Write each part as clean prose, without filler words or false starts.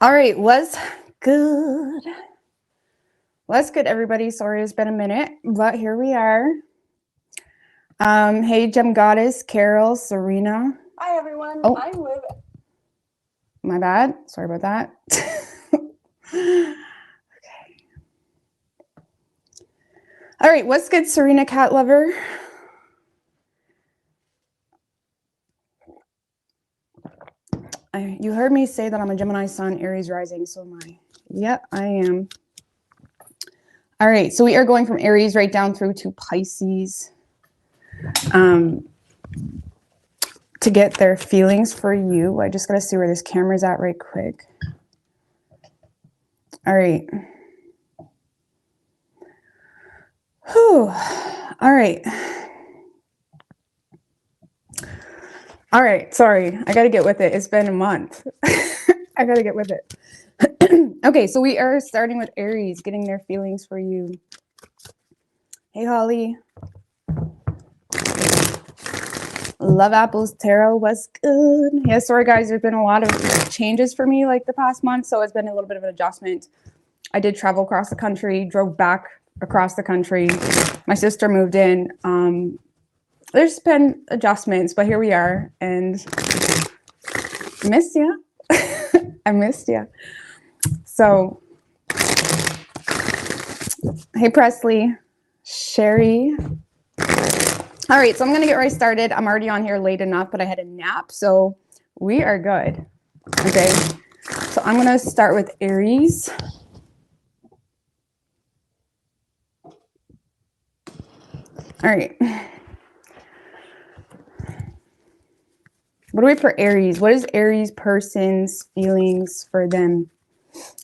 All right, what's good? What's good, everybody? Sorry, it's been a minute, but here we are. Hey, Gem Goddess, Carol, Serena. Hi, everyone. Oh, I'm Liv. My bad. Sorry about that. Okay. All right, what's good, Serena Cat Lover? You heard me say that I'm a Gemini Sun, Aries rising, so am I. Yep, I am. All right, so we are going from Aries right down through to Pisces to get their feelings for you. I just got to see where this camera's at right quick. All right. Whew. All right. All right. Sorry. I got to get with it. It's been a month. I got to get with it. Okay. So we are starting with Aries, getting their feelings for you. Hey, Holly. Love Apples Tarot was good. Yeah, sorry, guys. There's been a lot of changes for me like the past month. So it's been a little bit of an adjustment. I did travel across the country, drove back across the country. My sister moved in. There's been adjustments, but here we are. And I missed you. I missed you. So, hey, Presley, Sherry. All right, so I'm going to get right started. I'm already on here late enough, but I had a nap, so we are good. Okay, so I'm going to start with Aries. All right. What do we have for Aries? What is Aries person's feelings for them?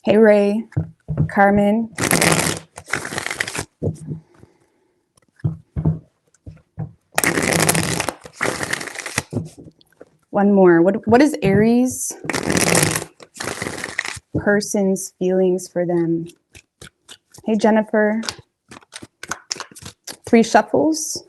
Hey, Ray, Carmen. One more. What is Aries person's feelings for them? Hey, Jennifer. 3 shuffles.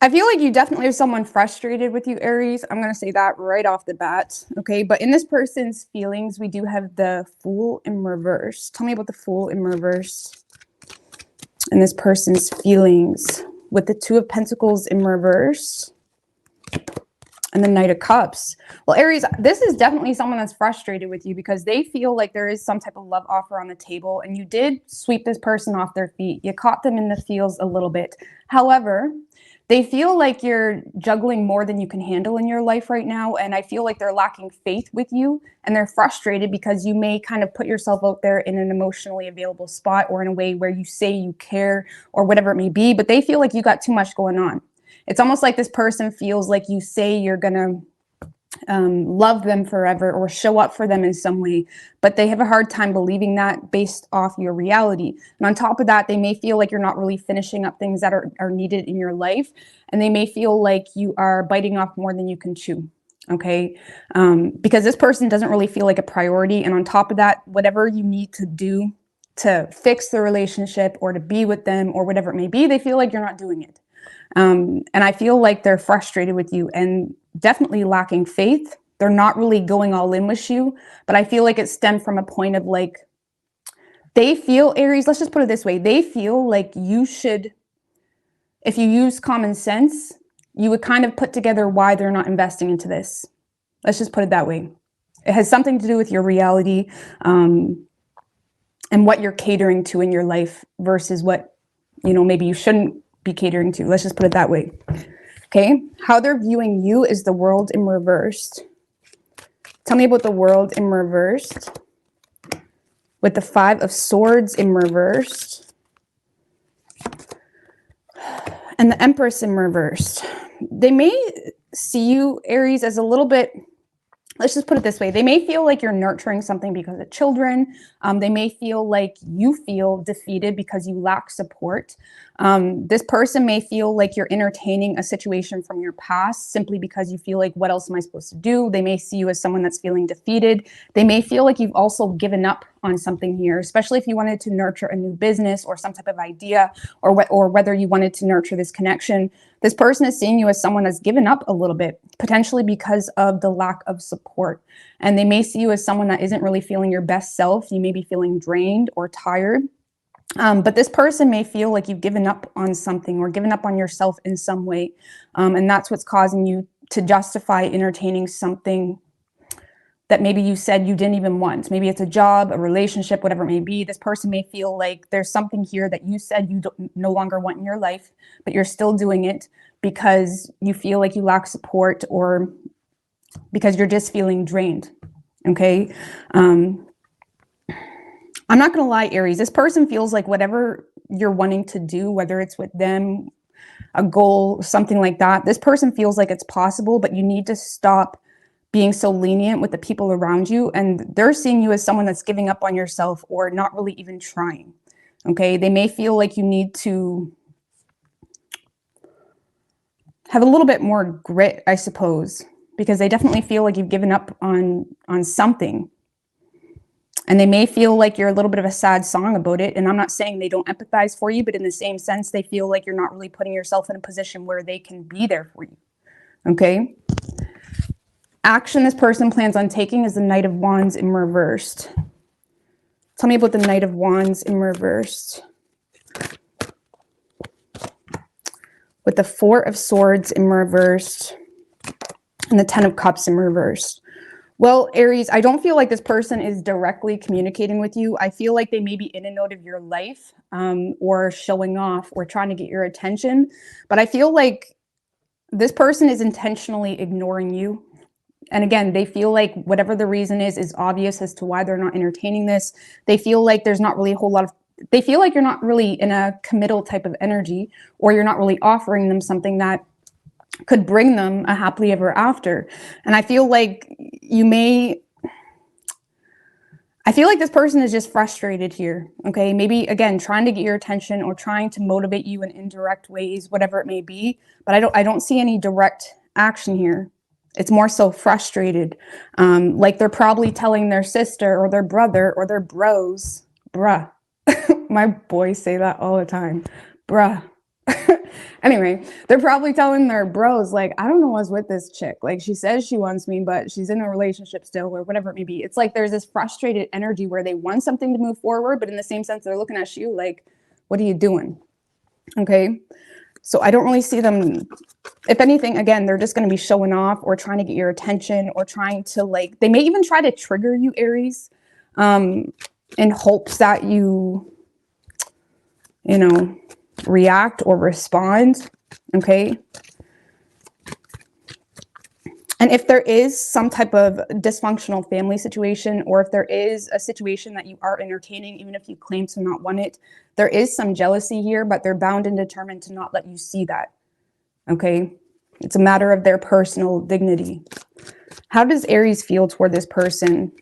I feel like you definitely have someone frustrated with you, Aries. I'm going to say that right off the bat. Okay, but in this person's feelings, we do have the Fool in reverse. Tell me about the Fool in reverse. In this person's feelings with the 2 of Pentacles in reverse and the Knight of Cups. Well, Aries, this is definitely someone that's frustrated with you because they feel like there is some type of love offer on the table and you did sweep this person off their feet. You caught them in the feels a little bit. However, they feel like you're juggling more than you can handle in your life right now. And I feel like they're lacking faith with you and they're frustrated because you may kind of put yourself out there in an emotionally available spot or in a way where you say you care or whatever it may be, but they feel like you got too much going on. It's almost like this person feels like you say you're going to love them forever or show up for them in some way, but they have a hard time believing that based off your reality. And on top of that, they may feel like you're not really finishing up things that are needed in your life. And they may feel like you are biting off more than you can chew. Okay. Because this person doesn't really feel like a priority. And on top of that, whatever you need to do to fix the relationship or to be with them or whatever it may be, they feel like you're not doing it. And I feel like they're frustrated with you and definitely lacking faith. They're not really going all in with you, but I feel like it stemmed from a point of like, they feel, Aries, let's just put it this way. They feel like you should, if you use common sense, you would kind of put together why they're not investing into this. Let's just put it that way. It has something to do with your reality and what you're catering to in your life versus what, maybe you shouldn't be catering to. Let's just put it that way. Okay. How they're viewing you is the World in reversed. Tell me about the World in reversed with the 5 of Swords in reversed and the Empress in reversed. They may see you, Aries, as a little bit, let's just put it this way. They may feel like you're nurturing something because of children. They may feel like you feel defeated because you lack support. This person may feel like you're entertaining a situation from your past simply because you feel like, what else am I supposed to do? They may see you as someone that's feeling defeated. They may feel like you've also given up on something here, especially if you wanted to nurture a new business or some type of idea, or whether you wanted to nurture this connection. This person is seeing you as someone that's given up a little bit, potentially because of the lack of support. And they may see you as someone that isn't really feeling your best self. You may be feeling drained or tired. But this person may feel like you've given up on something or given up on yourself in some way. And that's what's causing you to justify entertaining something that maybe you said you didn't even want. Maybe it's a job, a relationship, whatever it may be. This person may feel like there's something here that you said you no longer want in your life, but you're still doing it because you feel like you lack support or because you're just feeling drained. Okay. I'm not going to lie, Aries, this person feels like whatever you're wanting to do, whether it's with them, a goal, something like that, this person feels like it's possible, but you need to stop being so lenient with the people around you. And they're seeing you as someone that's giving up on yourself or not really even trying. Okay. They may feel like you need to have a little bit more grit, I suppose, because they definitely feel like you've given up on something. And they may feel like you're a little bit of a sad song about it. And I'm not saying they don't empathize for you, but in the same sense, they feel like you're not really putting yourself in a position where they can be there for you. Okay. Action this person plans on taking is the Knight of Wands in reversed. Tell me about the Knight of Wands in reversed. With the Four of Swords in reversed and the Ten of Cups in reversed. Well, Aries, I don't feel like this person is directly communicating with you. I feel like they may be in and out of your life or showing off or trying to get your attention. But I feel like this person is intentionally ignoring you. And again, they feel like whatever the reason is obvious as to why they're not entertaining this. They feel like there's not really a whole lot of, they feel like you're not really in a committal type of energy, or you're not really offering them something that could bring them a happily ever after. And I feel like I feel like this person is just frustrated here. Okay. Maybe again, trying to get your attention or trying to motivate you in indirect ways, whatever it may be. But I don't see any direct action here. It's more so frustrated. Like they're probably telling their sister or their brother or their bros, bruh. My boys say that all the time, bruh. Anyway, they're probably telling their bros, like, I don't know what's with this chick. Like, she says she wants me, but she's in a relationship still, or whatever it may be. It's like there's this frustrated energy where they want something to move forward, but in the same sense, they're looking at you like, what are you doing? Okay. So I don't really see them. If anything, again, they're just going to be showing off or trying to get your attention or trying to, like, they may even try to trigger you, Aries, in hopes that you know, react or respond. Okay. And if there is some type of dysfunctional family situation, or if there is a situation that you are entertaining, even if you claim to not want it, there is some jealousy here, but they're bound and determined to not let you see that. Okay. It's a matter of their personal dignity. How does Aries feel toward this person?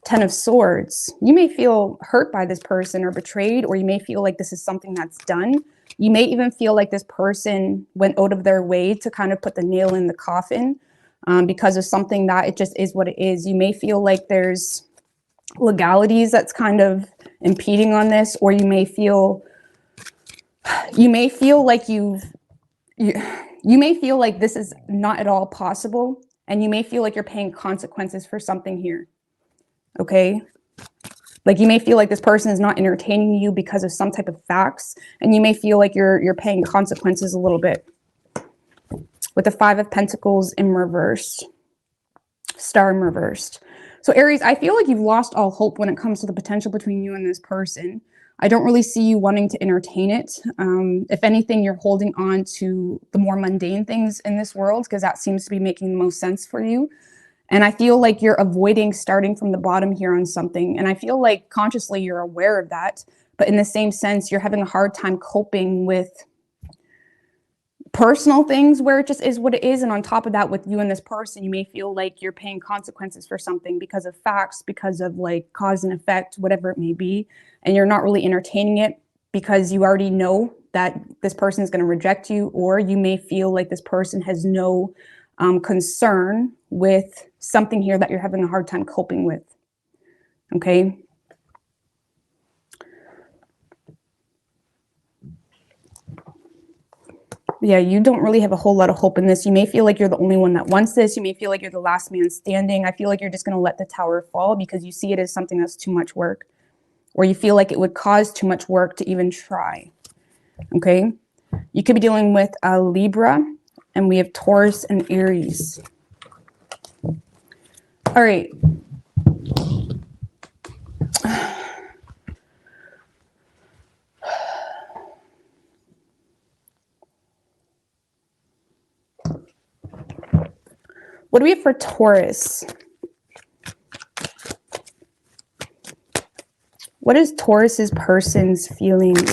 Ten of Swords. You may feel hurt by this person or betrayed, or you may feel like this is something that's done. You may even feel like this person went out of their way to kind of put the nail in the coffin because of something that it just is what it is. You may feel like there's legalities that's kind of impeding on this, or you may feel like you may feel like this is not at all possible, and you may feel like you're paying consequences for something here. Okay. Like you may feel like this person is not entertaining you because of some type of facts, and you may feel like you're paying consequences a little bit. With the Five of Pentacles in reversed, Star in reversed. So Aries, I feel like you've lost all hope when it comes to the potential between you and this person. I don't really see you wanting to entertain it. If anything, you're holding on to the more mundane things in this world because that seems to be making the most sense for you. And I feel like you're avoiding starting from the bottom here on something. And I feel like consciously you're aware of that. But in the same sense, you're having a hard time coping with personal things where it just is what it is. And on top of that, with you and this person, you may feel like you're paying consequences for something because of facts, because of like cause and effect, whatever it may be. And you're not really entertaining it because you already know that this person is going to reject you, or you may feel like this person has no concern with something here that you're having a hard time coping with. Okay. Yeah, you don't really have a whole lot of hope in this. You may feel like you're the only one that wants this. You may feel like you're the last man standing. I feel like you're just going to let the tower fall because you see it as something that's too much work, or you feel like it would cause too much work to even try. Okay. You could be dealing with a Libra, and we have Taurus and Aries. All right. What do we have for Taurus? What is Taurus's person's feelings?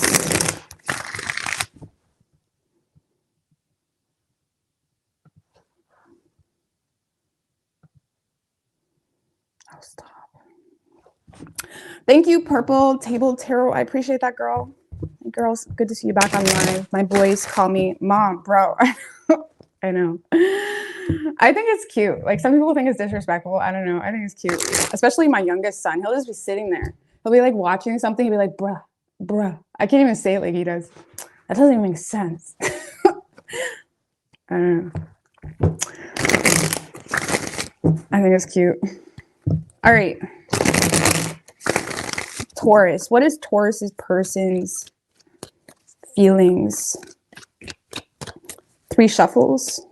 Oh, stop. Thank you, Purple Table Tarot. I appreciate that, girl. Girls, good to see you back on live. My boys call me Mom, bro. I know. I think it's cute. Like, some people think it's disrespectful. I don't know. I think it's cute. Especially my youngest son. He'll just be sitting there. He'll be like watching something. He'll be like, bruh, bruh. I can't even say it like he does. That doesn't even make sense. I don't know. I think it's cute. All right. Taurus. What is Taurus's person's feelings? 3 shuffles.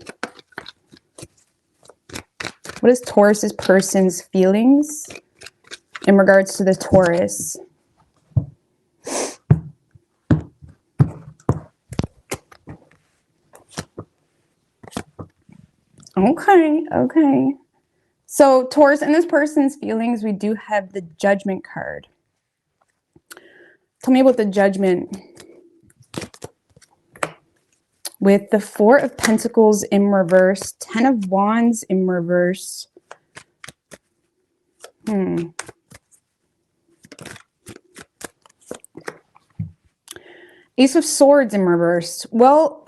What is Taurus's person's feelings in regards to the Taurus? Okay. So Taurus, in this person's feelings, we do have the Judgment card. Tell me about the Judgment. With the 4 of Pentacles in reverse, 10 of Wands in reverse. Ace of Swords in reverse. Well,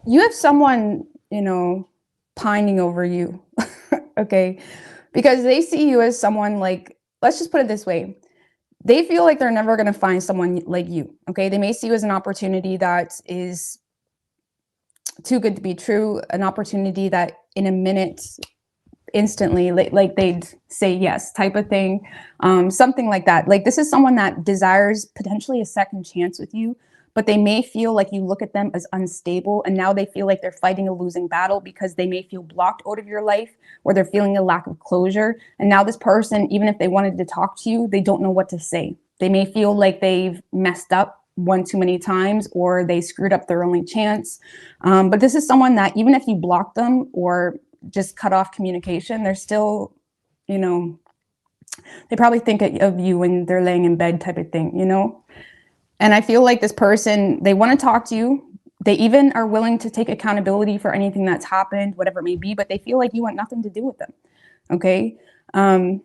you have someone, you know, pining over you, okay? Because they see you as someone like, let's just put it this way. They feel like they're never going to find someone like you, okay? They may see you as an opportunity that is too good to be true, an opportunity that in a minute, instantly, like they'd say yes type of thing, something like that. Like, this is someone that desires potentially a second chance with you, but they may feel like you look at them as unstable, and now they feel like they're fighting a losing battle because they may feel blocked out of your life, or they're feeling a lack of closure. And now this person, even if they wanted to talk to you, they don't know what to say. They may feel like they've messed up one too many times, or they screwed up their only chance. But this is someone that even if you block them or just cut off communication, they're still, you know, they probably think of you when they're laying in bed type of thing, you know? And I feel like this person, they want to talk to you. They even are willing to take accountability for anything that's happened, whatever it may be, but they feel like you want nothing to do with them. Okay. I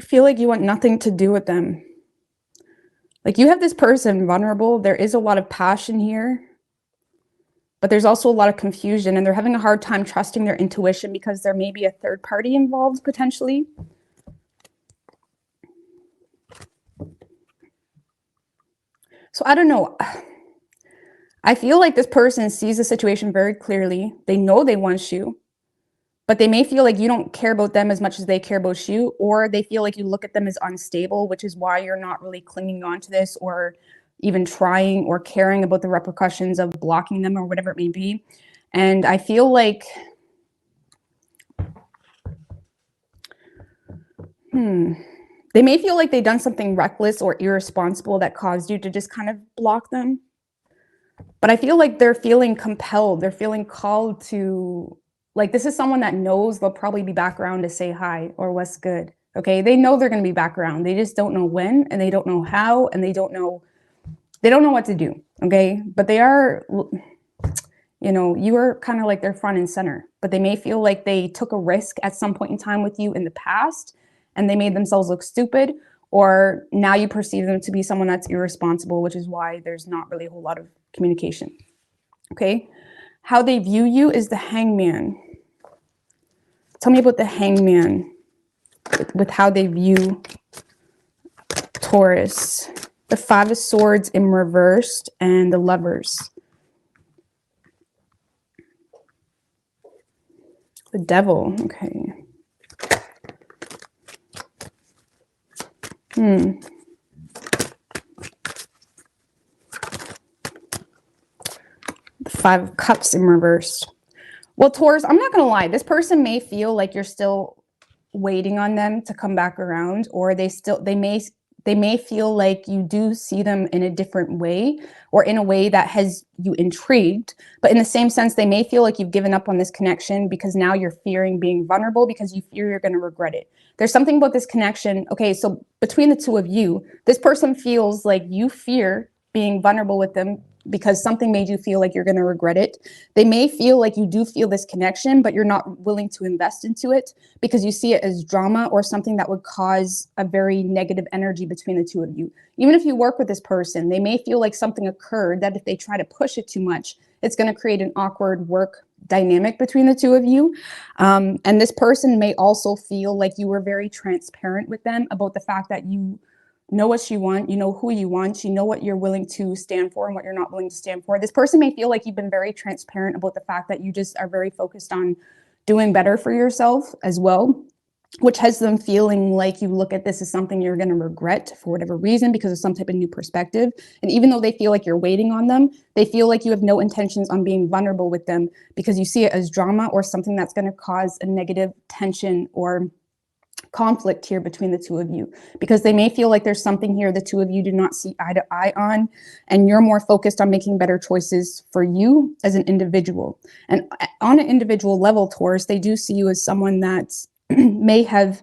feel like you want nothing to do with them. Like, you have this person vulnerable. There is a lot of passion here, but there's also a lot of confusion, and they're having a hard time trusting their intuition because there may be a third party involved potentially. So I don't know. I feel like this person sees the situation very clearly. They know they want you, but they may feel like you don't care about them as much as they care about you, or they feel like you look at them as unstable, which is why you're not really clinging on to this, or even trying or caring about the repercussions of blocking them or whatever it may be. And I feel like, they may feel like they've done something reckless or irresponsible that caused you to just kind of block them. But I feel like they're feeling compelled. They're feeling called to, like, this is someone that knows they'll probably be back around to say hi or what's good. Okay. They know they're going to be back around. They just don't know when, and they don't know how, and they don't know what to do. okay? But they are, you know, you are kind of like their front and center, but they may feel like they took a risk at some point in time with you in the past and they made themselves look stupid, or now you perceive them to be someone that's irresponsible, which is why there's not really a whole lot of communication, okay? How they view you is the Hangman. Tell me about the Hangman with how they view Taurus. The Five of Swords in reversed and the Lovers. The Devil, okay. The Five of Cups in reversed. Well, Taurus, I'm not going to lie. This person may feel like you're still waiting on them to come back around, or they may feel like you do see them in a different way, or in a way that has you intrigued. But in the same sense, they may feel like you've given up on this connection because now you're fearing being vulnerable because you fear you're going to regret it. There's something about this connection. Okay, so between the two of you, this person feels like you fear being vulnerable with them because something made you feel like you're going to regret it. They may feel like you do feel this connection, but you're not willing to invest into it because you see it as drama or something that would cause a very negative energy between the two of you. Even if you work with this person, they may feel like something occurred that if they try to push it too much, it's going to create an awkward work dynamic between the two of you. And this person may also feel like you were very transparent with them about the fact that you know what you want, you know who you want, you know what you're willing to stand for and what you're not willing to stand for. This person may feel like you've been very transparent about the fact that you just are very focused on doing better for yourself as well, which has them feeling like you look at this as something you're going to regret for whatever reason because of some type of new perspective. And even though they feel like you're waiting on them, they feel like you have no intentions on being vulnerable with them because you see it as drama or something that's going to cause a negative tension or conflict here between the two of you, because they may feel like there's something here the two of you do not see eye to eye on, and you're more focused on making better choices for you as an individual. And on an individual level, Taurus, they do see you as someone that may have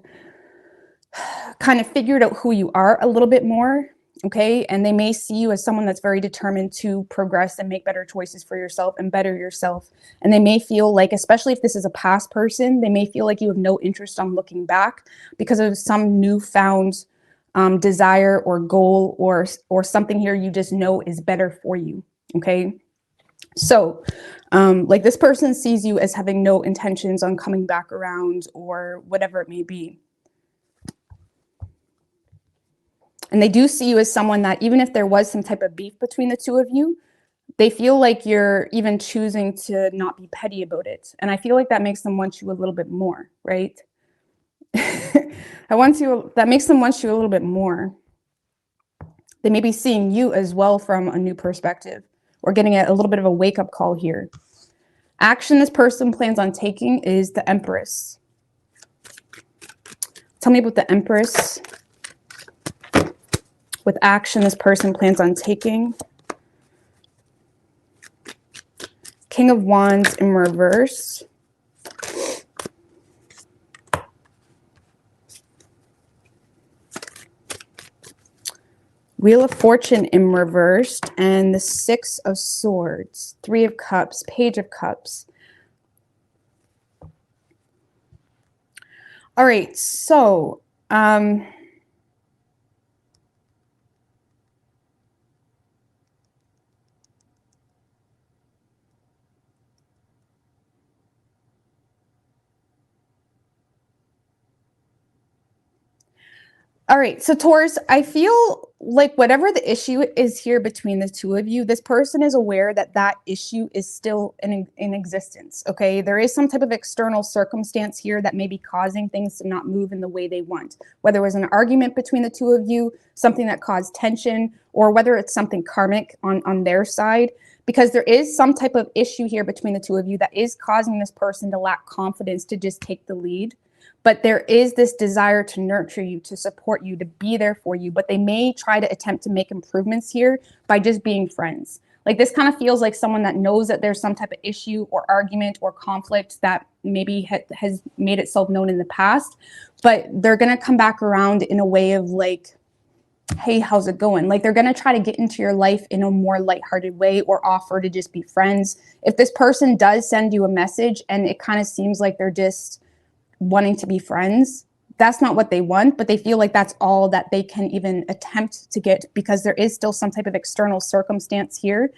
kind of figured out who you are a little bit more, okay? And they may see you as someone that's very determined to progress and make better choices for yourself and better yourself. And they may feel like, especially if this is a past person, they may feel like you have no interest on looking back because of some newfound desire or goal or something here you just know is better for you, okay? So like this person sees you as having no intentions on coming back around or whatever it may be. And they do see you as someone that even if there was some type of beef between the two of you, they feel like you're even choosing to not be petty about it. And I feel like that makes them want you a little bit more, right? That makes them want you a little bit more. They may be seeing you as well from a new perspective or getting a little bit of a wake-up call here. Action this person plans on taking is the Empress. Tell me about the Empress. With action this person plans on taking. King of Wands in reverse. Wheel of Fortune in reversed, and the Six of Swords, Three of Cups, Page of Cups. All right, so all right, so Taurus, I feel like whatever the issue is here between the two of you, this person is aware that that issue is still in existence, okay? There is some type of external circumstance here that may be causing things to not move in the way they want, whether it was an argument between the two of you, something that caused tension, or whether it's something karmic on their side, because there is some type of issue here between the two of you that is causing this person to lack confidence to just take the lead. But there is this desire to nurture you, to support you, to be there for you. But they may try to attempt to make improvements here by just being friends. Like this kind of feels like someone that knows that there's some type of issue or argument or conflict that maybe has made itself known in the past. But they're going to come back around in a way of like hey, how's it going? Like they're going to try to get into your life in a more lighthearted way or offer to just be friends. If this person does send you a message and it kind of seems like they're just wanting to be friends, that's not what they want, but they feel like that's all that they can even attempt to get, because there is still some type of external circumstance here,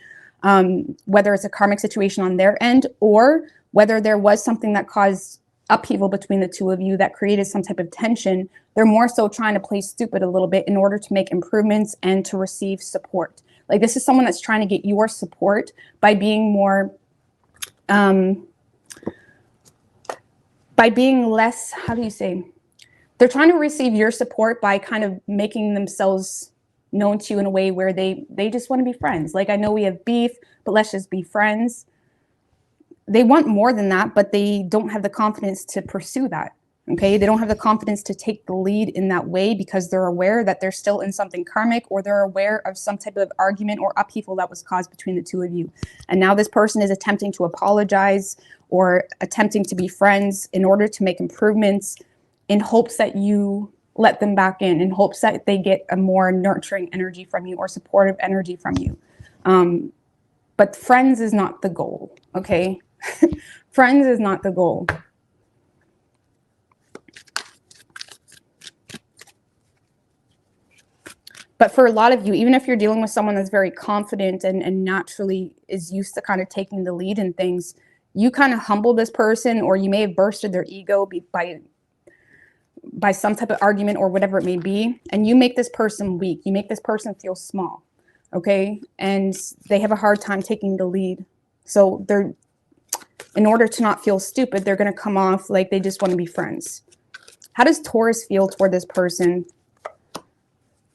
whether it's a karmic situation on their end or whether there was something that caused upheaval between the two of you that created some type of tension. They're more so trying to play stupid a little bit in order to make improvements and to receive support. Like this is someone that's trying to get your support by being more, by being less, how do you say? They're trying to receive your support by kind of making themselves known to you in a way where they just want to be friends. Like, I know we have beef, but let's just be friends. They want more than that, but they don't have the confidence to pursue that. Okay, they don't have the confidence to take the lead in that way because they're aware that they're still in something karmic, or they're aware of some type of argument or upheaval that was caused between the two of you. And now this person is attempting to apologize or attempting to be friends in order to make improvements, in hopes that you let them back in hopes that they get a more nurturing energy from you or supportive energy from you. But friends is not the goal, okay? Friends is not the goal. But for a lot of you, even if you're dealing with someone that's very confident and naturally is used to kind of taking the lead in things, you kind of humble this person, or you may have bursted their ego by some type of argument or whatever it may be, and you make this person weak. You make this person feel small, okay? And they have a hard time taking the lead. So they're, in order to not feel stupid, they're going to come off like they just want to be friends. How does Taurus feel toward this person?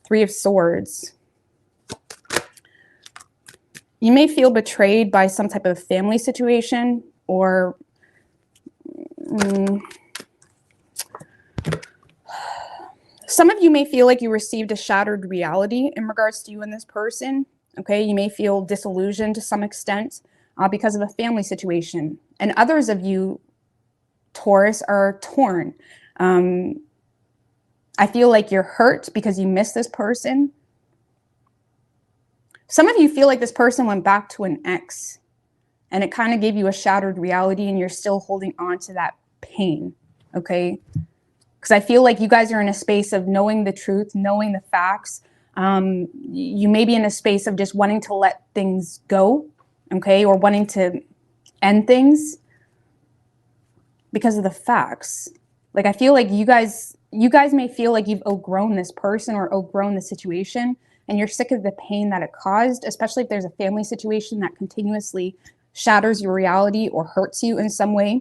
3 of Swords. You may feel betrayed by some type of family situation, or some of you may feel like you received a shattered reality in regards to you and this person. Okay, you may feel disillusioned to some extent because of a family situation. And others of you, Taurus, are torn. I feel like you're hurt because you miss this person. Some of you feel like this person went back to an ex and it kind of gave you a shattered reality, and you're still holding on to that pain, okay? Because I feel like you guys are in a space of knowing the truth, knowing the facts. You may be in a space of just wanting to let things go, okay? Or wanting to end things because of the facts. Like, I feel like you guys may feel like you've outgrown this person or outgrown the situation, and you're sick of the pain that it caused, especially if there's a family situation that continuously shatters your reality or hurts you in some way.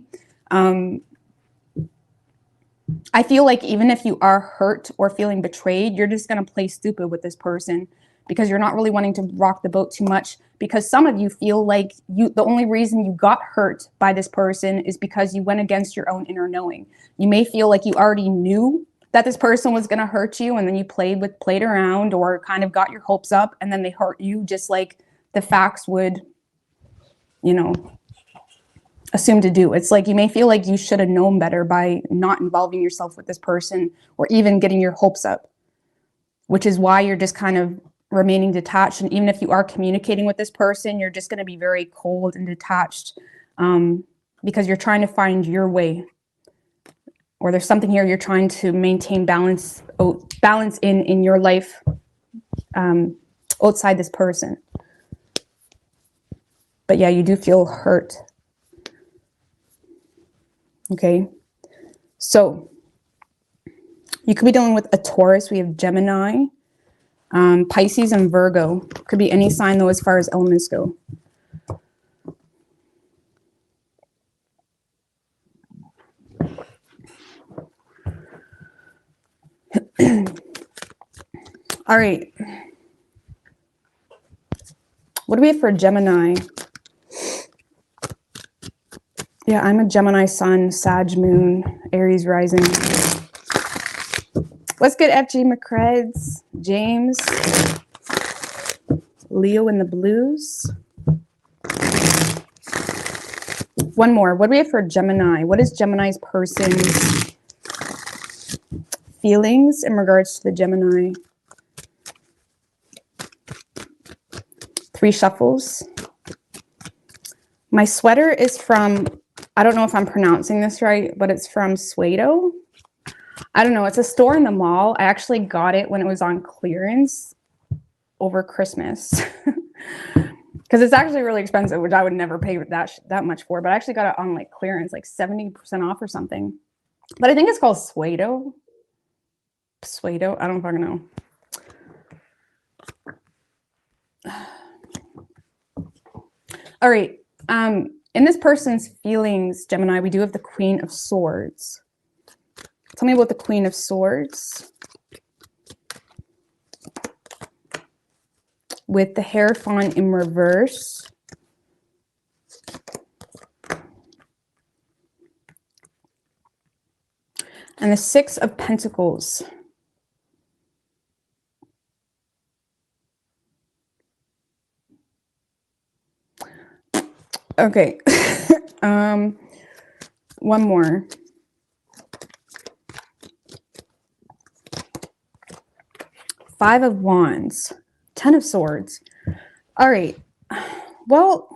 I feel like even if you are hurt or feeling betrayed, you're just going to play stupid with this person because you're not really wanting to rock the boat too much, because some of you feel like the only reason you got hurt by this person is because you went against your own inner knowing. You may feel like you already knew that this person was going to hurt you, and then you played around or kind of got your hopes up, and then they hurt you just like the facts would, you know, assume to do. It's like you may feel like you should have known better by not involving yourself with this person or even getting your hopes up, which is why you're just kind of remaining detached. And even if you are communicating with this person, you're just going to be very cold and detached because you're trying to find your way, or there's something here you're trying to maintain balance in your life outside this person. But yeah, you do feel hurt. Okay, so you could be dealing with a Taurus. We have Gemini, Pisces, and Virgo. Could be any sign though as far as elements go. All right. What do we have for Gemini? Yeah, I'm a Gemini sun, Sag moon, Aries rising. What's good, FG McCreds? James. Leo in the blues. One more. What do we have for Gemini? What is Gemini's person's feelings in regards to the Gemini? 3 shuffles. My sweater is from, I don't know if I'm pronouncing this right, but it's from Suedo. I don't know. It's a store in the mall. I actually got it when it was on clearance over Christmas. Because it's actually really expensive, which I would never pay that much for. But I actually got it on like clearance, like 70% off or something. But I think it's called Suedo. Suedo. I don't fucking know. All right. In this person's feelings, Gemini, we do have the Queen of Swords. Tell me about the Queen of Swords. With the Hierophant in reverse. And the 6 of Pentacles. Okay. One more. 5 of Wands. 10 of Swords. All right. Well,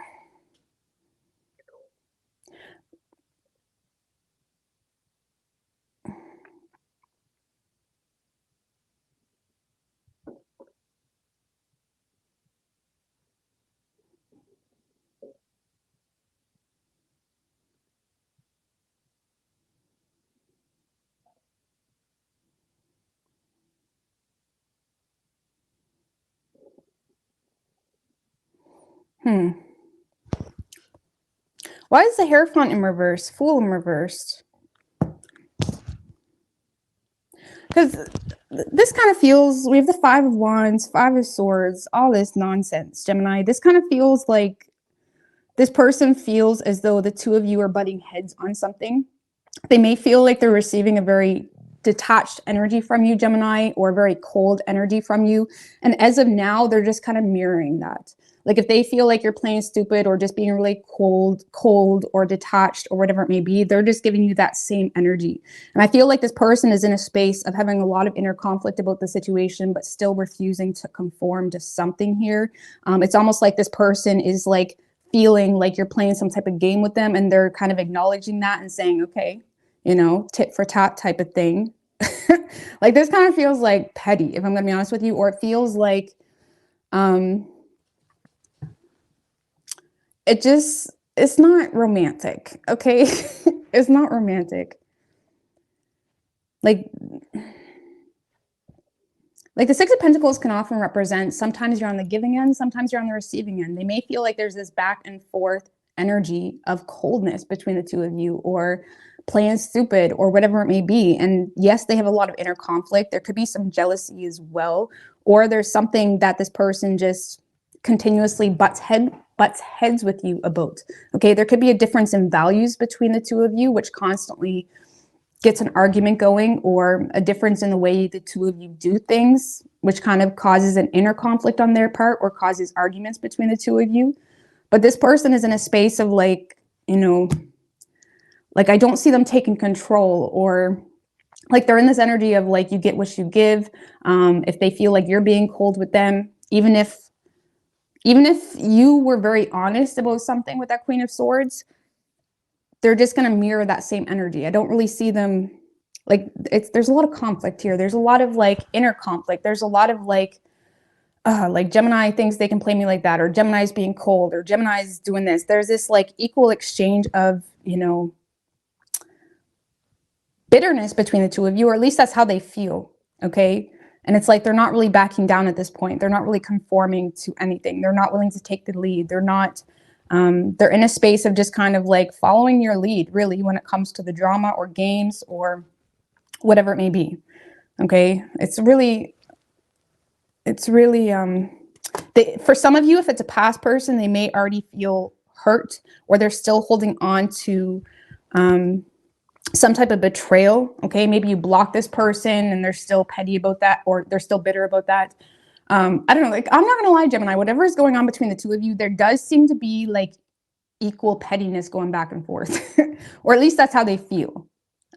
why is the Hierophant in reverse? Fool in reverse? Because this kind of feels, we have the 5 of Wands, 5 of Swords, all this nonsense, Gemini. This kind of feels like this person feels as though the two of you are butting heads on something. They may feel like they're receiving a very detached energy from you, Gemini, or very cold energy from you. And as of now, they're just kind of mirroring that. Like if they feel like you're playing stupid or just being really cold or detached or whatever it may be, they're just giving you that same energy. And I feel like this person is in a space of having a lot of inner conflict about the situation, but still refusing to conform to something here. It's almost like this person is like feeling like you're playing some type of game with them, and they're kind of acknowledging that and saying, okay, you know, tit for tat type of thing. Like this kind of feels like petty, if I'm gonna be honest with you, or it feels like it's not romantic, okay? It's not romantic. Like the 6 of Pentacles can often represent, sometimes you're on the giving end, sometimes you're on the receiving end. They may feel like there's this back and forth energy of coldness between the two of you, or playing stupid, or whatever it may be. And yes, they have a lot of inner conflict. There could be some jealousy as well, or there's something that this person just continuously butts heads with you about. Okay, there could be a difference in values between the two of you, which constantly gets an argument going, or a difference in the way the two of you do things, which kind of causes an inner conflict on their part or causes arguments between the two of you. But this person is in a space of like, you know, like I don't see them taking control, or like they're in this energy of like you get what you give. If they feel like you're being cold with them, even if you were very honest about something with that Queen of Swords, they're just going to mirror that same energy. I don't really see them like there's a lot of conflict here. There's a lot of like inner conflict. There's a lot of like Gemini thinks they can play me like that, or Gemini's being cold, or Gemini's doing this. There's this like equal exchange of, you know, bitterness between the two of you, or at least that's how they feel. Okay. And it's like, they're not really backing down at this point. They're not really conforming to anything. They're not willing to take the lead. They're not, they're in a space of just kind of like following your lead, really, when it comes to the drama or games or whatever it may be. Okay. It's really, for some of you, if it's a past person, they may already feel hurt, or they're still holding on to, some type of betrayal. Okay, maybe you block this person and they're still petty about that, or they're still bitter about that. I don't know, like, I'm not gonna lie, Gemini, whatever is going on between the two of you, there does seem to be like equal pettiness going back and forth, or at least that's how they feel.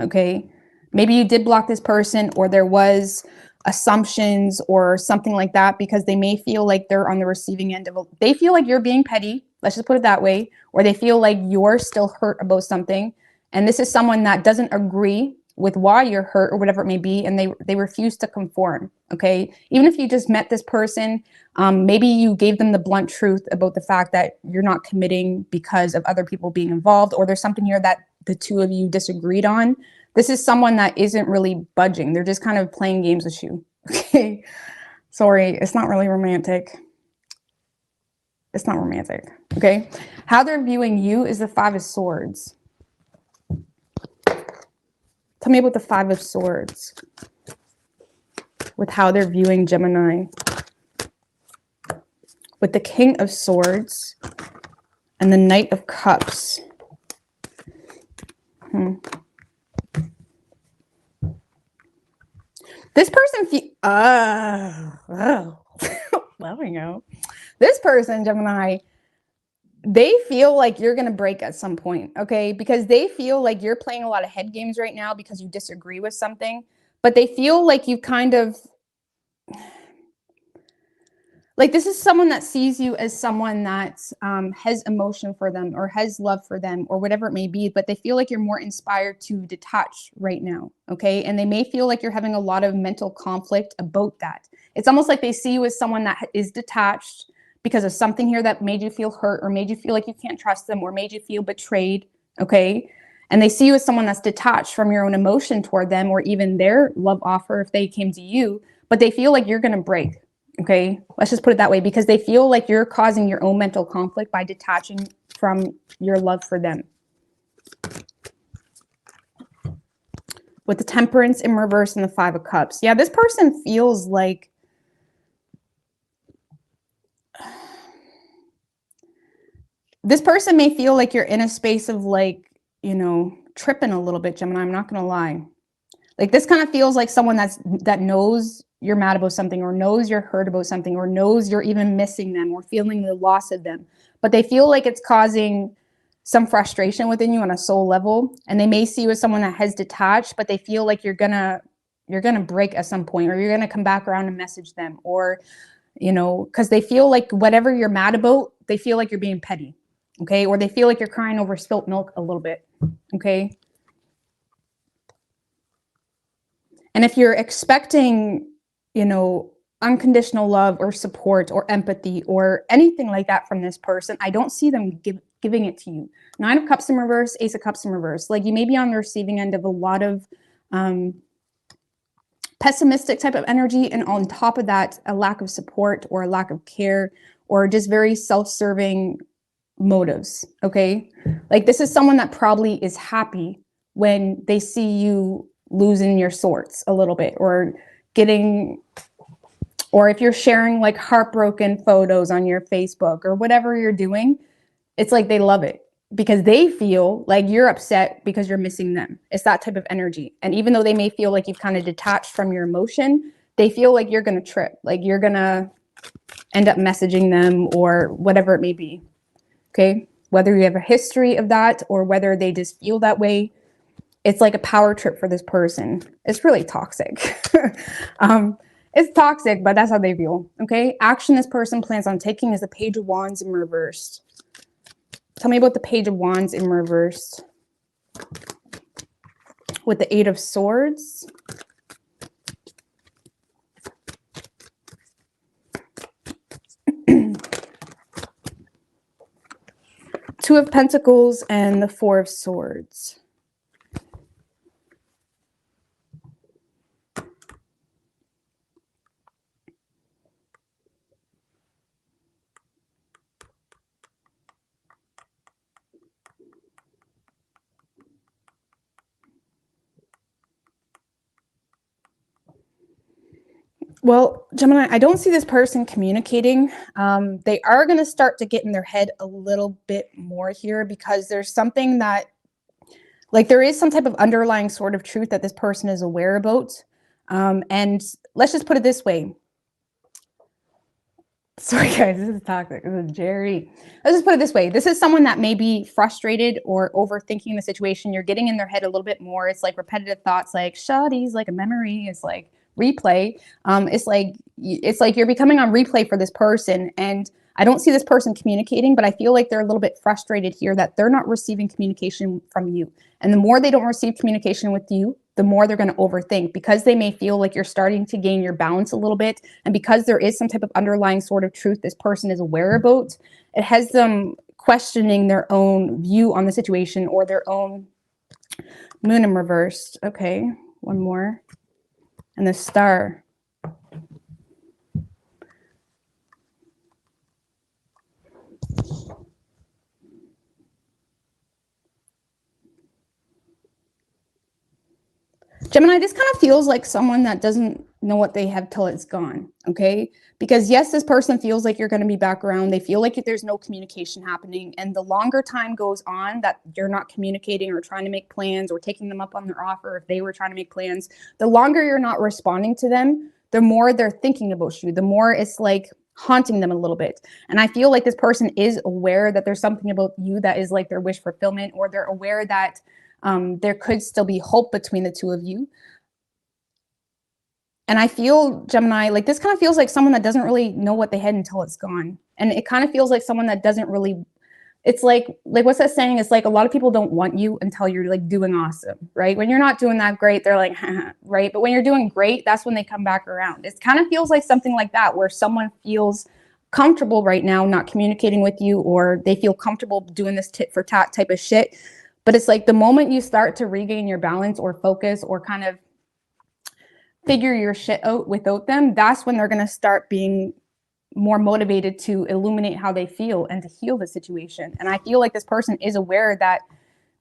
Okay, maybe you did block this person, or there was assumptions or something like that, because they may feel like they're on the receiving end of they feel like you're being petty, let's just put it that way, or they feel like you're still hurt about something. And this is someone that doesn't agree with why you're hurt or whatever it may be, and they refuse to conform. Okay, even if you just met this person, maybe you gave them the blunt truth about the fact that you're not committing because of other people being involved, or there's something here that the two of you disagreed on. This is someone that isn't really budging. They're just kind of playing games with you. Okay. Sorry, it's not really romantic. It's not romantic. Okay. How they're viewing you is the Five of Swords. Tell me about the Five of Swords with how they're viewing Gemini. With the King of Swords and the Knight of Cups. This person, well, we know. This person, Gemini, they feel like you're going to break at some point, okay? Because they feel like you're playing a lot of head games right now because you disagree with something, but they feel like you kind of, like this is someone that sees you as someone that has emotion for them or has love for them or whatever it may be, but they feel like you're more inspired to detach right now, okay? And they may feel like you're having a lot of mental conflict about that. It's almost like they see you as someone that is detached because of something here that made you feel hurt or made you feel like you can't trust them or made you feel betrayed, okay? And they see you as someone that's detached from your own emotion toward them or even their love offer if they came to you, but they feel like you're going to break. Okay, let's just put it that way, because they feel like you're causing your own mental conflict by detaching from your love for them. With the Temperance in reverse and the Five of Cups. Yeah, this person feels like this person may feel like you're in a space of like, you know, tripping a little bit, Gemini. I'm not going to lie. Like this kind of feels like someone that knows you're mad about something or knows you're hurt about something or knows you're even missing them or feeling the loss of them. But they feel like it's causing some frustration within you on a soul level. And they may see you as someone that has detached, but they feel like you're gonna break at some point, or you're gonna come back around and message them, or, you know, because they feel like whatever you're mad about, they feel like you're being petty. Okay. Or they feel like you're crying over spilt milk a little bit. Okay. And if you're expecting, you know, unconditional love or support or empathy or anything like that from this person, I don't see them giving it to you. Nine of Cups in reverse, Ace of Cups in reverse. Like you may be on the receiving end of a lot of pessimistic type of energy. And on top of that, a lack of support or a lack of care or just very self-serving motives. Okay. Like this is someone that probably is happy when they see you losing your sorts a little bit, or getting, or if you're sharing like heartbroken photos on your Facebook or whatever you're doing, it's like they love it because they feel like you're upset because you're missing them. It's that type of energy. And even though they may feel like you've kind of detached from your emotion, they feel like you're going to trip, like you're going to end up messaging them or whatever it may be. Okay. Whether you have a history of that or whether they just feel that way, it's like a power trip for this person. It's really toxic. It's toxic, but that's how they feel. Okay. Action this person plans on taking is the Page of Wands in reverse. Tell me about the Page of Wands in reverse. With the Eight of Swords. Two of Pentacles and the Four of Swords. Well, Gemini, I don't see this person communicating. They are going to start to get in their head a little bit more here because there's something that, like there is some type of underlying sort of truth that this person is aware about. And let's just put it this way. Sorry, guys, this is toxic. This is Jerry. Let's just put it this way. This is someone that may be frustrated or overthinking the situation. You're getting in their head a little bit more. It's like repetitive thoughts like, shawty's like a memory. It's like replay. It's like you're becoming on replay for this person, and I don't see this person communicating, but I feel like they're a little bit frustrated here that they're not receiving communication from you. And the more they don't receive communication with you, the more they're going to overthink, because they may feel like you're starting to gain your balance a little bit. And because there is some type of underlying sort of truth this person is aware about, it has them questioning their own view on the situation or their own moon in reversed. Okay, one more. And the star. Gemini, this kind of feels like someone that doesn't know what they have till it's gone, okay? Because yes, this person feels like you're going to be back around. They feel like there's no communication happening. And the longer time goes on that you're not communicating or trying to make plans or taking them up on their offer, if they were trying to make plans, the longer you're not responding to them, the more they're thinking about you, the more it's like haunting them a little bit. And I feel like this person is aware that there's something about you that is like their wish fulfillment, or they're aware that there could still be hope between the two of you. And I feel, Gemini, like this kind of feels like someone that doesn't really know what they had until it's gone. And it kind of feels like someone that doesn't really, it's like what's that saying? It's like a lot of people don't want you until you're like doing awesome, right? When you're not doing that great, they're like, right? But when you're doing great, that's when they come back around. It kind of feels like something like that, where someone feels comfortable right now not communicating with you, or they feel comfortable doing this tit for tat type of shit. But it's like the moment you start to regain your balance or focus or kind of figure your shit out without them, that's when they're going to start being more motivated to illuminate how they feel and to heal the situation. And I feel like this person is aware that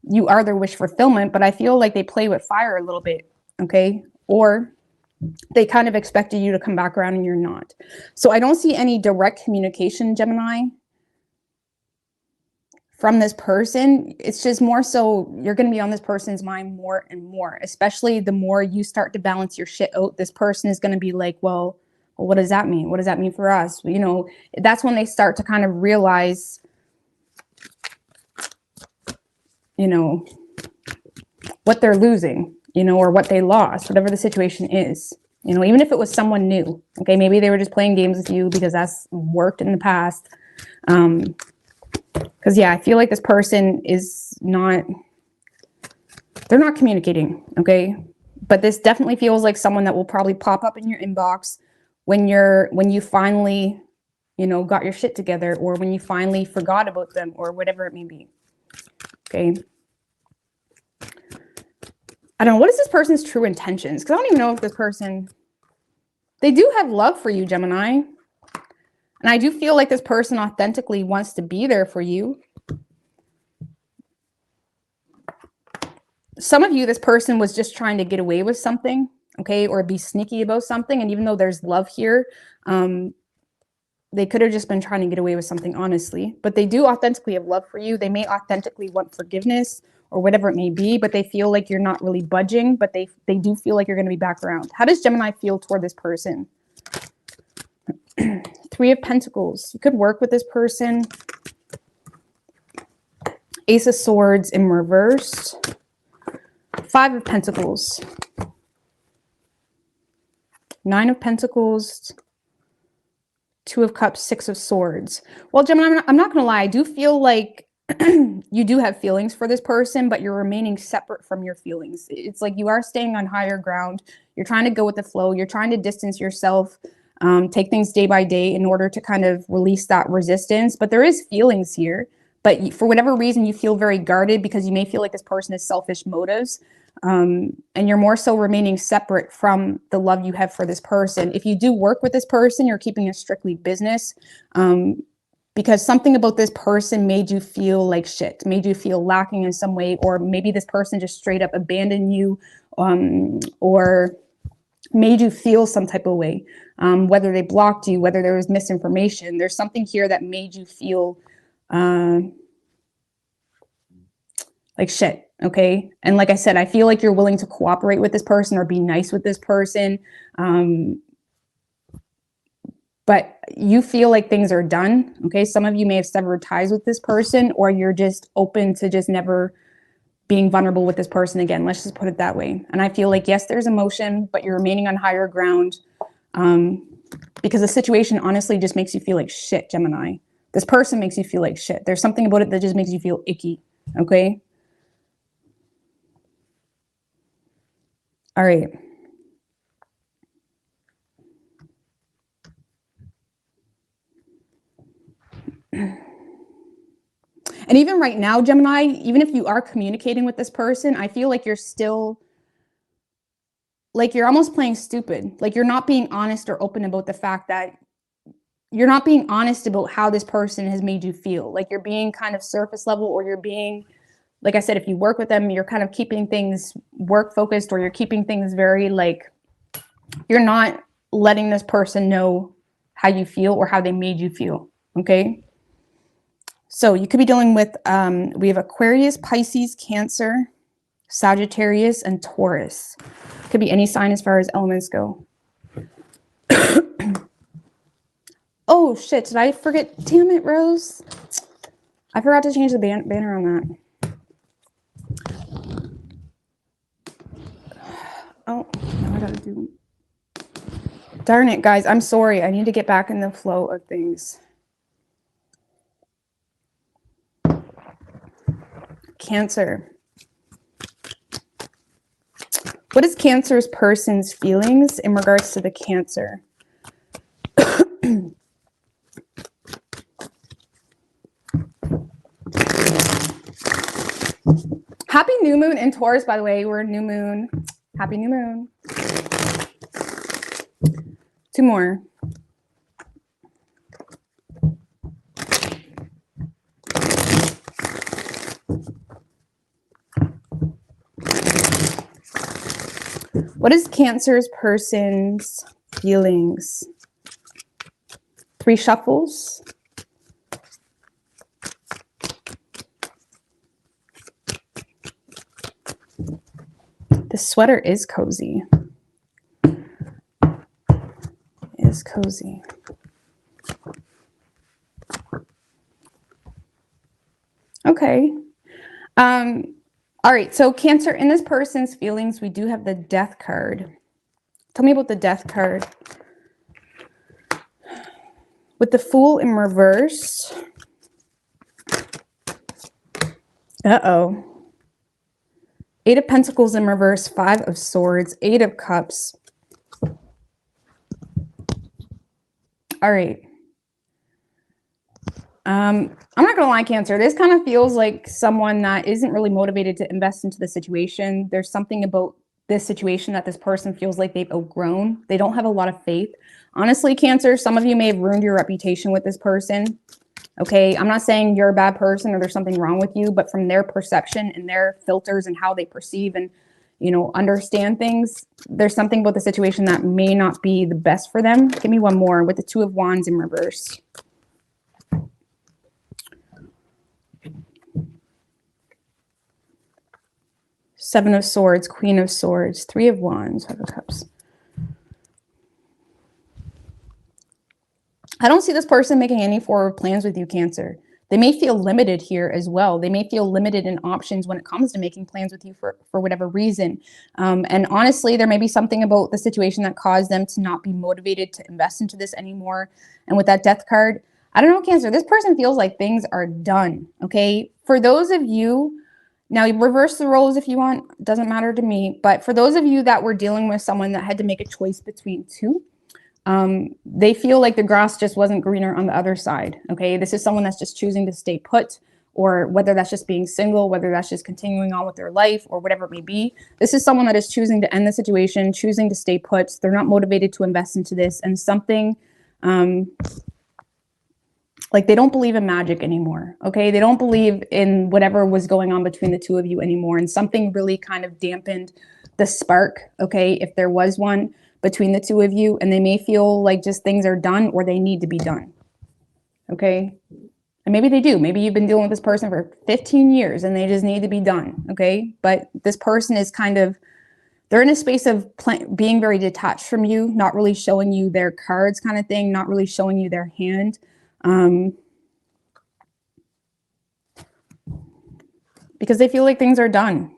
you are their wish fulfillment, but I feel like they play with fire a little bit, okay? Or they kind of expected you to come back around and you're not. So I don't see any direct communication, Gemini, from this person. It's just more so you're going to be on this person's mind more and more, especially the more you start to balance your shit out. This person is going to be like, well, what does that mean? What does that mean for us? You know, that's when they start to kind of realize, you know, what they're losing, you know, or what they lost, whatever the situation is, you know, even if it was someone new. Okay, maybe they were just playing games with you because that's worked in the past. Because, yeah, I feel like this person is not, they're not communicating, okay? But this definitely feels like someone that will probably pop up in your inbox when you finally, you know, got your shit together, or when you finally forgot about them, or whatever it may be, okay? I don't know, what is this person's true intentions? Because I don't even know if this person, they do have love for you, Gemini. And I do feel like this person authentically wants to be there for you. Some of you, this person was just trying to get away with something, okay, or be sneaky about something. And even though there's love here, they could have just been trying to get away with something, honestly. But they do authentically have love for you. They may authentically want forgiveness or whatever it may be, but they feel like you're not really budging, but they do feel like you're going to be back around. How does Gemini feel toward this person? Three of Pentacles. You could work with this person. Ace of Swords in reverse. Five of Pentacles. Nine of Pentacles. Two of Cups, Six of Swords. Well, Gemini, I'm not going to lie. I do feel like you do have feelings for this person, but you're remaining separate from your feelings. It's like you are staying on higher ground. You're trying to go with the flow. You're trying to distance yourself, take things day by day in order to kind of release that resistance. But there is feelings here. But for whatever reason, you feel very guarded because you may feel like this person has selfish motives. And you're more so remaining separate from the love you have for this person. If you do work with this person, you're keeping it strictly business, because something about this person made you feel like shit, made you feel lacking in some way, or maybe this person just straight up abandoned you, or made you feel some type of way, whether they blocked you, whether there was misinformation. There's something here that made you feel like shit. Okay. And like I said, I feel like you're willing to cooperate with this person or be nice with this person. But you feel like things are done. Okay. Some of you may have severed ties with this person, or you're just open to just never being vulnerable with this person again. Let's just put it that way. And I feel like, yes, there's emotion, but you're remaining on higher ground because the situation honestly just makes you feel like shit, Gemini. This person makes you feel like shit. There's something about it that just makes you feel icky, okay? All right. And even right now, Gemini, even if you are communicating with this person, I feel like you're still, like you're almost playing stupid. Like you're not being honest or open about the fact that you're not being honest about how this person has made you feel. Like you're being kind of surface level, or you're being, like I said, if you work with them, you're kind of keeping things work focused, or you're keeping things very like, you're not letting this person know how you feel or how they made you feel, okay? So you could be dealing with, we have Aquarius, Pisces, Cancer, Sagittarius, and Taurus. Could be any sign as far as elements go. Oh shit, did I forget? Damn it, Rose. I forgot to change the banner on that. Oh, now I gotta do. Darn it, guys. I'm sorry. I need to get back in the flow of things. Cancer. What is Cancer's person's feelings in regards to the Cancer? Happy new moon in Taurus, by the way. We're new moon. Happy new moon. 2 more. What is Cancer's person's feelings? 3 shuffles. The sweater is cozy. Is cozy. Okay. All right. So Cancer, in this person's feelings, we do have the Death card. Tell me about the Death card. With the Fool in reverse. Uh-oh. 8 of Pentacles in reverse, 5 of Swords, 8 of Cups. All right. I'm not going to lie, Cancer. This kind of feels like someone that isn't really motivated to invest into the situation. There's something about this situation that this person feels like they've outgrown. They don't have a lot of faith. Honestly, Cancer, some of you may have ruined your reputation with this person. Okay, I'm not saying you're a bad person or there's something wrong with you, but from their perception and their filters and how they perceive and, you know, understand things, there's something about the situation that may not be the best for them. Give me one more with the 2 of Wands in reverse. Seven of Swords, Queen of Swords, 3 of Wands, 5 of Cups. I don't see this person making any forward plans with you, Cancer. They may feel limited here as well. They may feel limited in options when it comes to making plans with you for whatever reason. And honestly, there may be something about the situation that caused them to not be motivated to invest into this anymore. And with that Death card, I don't know, Cancer, this person feels like things are done, okay? For those of you, now you reverse the roles if you want, doesn't matter to me. But for those of you that were dealing with someone that had to make a choice between 2, they feel like the grass just wasn't greener on the other side. Okay, this is someone that's just choosing to stay put, or whether that's just being single, whether that's just continuing on with their life, or whatever it may be. This is someone that is choosing to end the situation, choosing to stay put. They're not motivated to invest into this, and something like they don't believe in magic anymore. Okay, they don't believe in whatever was going on between the 2 of you anymore, and something really kind of dampened the spark, okay, if there was one between the 2 of you, and they may feel like just things are done or they need to be done. Okay, and maybe they do. Maybe you've been dealing with this person for 15 years and they just need to be done. Okay, but this person is kind of, they're in a space of being very detached from you, not really showing you their cards kind of thing, not really showing you their hand. because they feel like things are done.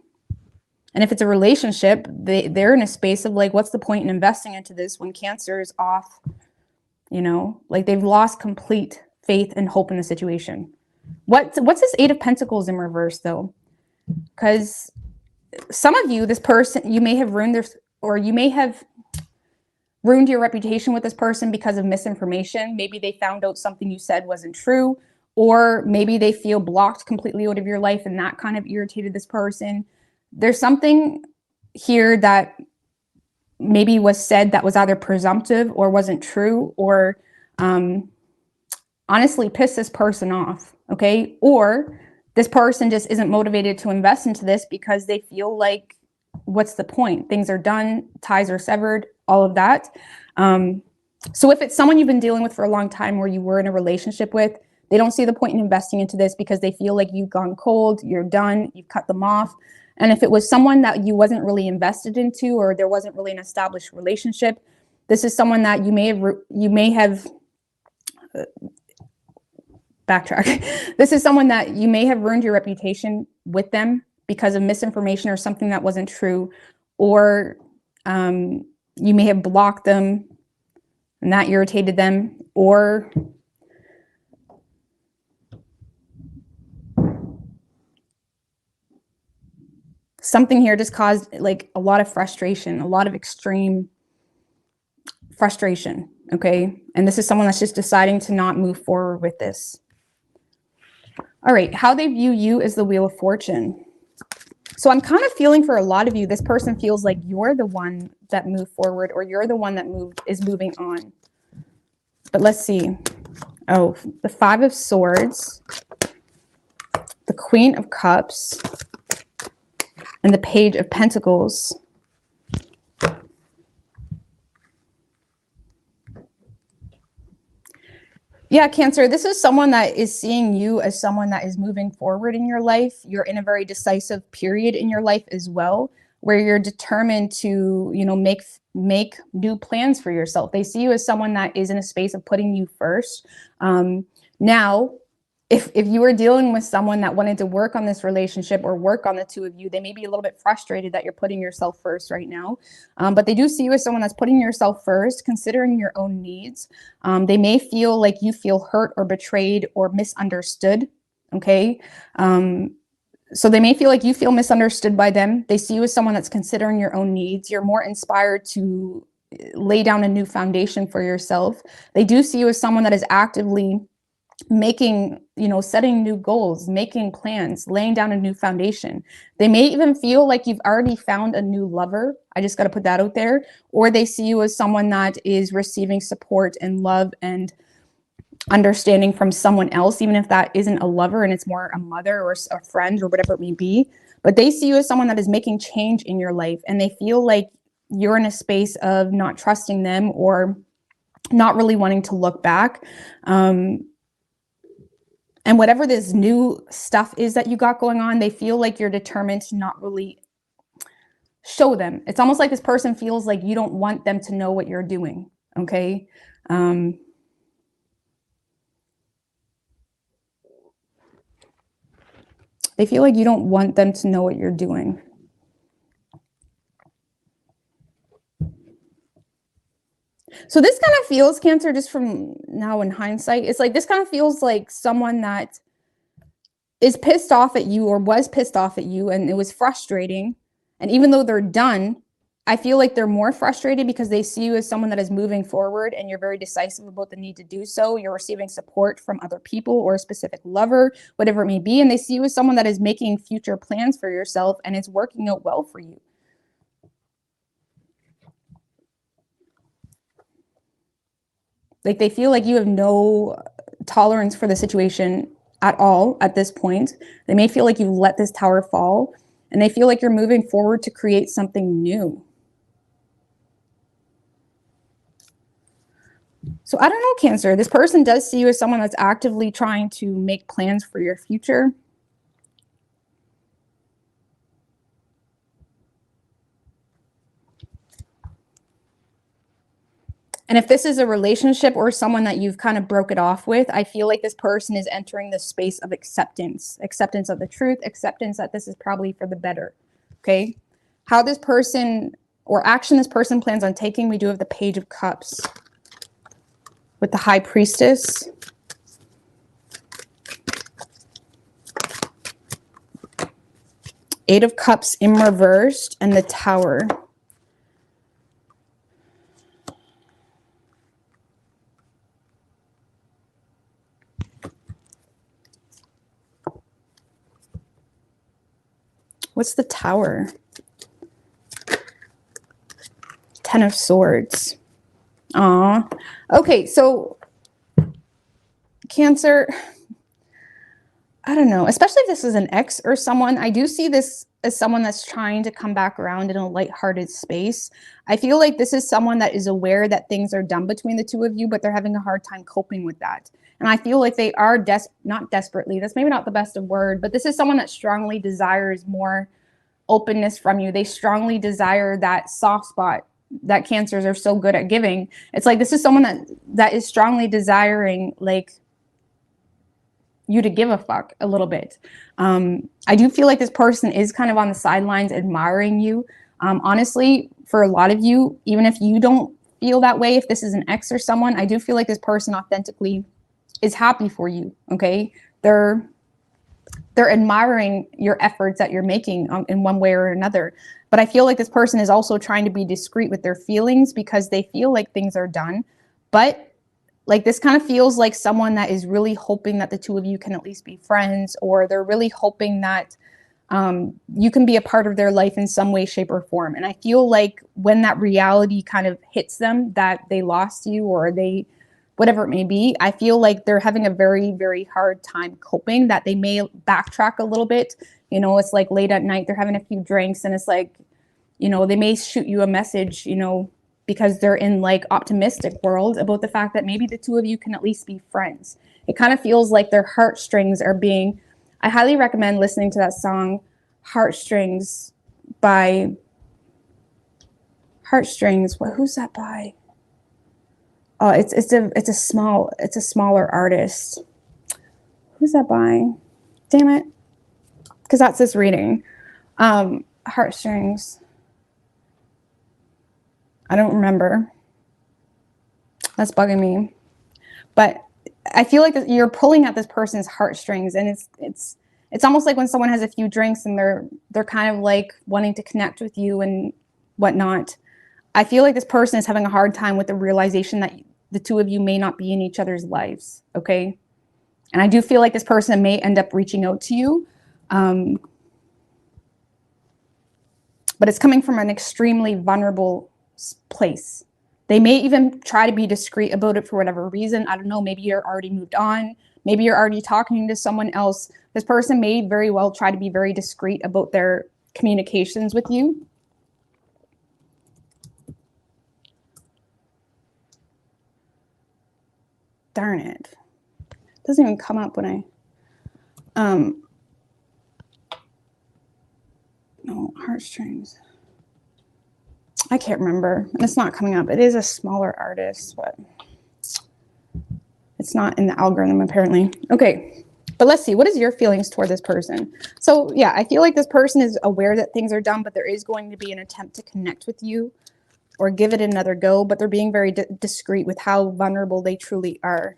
And if it's a relationship, they're in a space of like, what's the point in investing into this when Cancer is off? You know, like they've lost complete faith and hope in the situation. What's this Eight of Pentacles in reverse though? Because some of you, this person, you may have ruined their, or you may have ruined your reputation with this person because of misinformation. Maybe they found out something you said wasn't true, or maybe they feel blocked completely out of your life and that kind of irritated this person. There's something here that maybe was said that was either presumptive or wasn't true, or honestly pissed this person off, okay? Or this person just isn't motivated to invest into this because they feel like, what's the point? Things are done, ties are severed, all of that. So if it's someone you've been dealing with for a long time or you were in a relationship with, they don't see the point in investing into this because they feel like you've gone cold, you're done, you've cut them off. And if it was someone that you wasn't really invested into, or there wasn't really an established relationship, this is someone that you may have backtrack. This is someone that you may have ruined your reputation with them because of misinformation or something that wasn't true, or you may have blocked them and that irritated them, or something here just caused like a lot of frustration, a lot of extreme frustration, okay? And this is someone that's just deciding to not move forward with this. All right, how they view you is the Wheel of Fortune. So I'm kind of feeling for a lot of you, this person feels like you're the one that moved forward, or you're the one that is moving on. But let's see. Oh, the Five of Swords, the Queen of Cups, and the Page of Pentacles. Yeah, Cancer, this is someone that is seeing you as someone that is moving forward in your life. You're in a very decisive period in your life as well, where you're determined to, you know, make new plans for yourself. They see you as someone that is in a space of putting you first. Now, if you were dealing with someone that wanted to work on this relationship or work on the two of you, they may be a little bit frustrated that you're putting yourself first right now. But they do see you as someone that's putting yourself first, considering your own needs. They may feel like you feel hurt or betrayed or misunderstood, okay? So they may feel like you feel misunderstood by them. They see you as someone that's considering your own needs. You're more inspired to lay down a new foundation for yourself. They do see you as someone that is actively making, you know, setting new goals, making plans, laying down a new foundation. They may even feel like you've already found a new lover. I just got to put that out there. Or they see you as someone that is receiving support and love and understanding from someone else, even if that isn't a lover and it's more a mother or a friend or whatever it may be. But they see you as someone that is making change in your life, and they feel like you're in a space of not trusting them or not really wanting to look back. And whatever this new stuff is that you got going on, they feel like you're determined to not really show them. It's almost like this person feels like you don't want them to know what you're doing, okay? They feel like you don't want them to know what you're doing. So this kind of feels, Cancer, just from now in hindsight, it's like this kind of feels like someone that is pissed off at you or was pissed off at you, and it was frustrating. And even though they're done, I feel like they're more frustrated because they see you as someone that is moving forward and you're very decisive about the need to do so. You're receiving support from other people or a specific lover, whatever it may be. And they see you as someone that is making future plans for yourself and it's working out well for you. Like they feel like you have no tolerance for the situation at all at this point. They may feel like you let this tower fall, and they feel like you're moving forward to create something new. So I don't know, Cancer. This person does see you as someone that's actively trying to make plans for your future. And if this is a relationship or someone that you've kind of broke it off with, I feel like this person is entering the space of acceptance of the truth, acceptance that this is probably for the better. Okay. How this person or action this person plans on taking, we do have the Page of Cups with the High Priestess. Eight of Cups in reversed and the Tower. What's the Tower? Ten of Swords. Aw. Okay, so Cancer, I don't know, especially if this is an ex or someone, I do see this as someone that's trying to come back around in a lighthearted space. I feel like this is someone that is aware that things are done between the two of you, but they're having a hard time coping with that. And I feel like they are not desperately, that's maybe not the best of word, but this is someone that strongly desires more openness from you. They strongly desire that soft spot that Cancers are so good at giving. It's like this is someone that is strongly desiring like you to give a fuck a little bit. I do feel like this person is kind of on the sidelines admiring you. Honestly, for a lot of you, even if you don't feel that way, if this is an ex or someone, I do feel like this person authentically is happy for you. Okay. They're admiring your efforts that you're making in one way or another. But I feel like this person is also trying to be discreet with their feelings because they feel like things are done. But like this kind of feels like someone that is really hoping that the two of you can at least be friends, or they're really hoping that you can be a part of their life in some way, shape, or form. And I feel like when that reality kind of hits them that they lost you or they, whatever it may be, I feel like they're having a very, very hard time coping, that they may backtrack a little bit. You know, it's like late at night, they're having a few drinks and it's like, you know, they may shoot you a message, you know, because they're in like optimistic world about the fact that maybe the two of you can at least be friends. It kind of feels like their heartstrings are being, I highly recommend listening to that song, Heartstrings by Heartstrings. Who's that by? Oh, it's a smaller artist. Who's that by? Damn it. Because that's this reading. Heartstrings. I don't remember. That's bugging me. But I feel like you're pulling at this person's heartstrings, and it's almost like when someone has a few drinks and they're kind of like wanting to connect with you and whatnot. I feel like this person is having a hard time with the realization that the two of you may not be in each other's lives, okay? And I do feel like this person may end up reaching out to you, but it's coming from an extremely vulnerable place. They may even try to be discreet about it for whatever reason. I don't know, maybe you're already moved on. Maybe you're already talking to someone else. This person may very well try to be very discreet about their communications with you. Darn it. It doesn't even come up when I, no, heartstrings. I can't remember. It's not coming up. It is a smaller artist, but it's not in the algorithm apparently. Okay, but let's see. What is your feelings toward this person? So yeah, I feel like this person is aware that things are done, but there is going to be an attempt to connect with you or give it another go, but they're being very discreet with how vulnerable they truly are.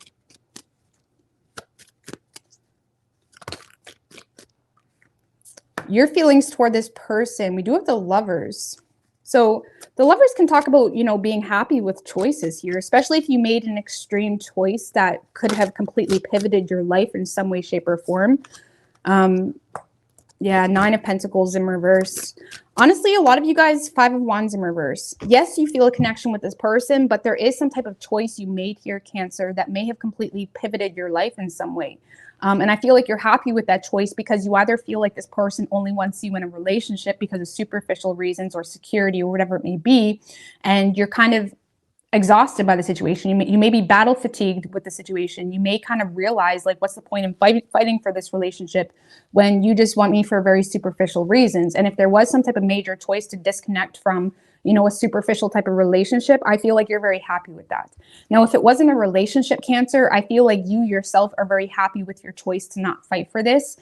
Your feelings toward this person, we do have the Lovers. So the Lovers can talk about, you know, being happy with choices here, especially if you made an extreme choice that could have completely pivoted your life in some way, shape, or form. Yeah, Nine of Pentacles in reverse. Honestly, a lot of you guys, Five of Wands in reverse. Yes, you feel a connection with this person, but there is some type of choice you made here, Cancer, that may have completely pivoted your life in some way. And I feel like you're happy with that choice because you either feel like this person only wants you in a relationship because of superficial reasons or security or whatever it may be, and you're kind of exhausted by the situation. You may be battle fatigued with the situation. You may kind of realize, like, what's the point in fighting for this relationship when you just want me for very superficial reasons? And if there was some type of major choice to disconnect from you know, a superficial type of relationship, I feel like you're very happy with that. Now, if it wasn't a relationship, Cancer, I feel like you yourself are very happy with your choice to not fight for this,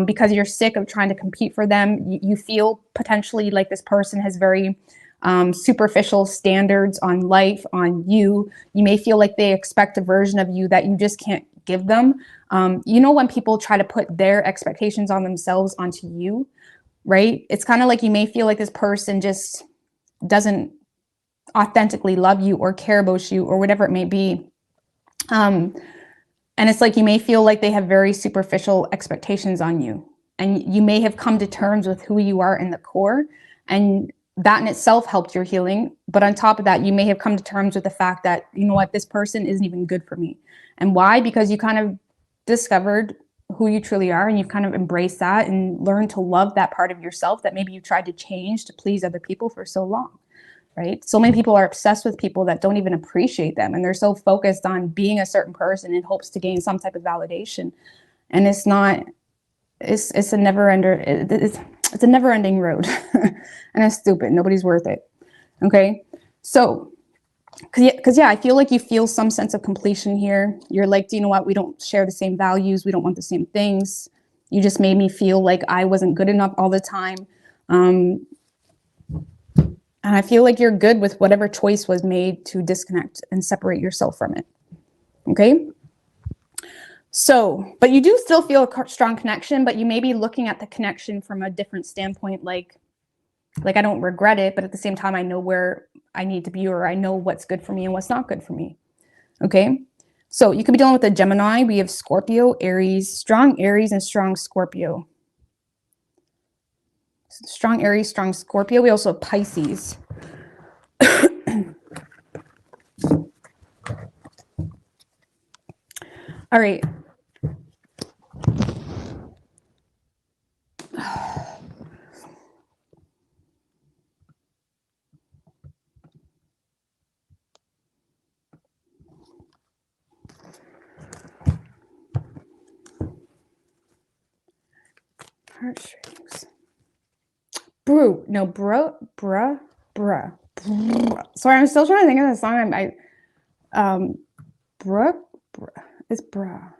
because you're sick of trying to compete for them. You feel potentially like this person has very superficial standards on life, on you. You may feel like they expect a version of you that you just can't give them. You know, when people try to put their expectations on themselves onto you, right? It's kind of like you may feel like this person just doesn't authentically love you or care about you or whatever it may be. And it's like you may feel like they have very superficial expectations on you. And you may have come to terms with who you are in the core. And that in itself helped your healing. But on top of that, you may have come to terms with the fact that, you know what, this person isn't even good for me. And why? Because you kind of discovered who you truly are, and you've kind of embraced that and learned to love that part of yourself that maybe you tried to change to please other people for so long, right? So many people are obsessed with people that don't even appreciate them, and they're so focused on being a certain person in hopes to gain some type of validation. And it's not, it's a it's a never ending road. And it's stupid. Nobody's worth it. Okay. So because yeah, I feel like you feel some sense of completion here. You're like, do you know what? We don't share the same values. We don't want the same things. You just made me feel like I wasn't good enough all the time. And I feel like you're good with whatever choice was made to disconnect and separate yourself from it. Okay. So, but you do still feel a strong connection, but you may be looking at the connection from a different standpoint. Like I don't regret it, but at the same time, I know where I need to be, or I know what's good for me and what's not good for me. Okay. So you could be dealing with a Gemini. We have Scorpio, Aries, strong Aries and strong Scorpio. Strong Aries, strong Scorpio. We also have Pisces. All right. Heartstrings. Bruh. Sorry, I'm still trying to think of the song. It's bruh.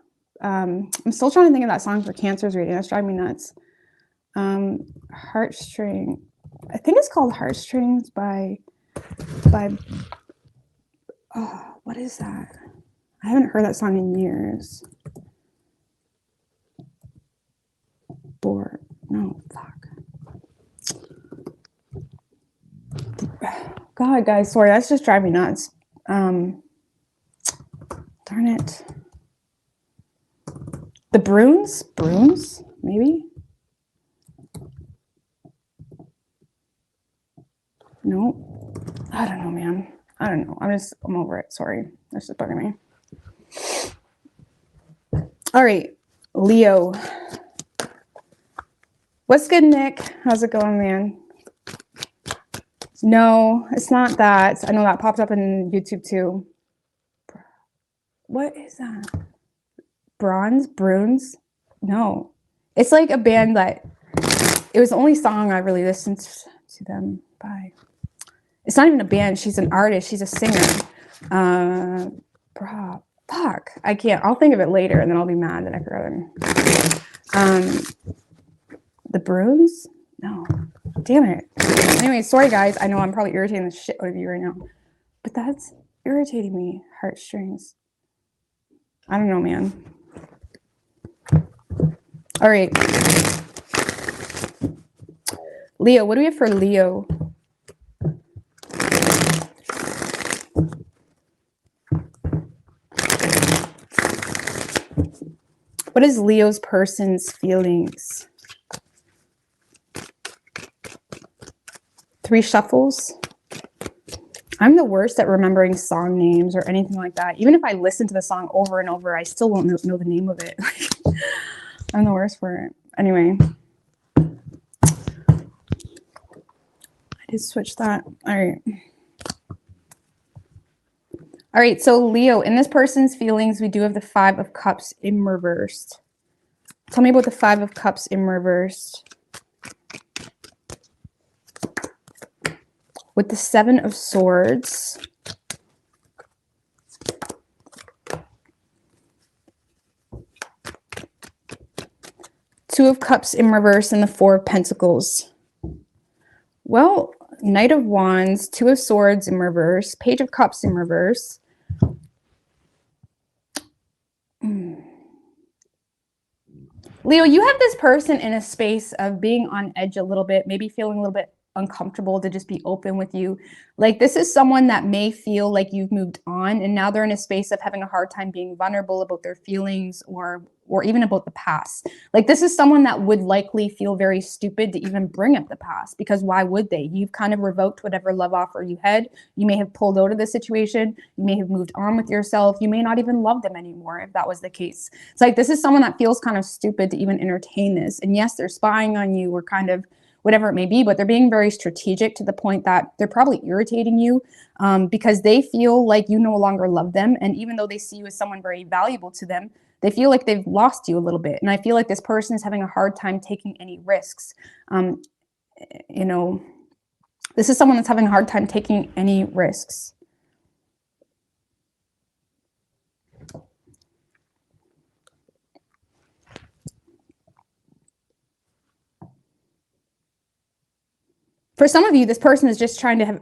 I'm still trying to think of that song for Cancer's reading. That's driving me nuts. Heartstring. I think it's called Heartstrings by oh, what is that? I haven't heard that song in years. No, fuck. God, guys, sorry, that's just driving me nuts. Darn it. The Bruins, maybe? No, I don't know, man. I don't know. I'm over it. Sorry. That's just bugging me. All right, Leo. What's good, Nick? How's it going, man? No, it's not that. I know that popped up in YouTube too. What is that? Bruins? No. It's like a band that, it was the only song I really listened to them by. It's not even a band. She's an artist. She's a singer. Fuck. I can't. I'll think of it later and then I'll be mad that I forgot it. The Bruins? No. Damn it. Anyway, sorry guys. I know I'm probably irritating the shit out of you right now. But that's irritating me. Heartstrings. I don't know, man. All right. Leo, what do we have for Leo? What is Leo's person's feelings? 3 shuffles. I'm the worst at remembering song names or anything like that. Even if I listen to the song over and over, I still won't know the name of it. I'm the worst for it. Anyway. I did switch that. All right. All right, so Leo, in this person's feelings, we do have the 5 of Cups in reversed. Tell me about the 5 of Cups in reversed. with the Seven of Swords. Two of Cups in reverse and the Four of Pentacles. Well, Knight of Wands, Two of Swords in reverse, Page of Cups in reverse. Leo, you have this person in a space of being on edge a little bit, maybe feeling a little bit uncomfortable to just be open with you. Like this is someone that may feel like you've moved on and now they're in a space of having a hard time being vulnerable about their feelings or even about the past. Like this is someone that would likely feel very stupid to even bring up the past, because why would they? You've kind of revoked whatever love offer you had. You may have pulled out of the situation. You may have moved on with yourself. You may not even love them anymore if that was the case. It's like this is someone that feels kind of stupid to even entertain this. And yes, they're spying on you or kind of whatever it may be, but they're being very strategic to the point that they're probably irritating you because they feel like you no longer love them. And even though they see you as someone very valuable to them, they feel like they've lost you a little bit. And I feel like this person is having a hard time taking any risks. You know, this is someone that's having a hard time taking any risks. For some of you, this person is just trying to have,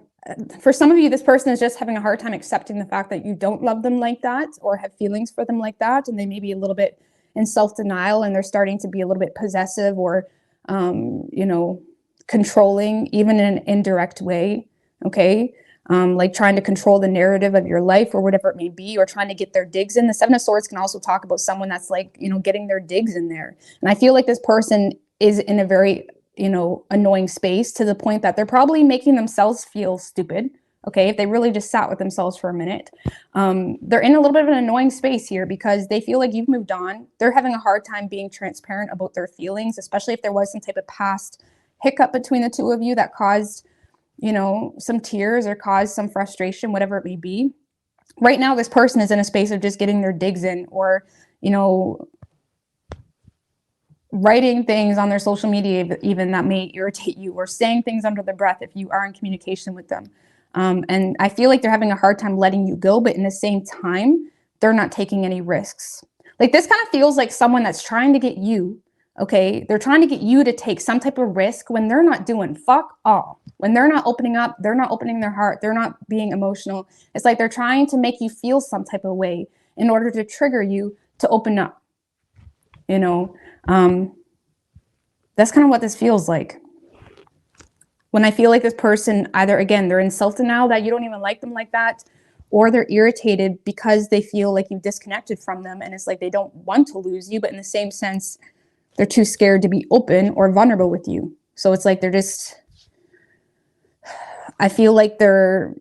for some of you, this person is just having a hard time accepting the fact that you don't love them like that or have feelings for them like that. And they may be a little bit in self-denial and they're starting to be a little bit possessive or, you know, controlling, even in an indirect way. Okay. Like trying to control the narrative of your life or whatever it may be, or trying to get their digs in. The Seven of Swords can also talk about someone that's like, you know, getting their digs in there. And I feel like this person is in a very, you know, annoying space to the point that they're probably making themselves feel stupid. Okay, if they really just sat with themselves for a minute. They're in a little bit of an annoying space here because they feel like you've moved on. They're having a hard time being transparent about their feelings, especially if there was some type of past hiccup between the two of you that caused, you know, some tears or caused some frustration, whatever it may be. Right now, this person is in a space of just getting their digs in, or, you know, writing things on their social media even that may irritate you, or saying things under their breath if you are in communication with them. And I feel like they're having a hard time letting you go, but in the same time, they're not taking any risks. Like this kind of feels like someone that's trying to get you, okay? They're trying to get you to take some type of risk when they're not doing fuck all. When they're not opening up, they're not opening their heart, they're not being emotional. It's like they're trying to make you feel some type of way in order to trigger you to open up, you know? That's kind of what this feels like. When I feel like this person, either, again, they're in self-denial that you don't even like them like that, or they're irritated because they feel like you've disconnected from them and it's like they don't want to lose you, but in the same sense, they're too scared to be open or vulnerable with you. So it's like they're just, I feel like they're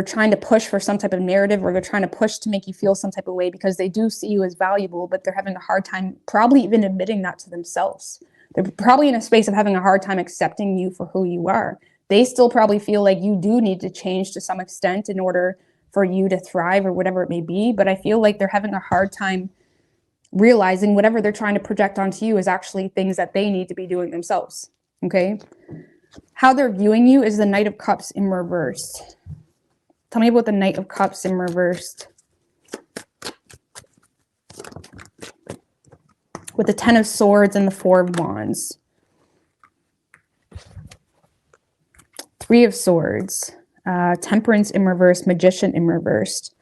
trying to push for some type of narrative, or they're trying to push to make you feel some type of way because they do see you as valuable, but they're having a hard time probably even admitting that to themselves. They're probably in a space of having a hard time accepting you for who you are. They still probably feel like you do need to change to some extent in order for you to thrive or whatever it may be. But I feel like they're having a hard time realizing whatever they're trying to project onto you is actually things that they need to be doing themselves. Okay. How they're viewing you is the Knight of Cups in reverse. Tell me about the Knight of Cups in reversed. With the Ten of Swords and the Four of Wands. Three of Swords. Temperance in reverse. Magician in reversed.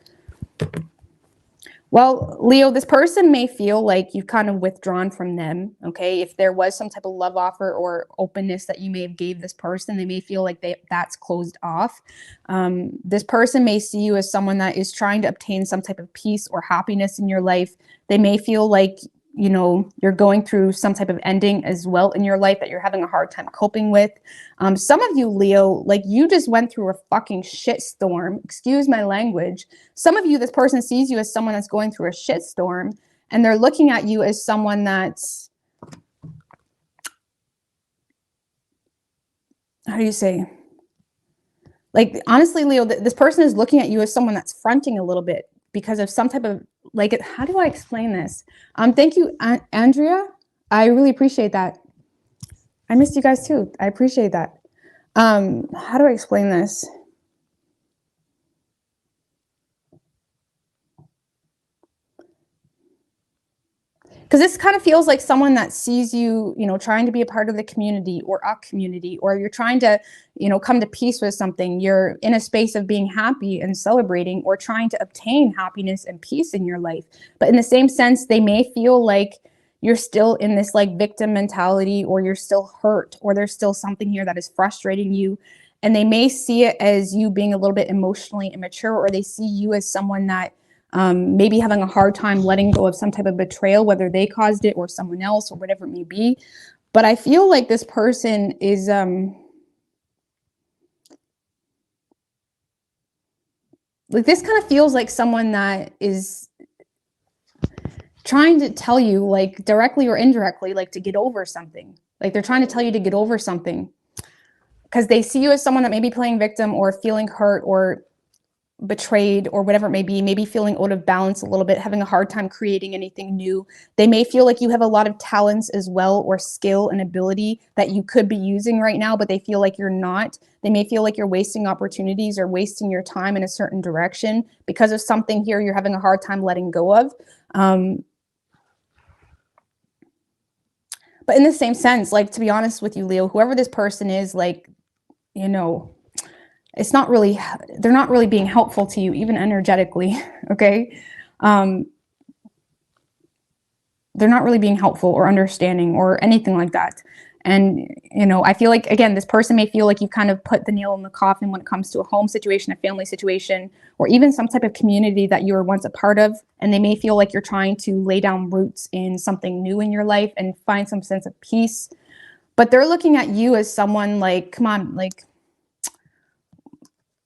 Well, Leo, this person may feel like you've kind of withdrawn from them, okay? If there was some type of love offer or openness that you may have gave this person, they may feel like that's closed off. This person may see you as someone that is trying to obtain some type of peace or happiness in your life. They may feel like, you know, you're going through some type of ending as well in your life that you're having a hard time coping with. Some of you, Leo, like you just went through a fucking shit storm. Excuse my language. Some of you, this person sees you as someone that's going through a shit storm, and they're looking at you as someone that's, how do you say? Like, honestly, Leo, this person is looking at you as someone that's fronting a little bit because of some type of, like, how do I explain this? Thank you, Andrea. I really appreciate that. I missed you guys too. I appreciate that. How do I explain this? Because this kind of feels like someone that sees you, you know, trying to be a part of the community or a community, or you're trying to, you know, come to peace with something. You're in a space of being happy and celebrating, or trying to obtain happiness and peace in your life. But in the same sense, they may feel like you're still in this like victim mentality, or you're still hurt, or there's still something here that is frustrating you. And they may see it as you being a little bit emotionally immature, or they see you as someone that maybe having a hard time letting go of some type of betrayal, whether they caused it or someone else or whatever it may be. But I feel like this person is like, this kind of feels like someone that is trying to tell you, like directly or indirectly, like to get over something. Like they're trying to tell you to get over something because they see you as someone that may be playing victim or feeling hurt or betrayed or whatever it may be, maybe feeling out of balance a little bit, having a hard time creating anything new. They may feel like you have a lot of talents as well, or skill and ability that you could be using right now, but they feel like you're not. They may feel like you're wasting opportunities or wasting your time in a certain direction because of something here you're having a hard time letting go of. But in the same sense, like, to be honest with you, Leo, whoever this person is, like, you know, it's not really, they're not really being helpful to you, even energetically, okay? They're not really being helpful or understanding or anything like that. And, you know, I feel like, again, this person may feel like you kind of put the nail in the coffin when it comes to a home situation, a family situation, or even some type of community that you were once a part of. And they may feel like you're trying to lay down roots in something new in your life and find some sense of peace. But they're looking at you as someone like, come on, like,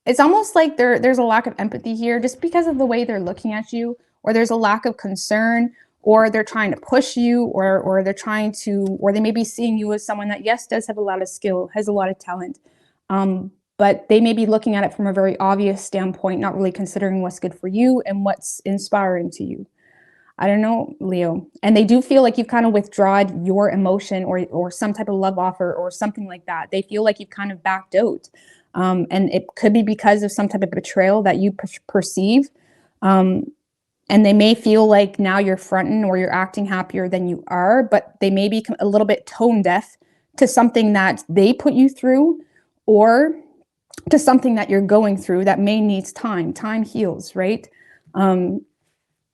it's almost like there's a lack of empathy here just because of the way they're looking at you, or there's a lack of concern, or they're trying to push you, or they're trying to, or they may be seeing you as someone that, yes, does have a lot of skill, has a lot of talent. But they may be looking at it from a very obvious standpoint, not really considering what's good for you and what's inspiring to you. I don't know, Leo. And they do feel like you've kind of withdrawn your emotion, or some type of love offer or something like that. They feel like you've kind of backed out. And it could be because of some type of betrayal that you perceive. And they may feel like now you're fronting or you're acting happier than you are, but they may be a little bit tone deaf to something that they put you through, or to something that you're going through that may needs time. Time heals, right? And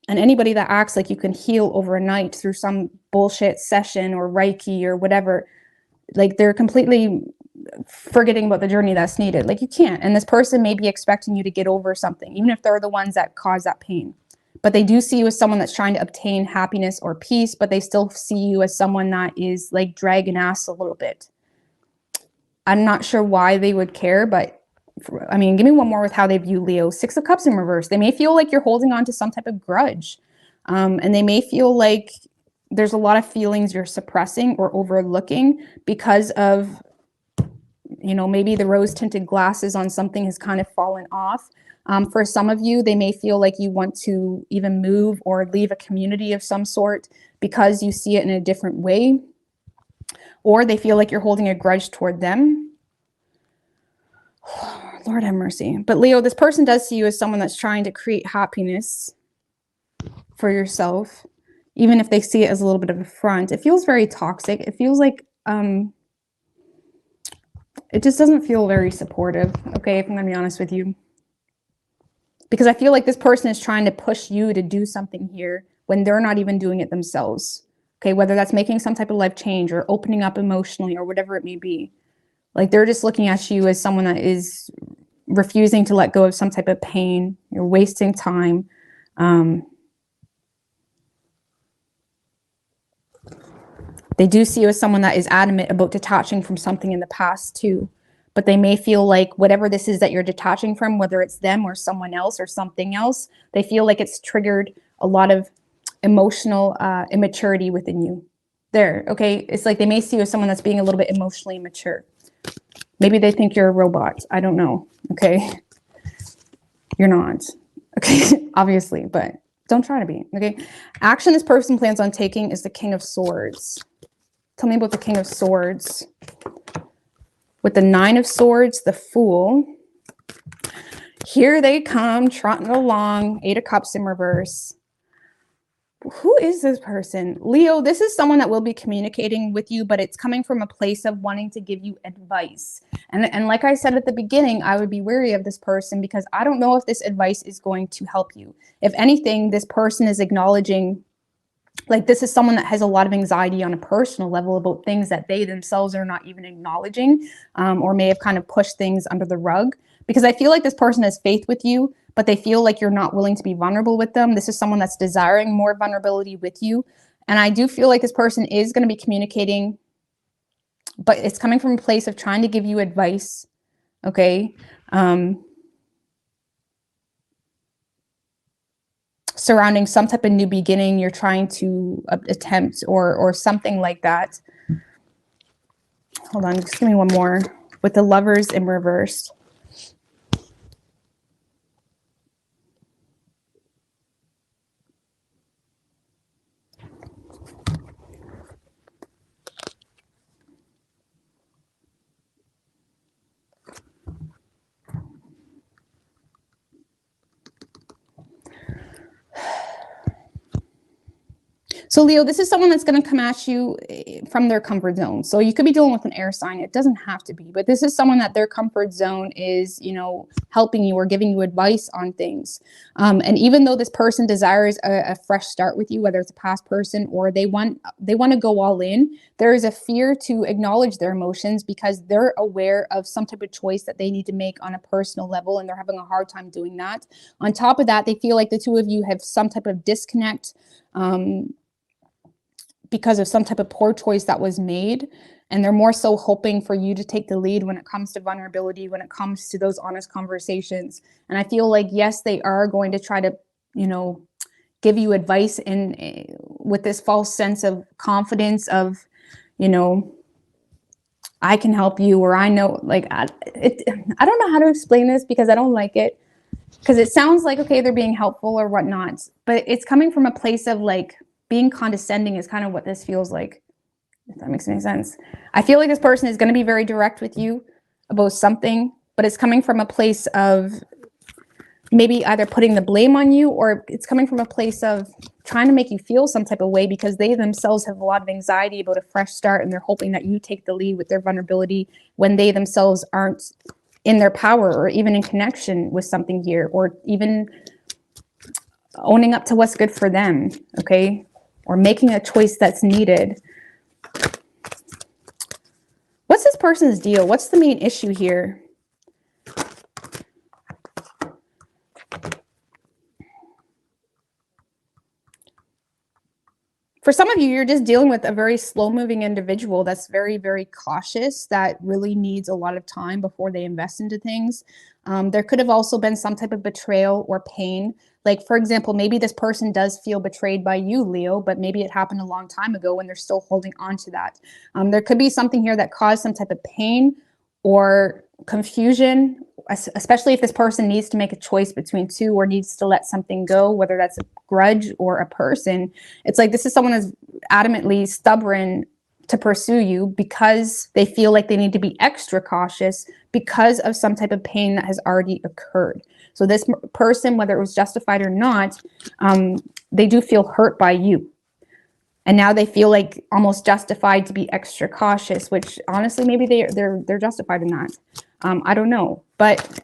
anybody that acts like you can heal overnight through some bullshit session or Reiki or whatever, like, they're completely forgetting about the journey that's needed. Like, you can't. And this person may be expecting you to get over something, even if they're the ones that cause that pain. But they do see you as someone that's trying to obtain happiness or peace, but they still see you as someone that is like dragging ass a little bit. I'm not sure why they would care, but I mean, give me one more with how they view Leo. 6 of Cups in reverse. They may feel like you're holding on to some type of grudge. And they may feel like there's a lot of feelings you're suppressing or overlooking because of, you know, maybe the rose tinted glasses on something has kind of fallen off. For some of you, they may feel like you want to even move or leave a community of some sort because you see it in a different way, or they feel like you're holding a grudge toward them. Lord have mercy. But Leo, this person does see you as someone that's trying to create happiness for yourself, even if they see it as a little bit of a front. It feels very toxic. It feels like it just doesn't feel very supportive, okay, if I'm going to be honest with you. Because I feel like this person is trying to push you to do something here when they're not even doing it themselves. Okay, whether that's making some type of life change or opening up emotionally or whatever it may be. Like, they're just looking at you as someone that is refusing to let go of some type of pain. You're wasting time. They do see you as someone that is adamant about detaching from something in the past too. But they may feel like whatever this is that you're detaching from, whether it's them or someone else or something else, they feel like it's triggered a lot of emotional immaturity within you. There, okay? It's like they may see you as someone that's being a little bit emotionally immature. Maybe they think you're a robot. I don't know, okay? You're not, okay? Obviously, but don't try to be, okay? Action this person plans on taking is the King of Swords. Tell me about the King of Swords. with the Nine of Swords, the Fool. Here they come, trotting along, Eight of Cups in reverse. Who is this person? Leo, this is someone that will be communicating with you, but it's coming from a place of wanting to give you advice. And like I said at the beginning, I would be wary of this person because I don't know if this advice is going to help you. If anything, this person is acknowledging, like, this is someone that has a lot of anxiety on a personal level about things that they themselves are not even acknowledging, or may have kind of pushed things under the rug. Because I feel like this person has faith with you, but they feel like you're not willing to be vulnerable with them. This is someone that's desiring more vulnerability with you. And I do feel like this person is going to be communicating, but it's coming from a place of trying to give you advice. Okay. Surrounding some type of new beginning you're trying to attempt, or something like that. Hold on, just give me one more. With the Lovers in reverse. So Leo, this is someone that's going to come at you from their comfort zone. So you could be dealing with an air sign. It doesn't have to be, but this is someone that their comfort zone is, you know, helping you or giving you advice on things. And even though this person desires a fresh start with you, whether it's a past person or they want to go all in, there is a fear to acknowledge their emotions because they're aware of some type of choice that they need to make on a personal level, and they're having a hard time doing that. On top of that, they feel like the two of you have some type of disconnect, because of some type of poor choice that was made. And they're more so hoping for you to take the lead when it comes to vulnerability, when it comes to those honest conversations. And I feel like, yes, they are going to try to, you know, give you advice with this false sense of confidence of, you know, I can help you, or I know, like, I don't know how to explain this because I don't like it. Because it sounds like, okay, they're being helpful or whatnot, but it's coming from a place of like, being condescending is kind of what this feels like, if that makes any sense. I feel like this person is going to be very direct with you about something, but it's coming from a place of maybe either putting the blame on you, or it's coming from a place of trying to make you feel some type of way because they themselves have a lot of anxiety about a fresh start, and they're hoping that you take the lead with their vulnerability when they themselves aren't in their power or even in connection with something here, or even owning up to what's good for them, okay? Or making a choice that's needed. What's this person's deal? What's the main issue here? For some of you, you're just dealing with a very slow-moving individual that's very, very cautious, that really needs a lot of time before they invest into things. There could have also been some type of betrayal or pain. Like, for example, maybe this person does feel betrayed by you, Leo, but maybe it happened a long time ago and they're still holding on to that. There could be something here that caused some type of pain or confusion, especially if this person needs to make a choice between two or needs to let something go, whether that's a grudge or a person. It's like this is someone that's adamantly stubborn to pursue you because they feel like they need to be extra cautious because of some type of pain that has already occurred. So this person, whether it was justified or not, they do feel hurt by you. And now they feel like almost justified to be extra cautious, which honestly, maybe they're justified in that. I don't know, but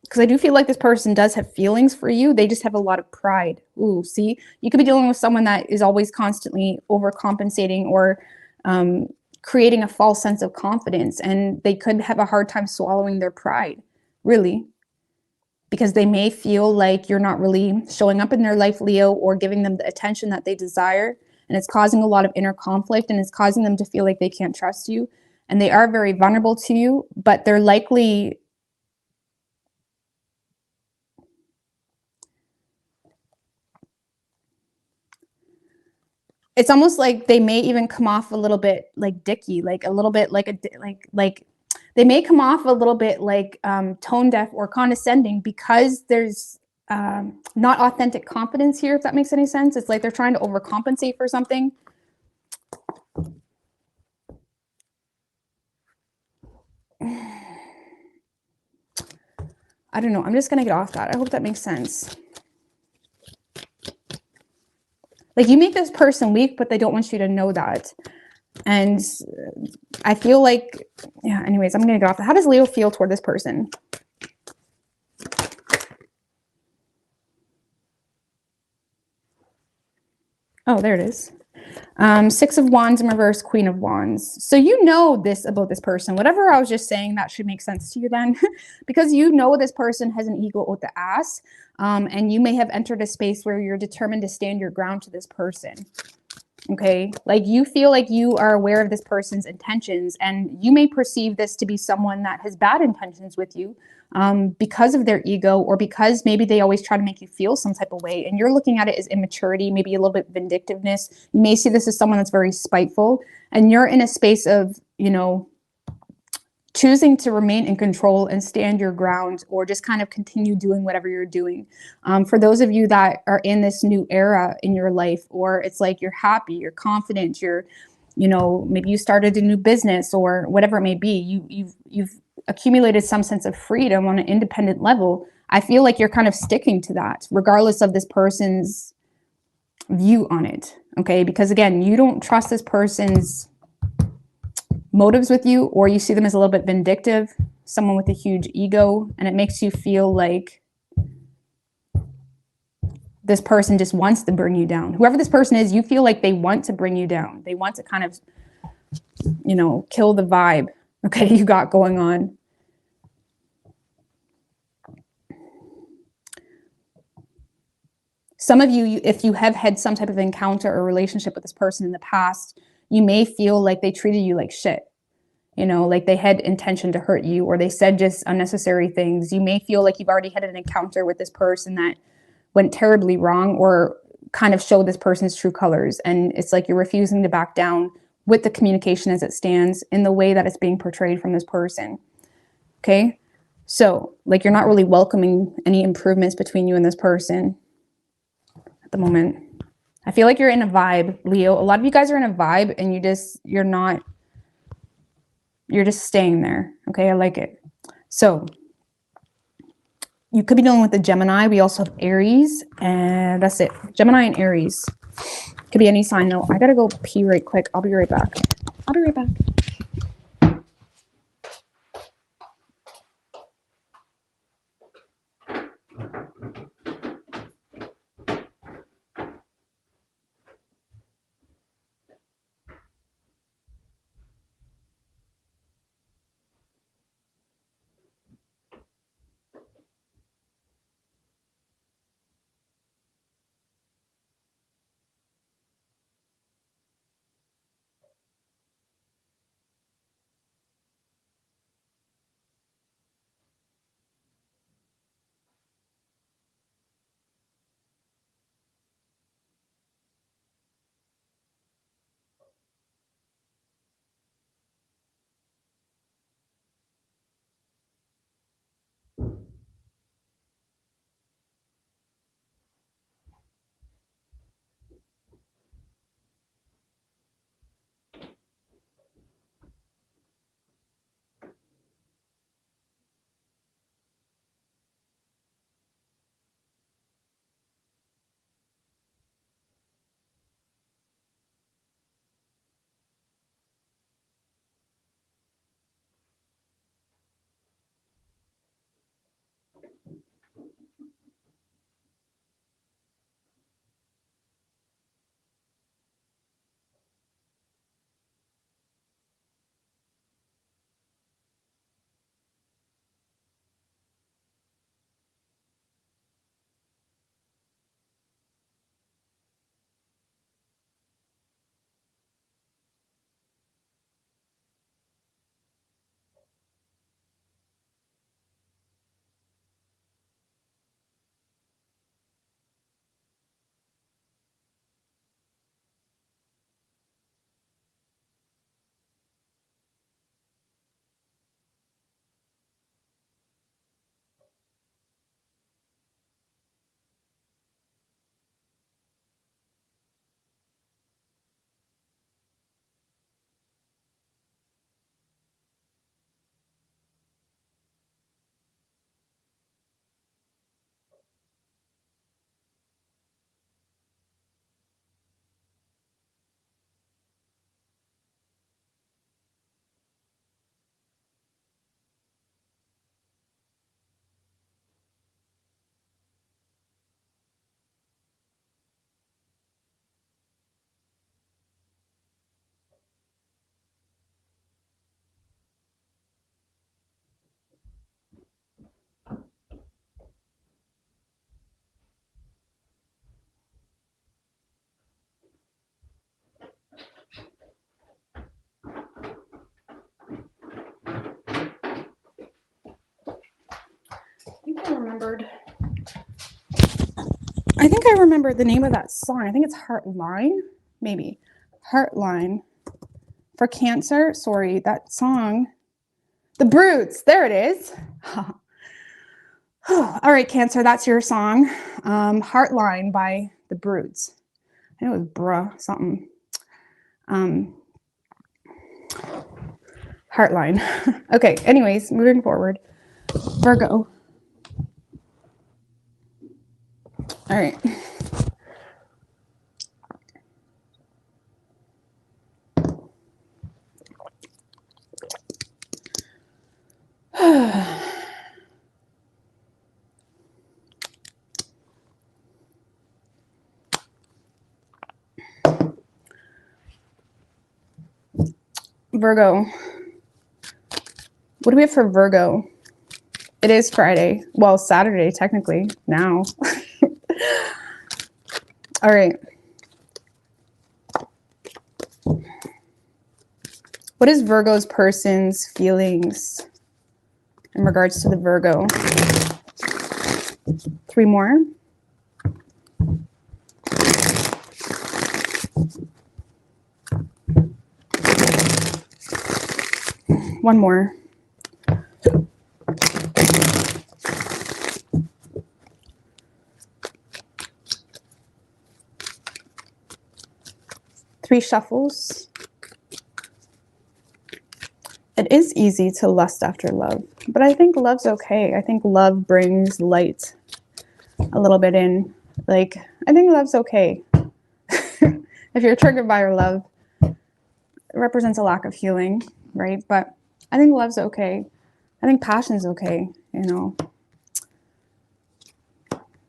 because I do feel like this person does have feelings for you. They just have a lot of pride. Ooh, see, you could be dealing with someone that is always constantly overcompensating or creating a false sense of confidence, and they could have a hard time swallowing their pride, really, because they may feel like you're not really showing up in their life, Leo, or giving them the attention that they desire. And it's causing a lot of inner conflict, and it's causing them to feel like they can't trust you. And they are very vulnerable to you, but they're likely it's almost like they may even come off a little bit like dicky, like a little bit like they may come off a little bit like tone deaf or condescending because there's not authentic confidence here, if that makes any sense. It's like they're trying to overcompensate for something. I don't know. I'm just going to get off that. I hope that makes sense. Like, you make this person weak, but they don't want you to know that. And I feel like, yeah, anyways, I'm going to get off that. How does Leo feel toward this person? Oh, there it is. Six of Wands in reverse, Queen of Wands. So you know this about this person. Whatever I was just saying, that should make sense to you then. Because you know this person has an ego out the ass. And you may have entered a space where you're determined to stand your ground to this person. Okay, like you feel like you are aware of this person's intentions, and you may perceive this to be someone that has bad intentions with you because of their ego, or because maybe they always try to make you feel some type of way, and you're looking at it as immaturity, maybe a little bit vindictiveness. You may see this as someone that's very spiteful, and you're in a space of, you know, choosing to remain in control and stand your ground, or just kind of continue doing whatever you're doing. For those of you that are in this new era in your life, or it's like you're happy, you're confident, you're, you know, maybe you started a new business or whatever it may be, you've accumulated some sense of freedom on an independent level. I feel like you're kind of sticking to that, regardless of this person's view on it. Okay, because again, you don't trust this person's motives with you, or you see them as a little bit vindictive, someone with a huge ego, and it makes you feel like this person just wants to bring you down. Whoever this person is, you feel like they want to bring you down. They want to kind of, you know, kill the vibe, okay, you got going on. Some of you, if you have had some type of encounter or relationship with this person in the past, you may feel like they treated you like shit. You know, like they had intention to hurt you, or they said just unnecessary things. You may feel like you've already had an encounter with this person that went terribly wrong, or kind of showed this person's true colors. And it's like you're refusing to back down with the communication as it stands in the way that it's being portrayed from this person. Okay. So like, you're not really welcoming any improvements between you and this person at the moment. I feel like you're in a vibe, Leo. A lot of you guys are in a vibe, and you're just staying there. Okay, I like it. So you could be dealing with the Gemini. We also have Aries, and that's it. Gemini and Aries. Could be any sign though. I gotta go pee right quick. I'll be right back. I'll be right back. remembered. I think I remembered the name of that song. I think it's Heartline, maybe. Heartline. For Cancer, sorry, that song. The Broods, there it is. All right, Cancer, that's your song. Heartline by The Broods. I know it was bruh, something. Heartline. Okay, anyways, moving forward. Virgo. All right. Virgo. What do we have for Virgo? It is Friday. Well, Saturday, technically, now. All right. What is Virgo's person's feelings in regards to the Virgo? 3 more. One more. Three shuffles. It is easy to lust after love, but I think love's okay. I think love brings light a little bit in. Like, I think love's okay. If you're triggered by your love, it represents a lack of healing, right? But I think love's okay. I think passion's okay, you know.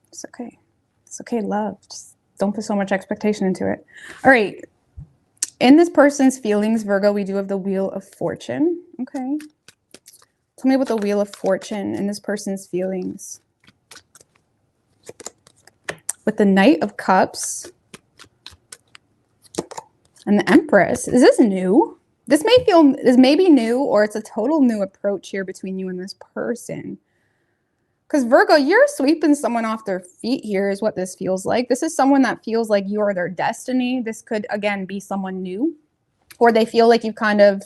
It's okay. It's okay, love. Just don't put so much expectation into it. All right. In this person's feelings, Virgo, we do have the Wheel of Fortune. Okay. Tell me about the Wheel of Fortune in this person's feelings. With the Knight of Cups and the Empress. Is this new? This may be new, or it's a total new approach here between you and this person. Because Virgo, you're sweeping someone off their feet here is what this feels like. This is someone that feels like you are their destiny. This could, again, be someone new. Or they feel like you kind of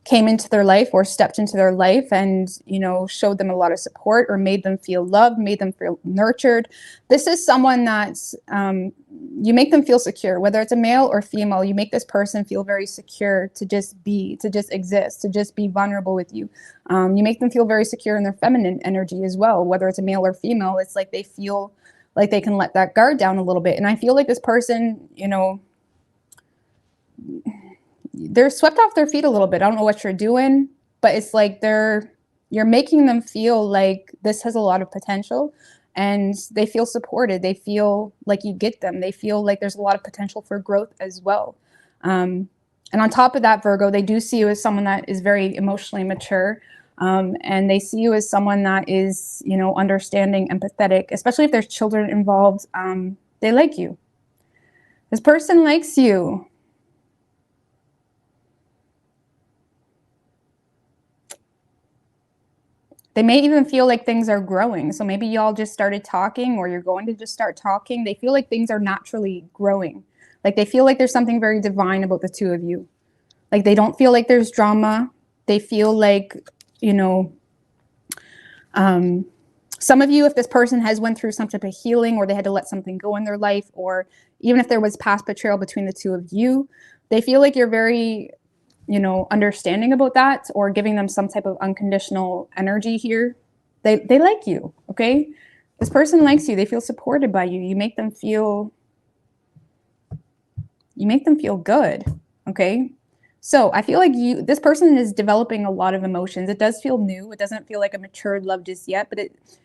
came into their life or stepped into their life and, you know, showed them a lot of support or made them feel loved, made them feel nurtured. This is someone that's, you make them feel secure, whether it's a male or female. You make this person feel very secure to just be, to just exist, to just be vulnerable with you. You make them feel very secure in their feminine energy as well, whether it's a male or female. It's like they feel like they can let that guard down a little bit. And I feel like this person, you know, they're swept off their feet a little bit. I don't know what you're doing, but it's like you're making them feel like this has a lot of potential, and they feel supported. They feel like you get them. They feel like there's a lot of potential for growth as well. And on top of that, Virgo, they do see you as someone that is very emotionally mature. And they see you as someone that is, you know, understanding, empathetic, especially if there's children involved. They like you. This person likes you. They may even feel like things are growing. So maybe y'all just started talking, or you're going to just start talking. They feel like things are naturally growing. Like they feel like there's something very divine about the two of you. Like they don't feel like there's drama. They feel like, you know, some of you, if this person has went through some type of healing, or they had to let something go in their life, or even if there was past betrayal between the two of you, they feel like you're very, you know, understanding about that, or giving them some type of unconditional energy here. They like you, okay? This person likes you. They feel supported by you. You make them feel good, okay? So I feel like this person is developing a lot of emotions. It does feel new. It doesn't feel like a matured love just yet, but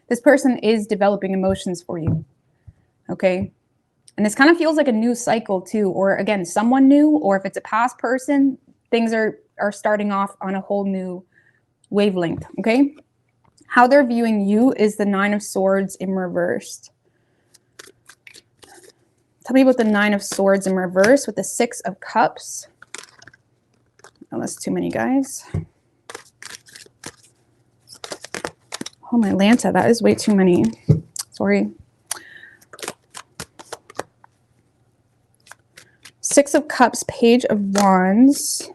this person is developing emotions for you, okay? And this kind of feels like a new cycle too, or again, someone new, or if it's a past person, things are starting off on a whole new wavelength, okay? How they're viewing you is the 9 of Swords in reversed. Tell me about the 9 of Swords in reverse with the 6 of Cups. Oh, that's too many, guys. Oh, my Lanta, that is way too many. Sorry. Six of Cups, Page of Wands,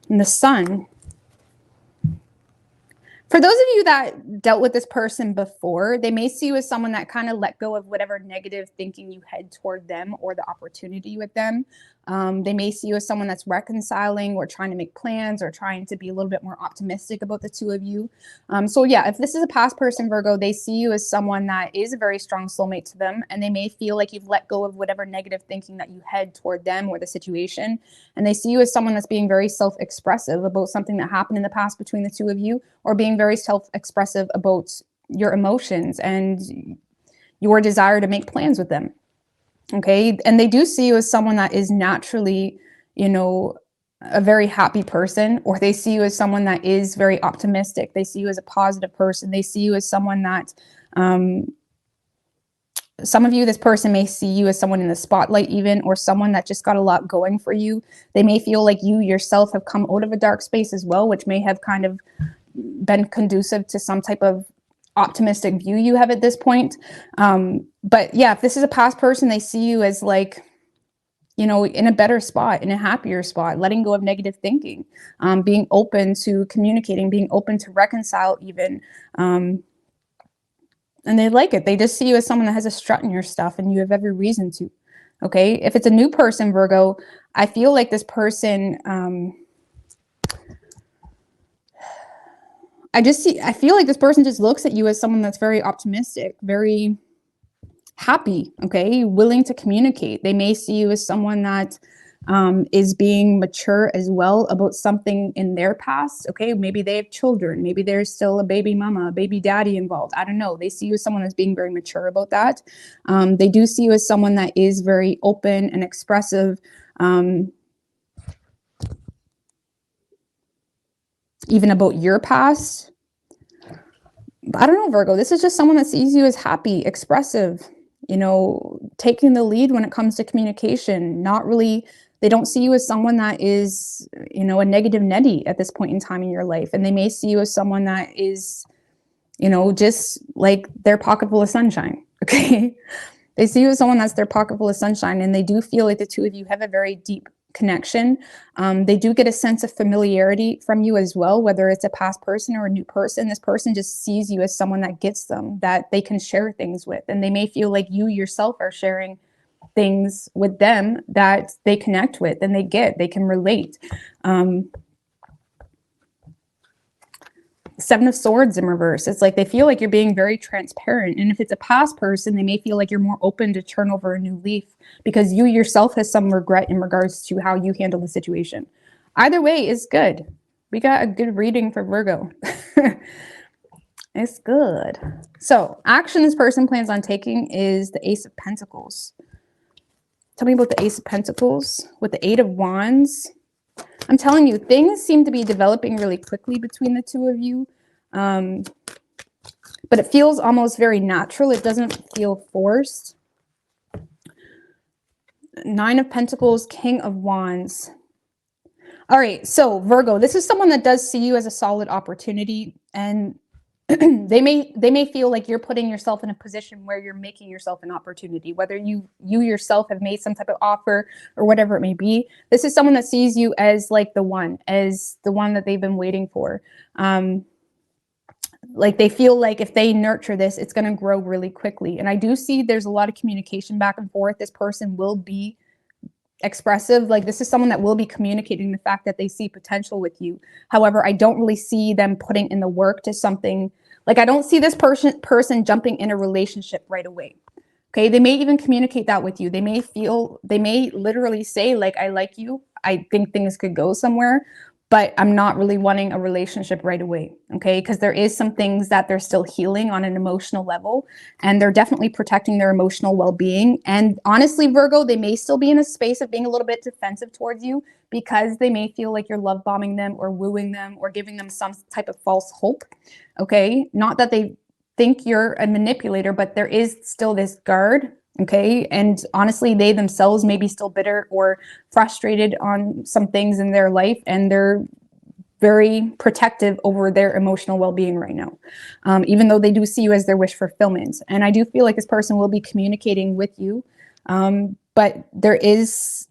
and the Sun. For those of you that dealt with this person before, they may see you as someone that kind of let go of whatever negative thinking you had toward them or the opportunity with them. They may see you as someone that's reconciling or trying to make plans or trying to be a little bit more optimistic about the two of you. So yeah, if this is a past person, Virgo, they see you as someone that is a very strong soulmate to them, and they may feel like you've let go of whatever negative thinking that you had toward them or the situation. And they see you as someone that's being very self-expressive about something that happened in the past between the two of you, or being very self-expressive about your emotions and your desire to make plans with them. Okay. And they do see you as someone that is naturally, you know, a very happy person, or they see you as someone that is very optimistic. They see you as a positive person. They see you as someone that, some of you, this person may see you as someone in the spotlight even, or someone that just got a lot going for you. They may feel like you yourself have come out of a dark space as well, which may have kind of been conducive to some type of optimistic view you have at this point. But yeah, if this is a past person, they see you as like, you know, in a better spot, in a happier spot, letting go of negative thinking, being open to communicating, being open to reconcile even. And they like it. They just see you as someone that has a strut in your stuff, and you have every reason to. Okay. If it's a new person, Virgo, I feel like this person, I feel like this person just looks at you as someone that's very optimistic, very happy, okay, willing to communicate. They may see you as someone that is being mature as well about something in their past, okay? Maybe they have children. Maybe there's still a baby mama, a baby daddy involved. I don't know. They see you as someone that's being very mature about that. They do see you as someone that is very open and expressive, even about your past. I don't know, Virgo. This is just someone that sees you as happy, expressive, you know, taking the lead when it comes to communication. Not really, they don't see you as someone that is, you know, a negative Nettie at this point in time in your life. And they may see you as someone that is, you know, just like their pocket full of sunshine. Okay. They see you as someone that's their pocket full of sunshine, and they do feel like the two of you have a very deep connection. They do get a sense of familiarity from you as well, whether it's a past person or a new person. This person just sees you as someone that gets them, that they can share things with, and they may feel like you yourself are sharing things with them that they connect with and they can relate. Seven of Swords in reverse. It's like they feel like you're being very transparent. And if it's a past person, they may feel like you're more open to turn over a new leaf because you yourself has some regret in regards to how you handle the situation. Either way is good. We got a good reading for Virgo. It's good. So action this person plans on taking is the Ace of Pentacles. Tell me about the Ace of Pentacles with the Eight of Wands. I'm telling you, things seem to be developing really quickly between the two of you. But it feels almost very natural. It doesn't feel forced. Nine of Pentacles, King of Wands. All right, so Virgo, this is someone that does see you as a solid opportunity, and they may feel like you're putting yourself in a position where you're making yourself an opportunity, whether you yourself have made some type of offer or whatever it may be. This is someone that sees you as like the one that they've been waiting for. Like they feel like if they nurture this, it's going to grow really quickly. And I do see there's a lot of communication back and forth. This person will be expressive. Like this is someone that will be communicating the fact that they see potential with you. However, I don't really see them putting in the work to something. Like I don't see this person jumping in a relationship right away. Okay. They may even communicate that with you. They may literally say like, I like you. I think things could go somewhere, but I'm not really wanting a relationship right away. Okay. Because there is some things that they're still healing on an emotional level, and they're definitely protecting their emotional well-being. And honestly, Virgo, they may still be in a space of being a little bit defensive towards you because they may feel like you're love bombing them or wooing them or giving them some type of false hope. Okay. Not that they think you're a manipulator, but there is still this guard. Okay. And honestly, they themselves may be still bitter or frustrated on some things in their life, and they're very protective over their emotional well-being right now, even though they do see you as their wish fulfillment. And I do feel like this person will be communicating with you, but there is,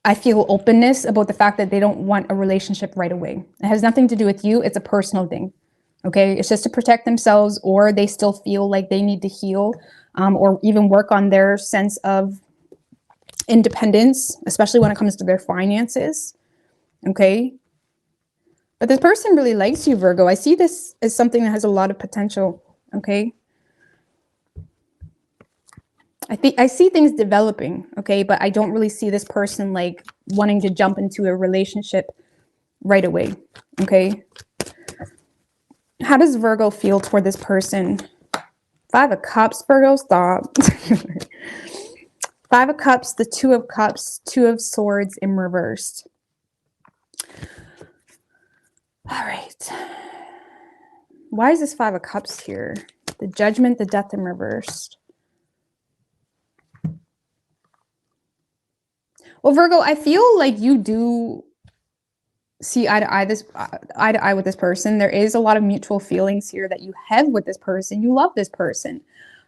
I feel, openness about the fact that they don't want a relationship right away. It has nothing to do with you. It's a personal thing. Okay. It's just to protect themselves, or they still feel like they need to heal, or even work on their sense of independence, especially when it comes to their finances. Okay. But this person really likes you, Virgo. I see this as something that has a lot of potential. Okay. I see things developing, okay, but I don't really see this person like wanting to jump into a relationship right away, okay? How does Virgo feel toward this person? 5 of Cups, Virgo, stop. 5 of Cups, the 2 of Cups, 2 of Swords in reversed. All right. Why is this 5 of Cups here? The Judgment, the Death in reversed. Well, Virgo, I feel like you do see eye to eye with this person. There is a lot of mutual feelings here that you have with this person. You love this person.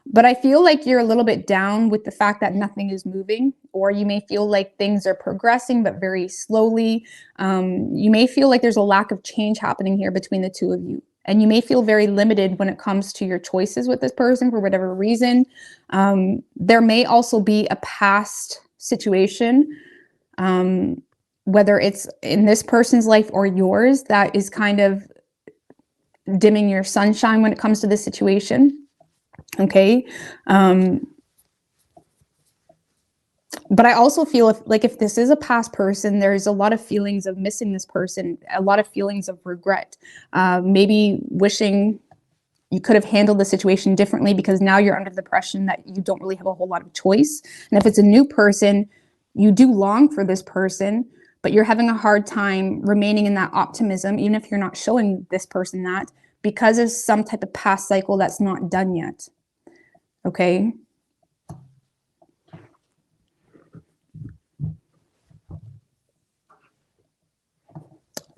But I feel like you're a little bit down with the fact that nothing is moving, or you may feel like things are progressing, but very slowly. You may feel like there's a lack of change happening here between the two of you. And you may feel very limited when it comes to your choices with this person for whatever reason. There may also be a past situation, whether it's in this person's life or yours, that is kind of dimming your sunshine when it comes to this situation. Okay. But I also feel if this is a past person, there's a lot of feelings of missing this person, a lot of feelings of regret, maybe wishing you could have handled the situation differently, because now you're under the impression that you don't really have a whole lot of choice. And if it's a new person, you do long for this person, but you're having a hard time remaining in that optimism, even if you're not showing this person that, because of some type of past cycle that's not done yet. Okay.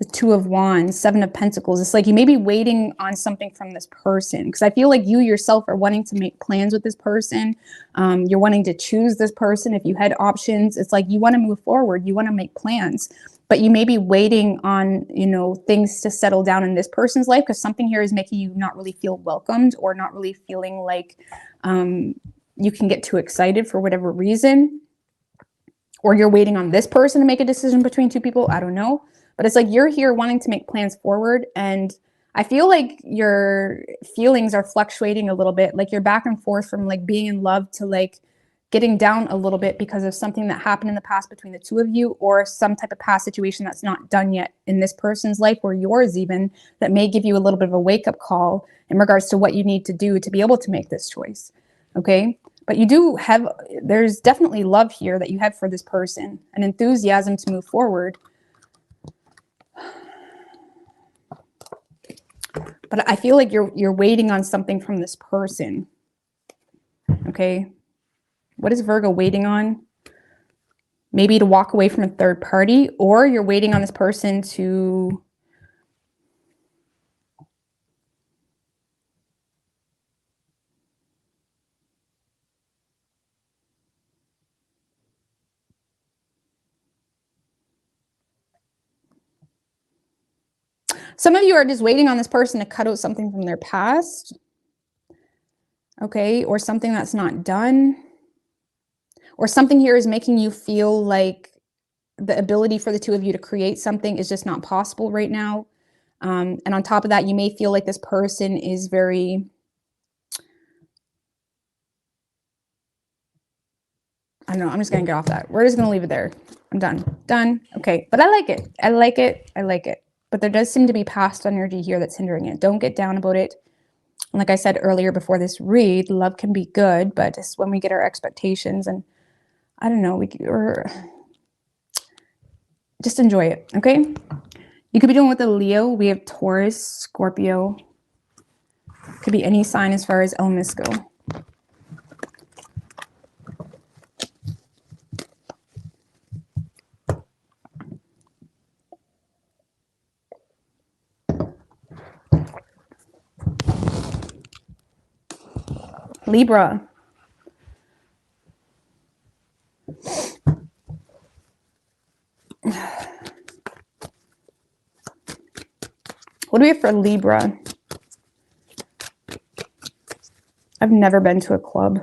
The 2 of Wands, 7 of Pentacles. It's like you may be waiting on something from this person, because I feel like you yourself are wanting to make plans with this person. You're wanting to choose this person. If you had options, it's like you want to move forward. You want to make plans, but you may be waiting on, things to settle down in this person's life, because something here is making you not really feel welcomed, or not really feeling like you can get too excited for whatever reason, or you're waiting on this person to make a decision between two people. I don't know. But it's like you're here wanting to make plans forward. And I feel like your feelings are fluctuating a little bit. Like you're back and forth from like being in love to like getting down a little bit because of something that happened in the past between the two of you, or some type of past situation that's not done yet in this person's life, or yours even, that may give you a little bit of a wake-up call in regards to what you need to do to be able to make this choice. Okay. But you do have, there's definitely love here that you have for this person, and enthusiasm to move forward. But I feel like you're waiting on something from this person. Okay. What is Virgo waiting on? Maybe to walk away from a third party, or you're waiting on this person to some of you are just waiting on this person to cut out something from their past. Okay. Or something that's not done. Or something here is making you feel like the ability for the two of you to create something is just not possible right now. And on top of that, you may feel like this person is very, I don't know, I'm just going to get off that. We're just going to leave it there. I'm done. Okay. But I like it. I like it. But there does seem to be past energy here that's hindering it. Don't get down about it. And like I said earlier before this read, love can be good, but it's when we get our expectations, and I don't know, just enjoy it. Okay. You could be dealing with a Leo. We have Taurus, Scorpio. Could be any sign as far as elements go. Libra. What do we have for Libra? I've never been to a club.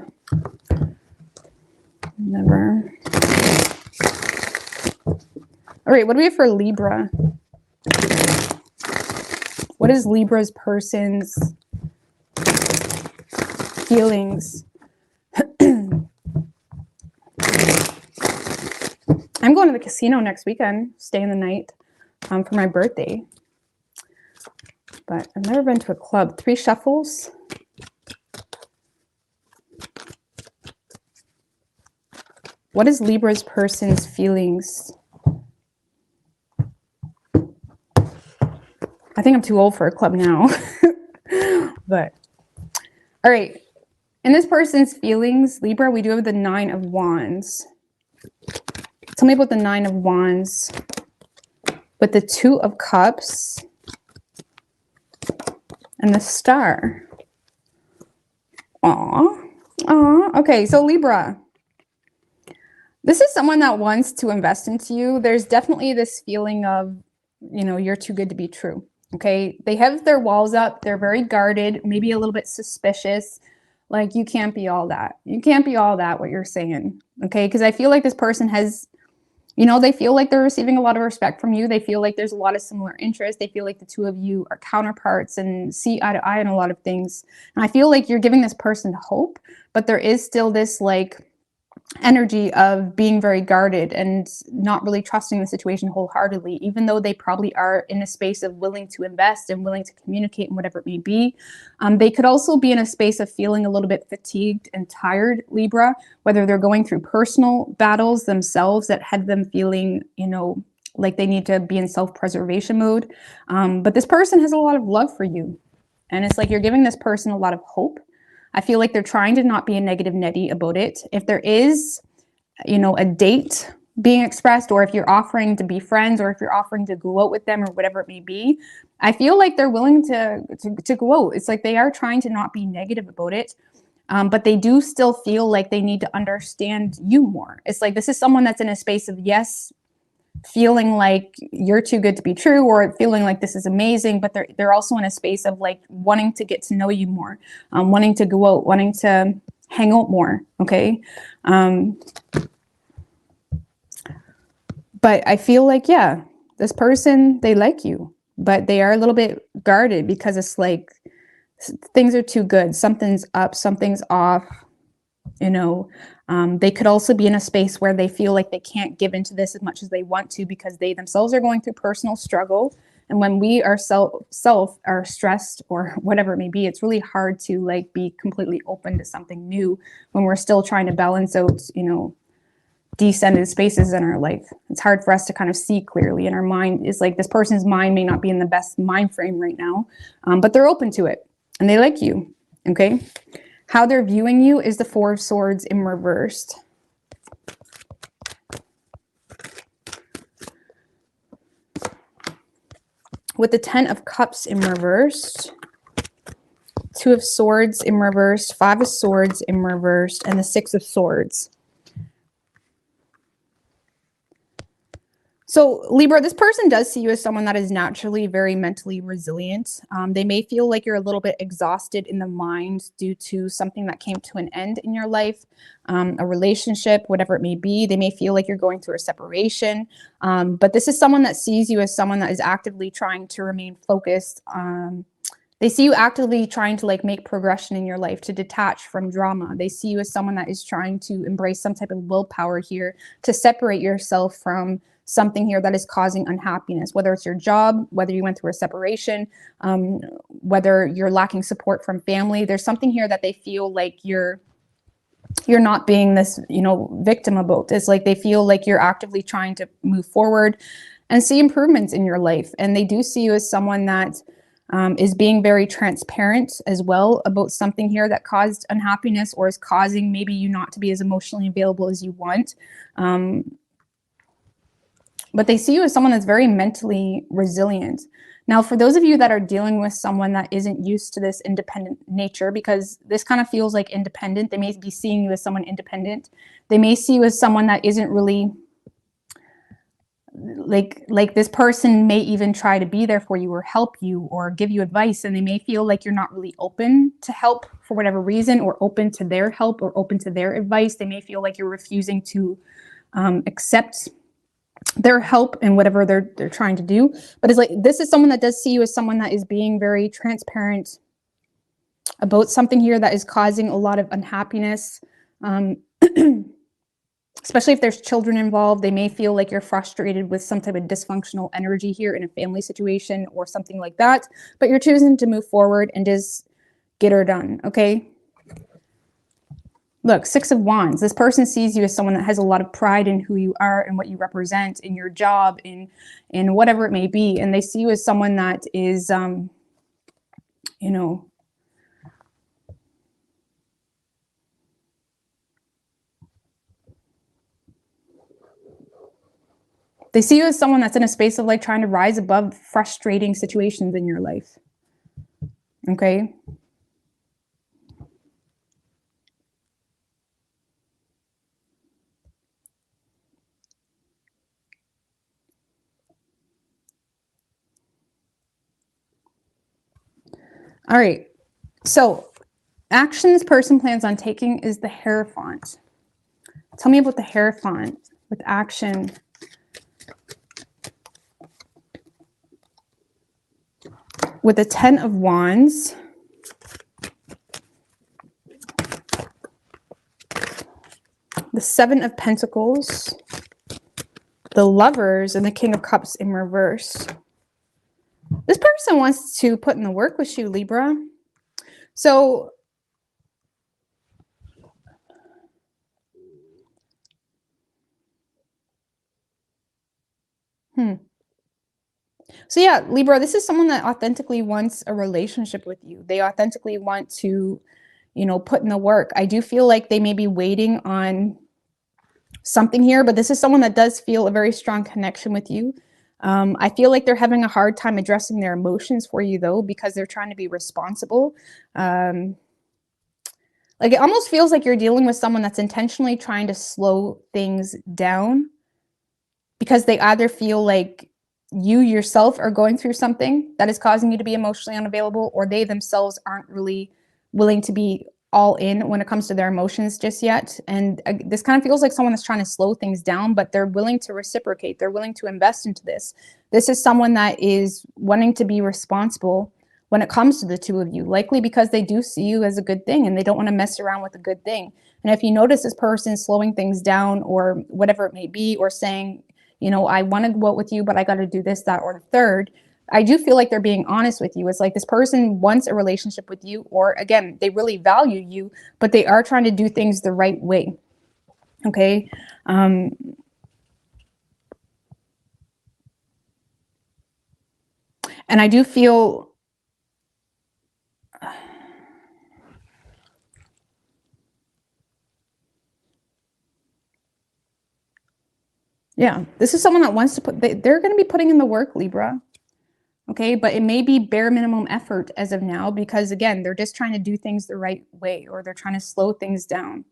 Never. All right, what do we have for Libra? What is Libra's person's feelings? I'm going to the casino next weekend, staying the night for my birthday. But I've never been to a club. 3 shuffles. What is Libra's person's feelings? I think I'm too old for a club now. But, all right. In this person's feelings, Libra, we do have the 9 of Wands. Tell me about the 9 of Wands. With the 2 of Cups. And the Star. Aw. Aw. Okay, so Libra. This is someone that wants to invest into you. There's definitely this feeling of, you know, you're too good to be true. Okay, they have their walls up. They're very guarded, maybe a little bit suspicious. Like, you can't be all that. You can't be all that, what you're saying. Okay, because I feel like this person has, you know, they feel like they're receiving a lot of respect from you. They feel like there's a lot of similar interests. They feel like the 2 of you are counterparts and see eye to eye on a lot of things. And I feel like you're giving this person hope, but there is still this like energy of being very guarded and not really trusting the situation wholeheartedly, even though they probably are in a space of willing to invest and willing to communicate and whatever it may be. They could also be in a space of feeling a little bit fatigued and tired, Libra, whether they're going through personal battles themselves that had them feeling, you know, like they need to be in self-preservation mode. But this person has a lot of love for you. And it's like you're giving this person a lot of hope. I feel like they're trying to not be a negative Nettie about it. If there is, you know, a date being expressed, or if you're offering to be friends, or if you're offering to go out with them or whatever it may be, I feel like they're willing to go out. It's like they are trying to not be negative about it. But they do still feel like they need to understand you more. It's like this is someone that's in a space of, yes, feeling like you're too good to be true, or feeling like this is amazing, but they're also in a space of like wanting to get to know you more, wanting to go out, wanting to hang out more. Okay. But I feel like, yeah, this person, they like you, but they are a little bit guarded because it's like things are too good. Something's up, something's off. You know, they could also be in a space where they feel like they can't give into this as much as they want to because they themselves are going through personal struggle. And when we ourselves are stressed or whatever it may be, it's really hard to like be completely open to something new when we're still trying to balance out, you know, descended spaces in our life. It's hard for us to kind of see clearly, and our mind is like, this person's mind may not be in the best mind frame right now, but they're open to it and they like you. Okay. How they're viewing you is the 4 of Swords in reversed. With the 10 of Cups in reversed, 2 of Swords in reversed, 5 of Swords in reversed, and the 6 of Swords. So Libra, this person does see you as someone that is naturally very mentally resilient. They may feel like you're a little bit exhausted in the mind due to something that came to an end in your life, a relationship, whatever it may be. They may feel like you're going through a separation. But this is someone that sees you as someone that is actively trying to remain focused. They see you actively trying to like make progression in your life, to detach from drama. They see you as someone that is trying to embrace some type of willpower here to separate yourself from something here that is causing unhappiness, whether it's your job, whether you went through a separation, whether you're lacking support from family. There's something here that they feel like you're not being this, you know, victim about. It's like they feel like you're actively trying to move forward and see improvements in your life. And they do see you as someone that is being very transparent as well about something here that caused unhappiness or is causing maybe you not to be as emotionally available as you want. But they see you as someone that's very mentally resilient. Now, for those of you that are dealing with someone that isn't used to this independent nature, because this kind of feels like independent, they may be seeing you as someone independent. They may see you as someone that isn't really like this person may even try to be there for you or help you or give you advice, and they may feel like you're not really open to help for whatever reason, or open to their help or open to their advice. They may feel like you're refusing to accept their help and whatever they're trying to do. But it's like, this is someone that does see you as someone that is being very transparent about something here that is causing a lot of unhappiness. Especially if there's children involved, they may feel like you're frustrated with some type of dysfunctional energy here in a family situation or something like that, but you're choosing to move forward and just get her done, okay? Look, Six of Wands. This person sees you as someone that has a lot of pride in who you are and what you represent in your job, in whatever it may be. And they see you as someone that is, you know, they see you as someone that's in a space of like trying to rise above frustrating situations in your life. Okay. All right. So action this person plans on taking is the Hierophant. Tell me about the Hierophant with action. With the Ten of Wands, the Seven of Pentacles, the Lovers, and the King of Cups in reverse. This person wants to put in the work with you, Libra. So So yeah, Libra, this is someone that authentically wants a relationship with you. They authentically want to, you know, put in the work. I do feel like they may be waiting on something here, but this is someone that does feel a very strong connection with you. I feel like they're having a hard time addressing their emotions for you, though, because they're trying to be responsible. Like, it almost feels like you're dealing with someone that's intentionally trying to slow things down, because they either feel like you yourself are going through something that is causing you to be emotionally unavailable, or they themselves aren't really willing to be all in when it comes to their emotions just yet. And this kind of feels like someone that's trying to slow things down, but they're willing to reciprocate. They're willing to invest into this. This is someone that is wanting to be responsible when it comes to the two of you, likely because they do see you as a good thing and they don't want to mess around with a good thing. And if you notice this person slowing things down or whatever it may be, or saying, you know, I want to go out with you, but I got to do this, that, or the third, I do feel like they're being honest with you. It's like this person wants a relationship with you, or again, they really value you, but they are trying to do things the right way. Okay. And I do feel yeah, this is someone that wants to put, they're going to be putting in the work, Libra. Okay, but it may be bare minimum effort as of now, because again, they're just trying to do things the right way, or they're trying to slow things down.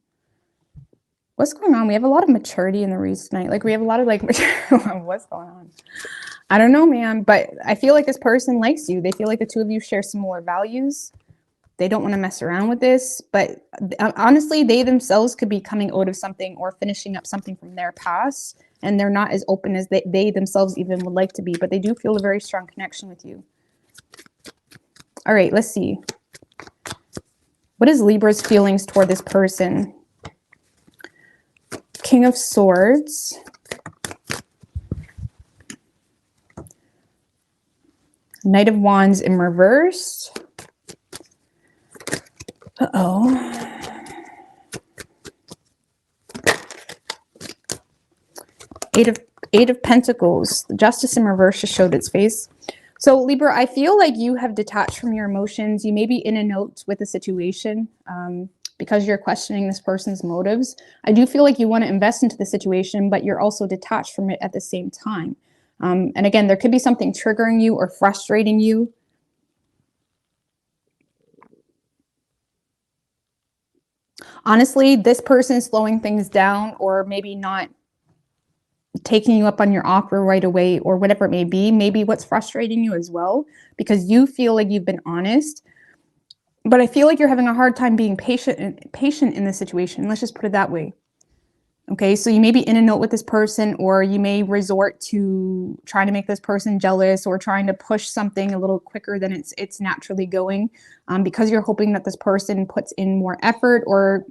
What's going on? We have a lot of maturity in the reads tonight. Like, we have a lot of like, what's going on? I don't know, man, but I feel like this person likes you. They feel like the two of you share similar values. They don't want to mess around with this, but honestly, they themselves could be coming out of something or finishing up something from their past, and they're not as open as they themselves even would like to be, but they do feel a very strong connection with you. All right, let's see. What is Libra's feelings toward this person? King of Swords. Knight of Wands in reverse. Uh-oh. Eight of Pentacles. The Justice in reverse just showed its face. So Libra, I feel like you have detached from your emotions. You may be in and out with the situation because you're questioning this person's motives. I do feel like you want to invest into the situation, but you're also detached from it at the same time. And again, there could be something triggering you or frustrating you. Honestly, this person is slowing things down, or maybe not taking you up on your offer right away, or whatever it may be. Maybe what's frustrating you as well, because you feel like you've been honest, but I feel like you're having a hard time being patient in this situation. Let's just put it that way. Okay, so you may be in a note with this person, or you may resort to trying to make this person jealous, or trying to push something a little quicker than it's naturally going, because you're hoping that this person puts in more effort, or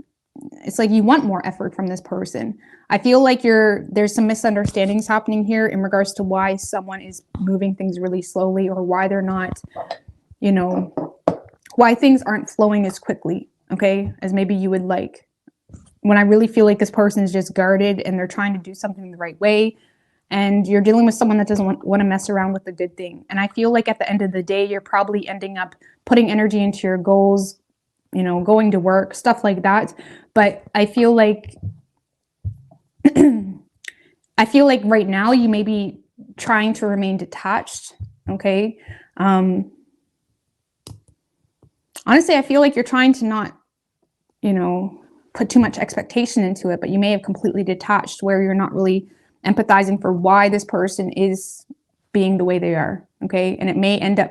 it's like you want more effort from this person. I feel like there's some misunderstandings happening here in regards to why someone is moving things really slowly, or why they're not, you know, why things aren't flowing as quickly, okay, as maybe you would like. When I really feel like this person is just guarded and they're trying to do something the right way, and you're dealing with someone that doesn't want to mess around with the good thing. And I feel like at the end of the day, you're probably ending up putting energy into your goals, you know, going to work, stuff like that. But I feel like right now you may be trying to remain detached, okay? Honestly, I feel like you're trying to not, you know, put too much expectation into it, but you may have completely detached, where you're not really empathizing for why this person is being the way they are, okay? And it may end up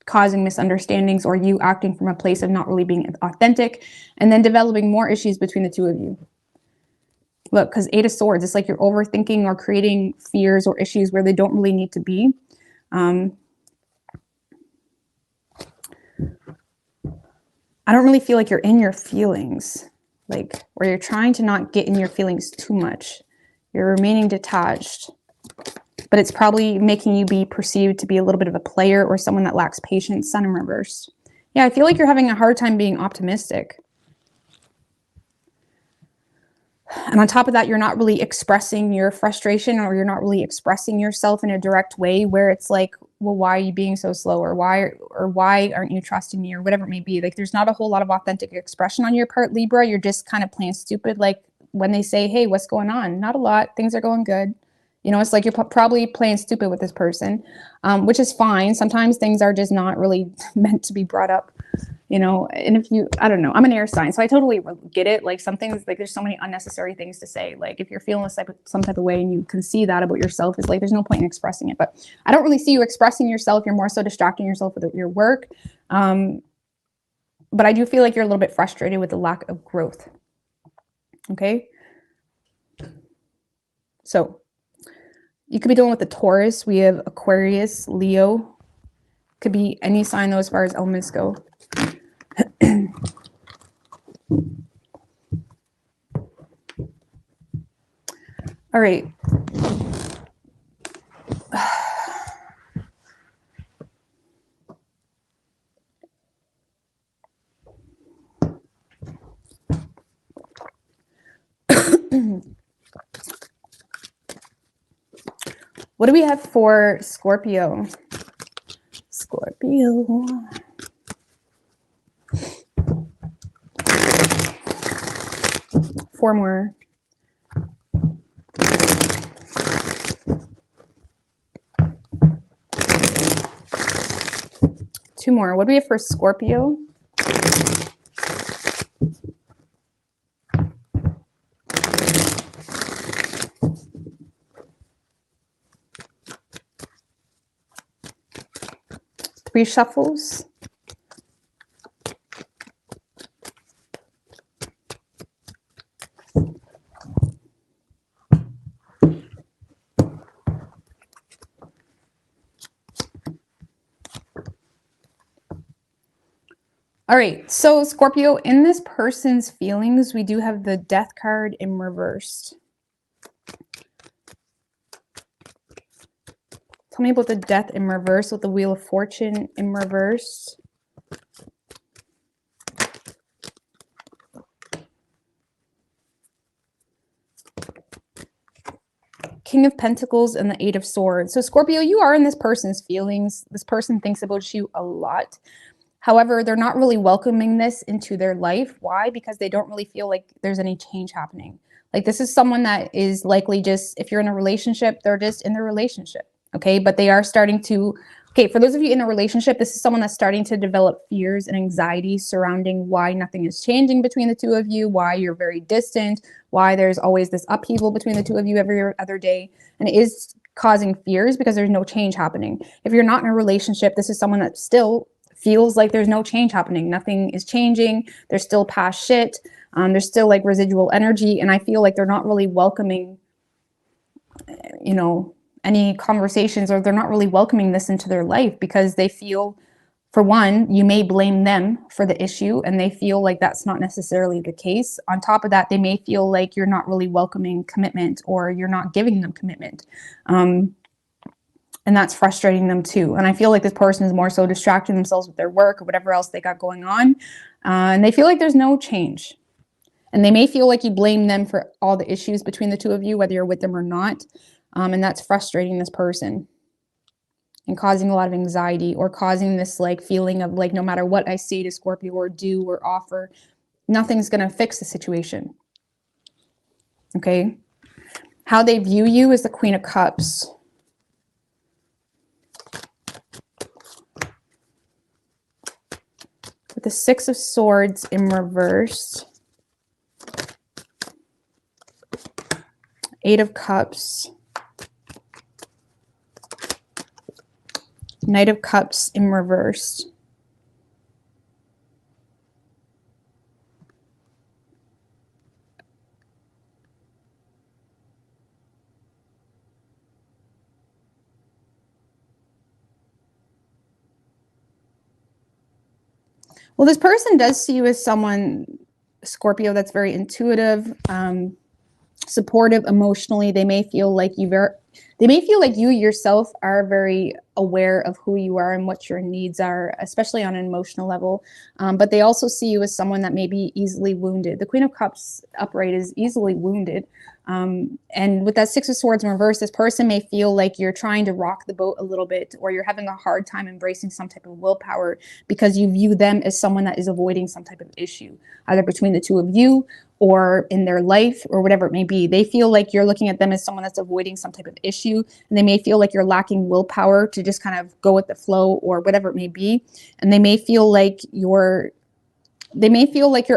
causing misunderstandings, or you acting from a place of not really being authentic, and then developing more issues between the two of you. Look, because 8 of Swords, it's like you're overthinking or creating fears or issues where they don't really need to be. I don't really feel like you're in your feelings, like where you're trying to not get in your feelings too much. You're remaining detached, but it's probably making you be perceived to be a little bit of a player, or someone that lacks patience. Sun in reverse. Yeah, I feel like you're having a hard time being optimistic. And on top of that, you're not really expressing your frustration, or you're not really expressing yourself in a direct way, where it's like, well, why are you being so slow? Or why aren't you trusting me? Or whatever it may be. Like, there's not a whole lot of authentic expression on your part, Libra. You're just kind of playing stupid. Like when they say, hey, what's going on? Not a lot. Things are going good. You know, it's like you're probably playing stupid with this person, which is fine. Sometimes things are just not really meant to be brought up, you know. And if you, I don't know, I'm an air sign, so I totally get it. Like some things, like there's so many unnecessary things to say. Like if you're feeling some type of way and you can see that about yourself, it's like there's no point in expressing it. But I don't really see you expressing yourself. You're more so distracting yourself with your work. But I do feel like you're a little bit frustrated with the lack of growth. Okay. So you could be dealing with the Taurus. We have Aquarius, Leo. Could be any sign though as far as elements go. All right. What do we have for Scorpio? Scorpio. Four more. Two more. What do we have for Scorpio? Three shuffles. All right, so Scorpio, in this person's feelings, we do have the Death card in reverse. Tell me about the Death in reverse with the Wheel of Fortune in reverse. King of Pentacles and the Eight of Swords. So Scorpio, you are in this person's feelings. This person thinks about you a lot. However, they're not really welcoming this into their life. Why? Because they don't really feel like there's any change happening. Like this is someone that is likely just, if you're in a relationship, they're just in the relationship. Okay, but they are starting to, okay, for those of you in a relationship, this is someone that's starting to develop fears and anxiety surrounding why nothing is changing between the two of you, why you're very distant, why there's always this upheaval between the two of you every other day. And it is causing fears because there's no change happening. If you're not in a relationship, this is someone that still feels like there's no change happening. Nothing is changing. There's still past shit. There's still like residual energy. And I feel like they're not really welcoming, you know, any conversations, or they're not really welcoming this into their life because they feel, for one, you may blame them for the issue and they feel like that's not necessarily the case. On top of that, they may feel like you're not really welcoming commitment or you're not giving them commitment. And that's frustrating them too. And I feel like this person is more so distracting themselves with their work or whatever else they got going on. And they feel like there's no change. And they may feel like you blame them for all the issues between the two of you, whether you're with them or not. And that's frustrating this person and causing a lot of anxiety, or causing this like feeling of like, no matter what I say to Scorpio or do or offer, nothing's going to fix the situation. Okay. How they view you is the Queen of Cups. With the Six of Swords in reverse. Eight of Cups. Knight of Cups in reverse. Well, this person does see you as someone, Scorpio, that's very intuitive, supportive emotionally. They may feel like you yourself are very aware of who you are and what your needs are, especially on an emotional level. But they also see you as someone that may be easily wounded. The Queen of Cups upright is easily wounded. And with that Six of Swords in reverse, this person may feel like you're trying to rock the boat a little bit, or you're having a hard time embracing some type of willpower because you view them as someone that is avoiding some type of issue, either between the two of you or in their life or whatever it may be. They feel like you're looking at them as someone that's avoiding some type of issue, and they may feel like you're lacking willpower to just kind of go with the flow or whatever it may be. And they may feel like you're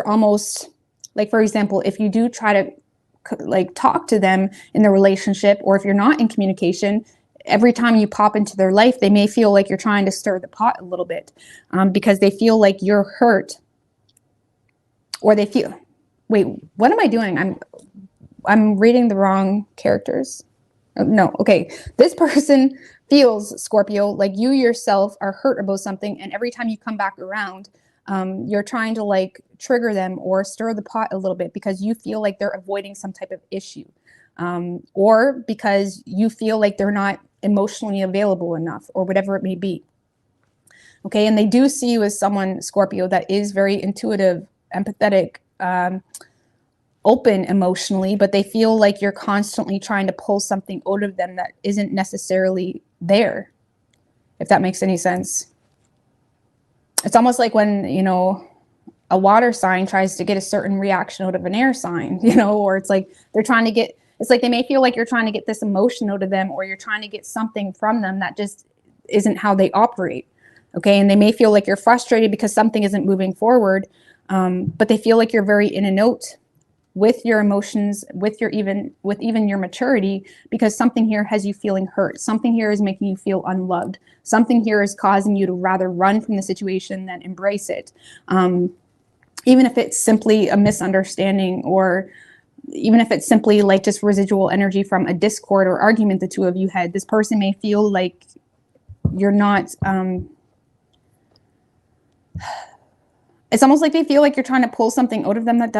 almost like, for example, if you do try to like talk to them in the relationship, or if you're not in communication, every time you pop into their life, they may feel like you're trying to stir the pot a little bit, because they feel like you're hurt, or they feel, wait, what am I doing? I'm reading the wrong characters. No, okay. This person feels, Scorpio, like you yourself are hurt about something, and every time you come back around, you're trying to like trigger them or stir the pot a little bit because you feel like they're avoiding some type of issue, or because you feel like they're not emotionally available enough, or whatever it may be. Okay, and they do see you as someone, Scorpio, that is very intuitive, empathetic, open emotionally, but they feel like you're constantly trying to pull something out of them that isn't necessarily there, if that makes any sense. It's almost like when, you know, a water sign tries to get a certain reaction out of an air sign, you know, or it's like they're trying to get, it's like they may feel like you're trying to get this emotion out of them, or you're trying to get something from them that just isn't how they operate. Okay, and they may feel like you're frustrated because something isn't moving forward, but they feel like you're very in and out with your emotions, with even your maturity, because something here has you feeling hurt. Something here is making you feel unloved. Something here is causing you to rather run from the situation than embrace it. Even if it's simply a misunderstanding, or even if it's simply like just residual energy from a discord or argument the two of you had, this person may feel like you're not, it's almost like they feel like you're trying to pull something out of them that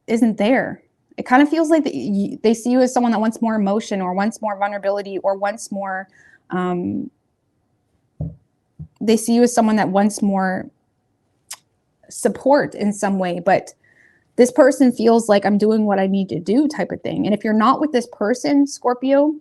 isn't there. It kind of feels like they see you as someone that wants more emotion, or wants more vulnerability, or wants more, they see you as someone that wants more support in some way, but this person feels like I'm doing what I need to do type of thing. And if you're not with this person, Scorpio,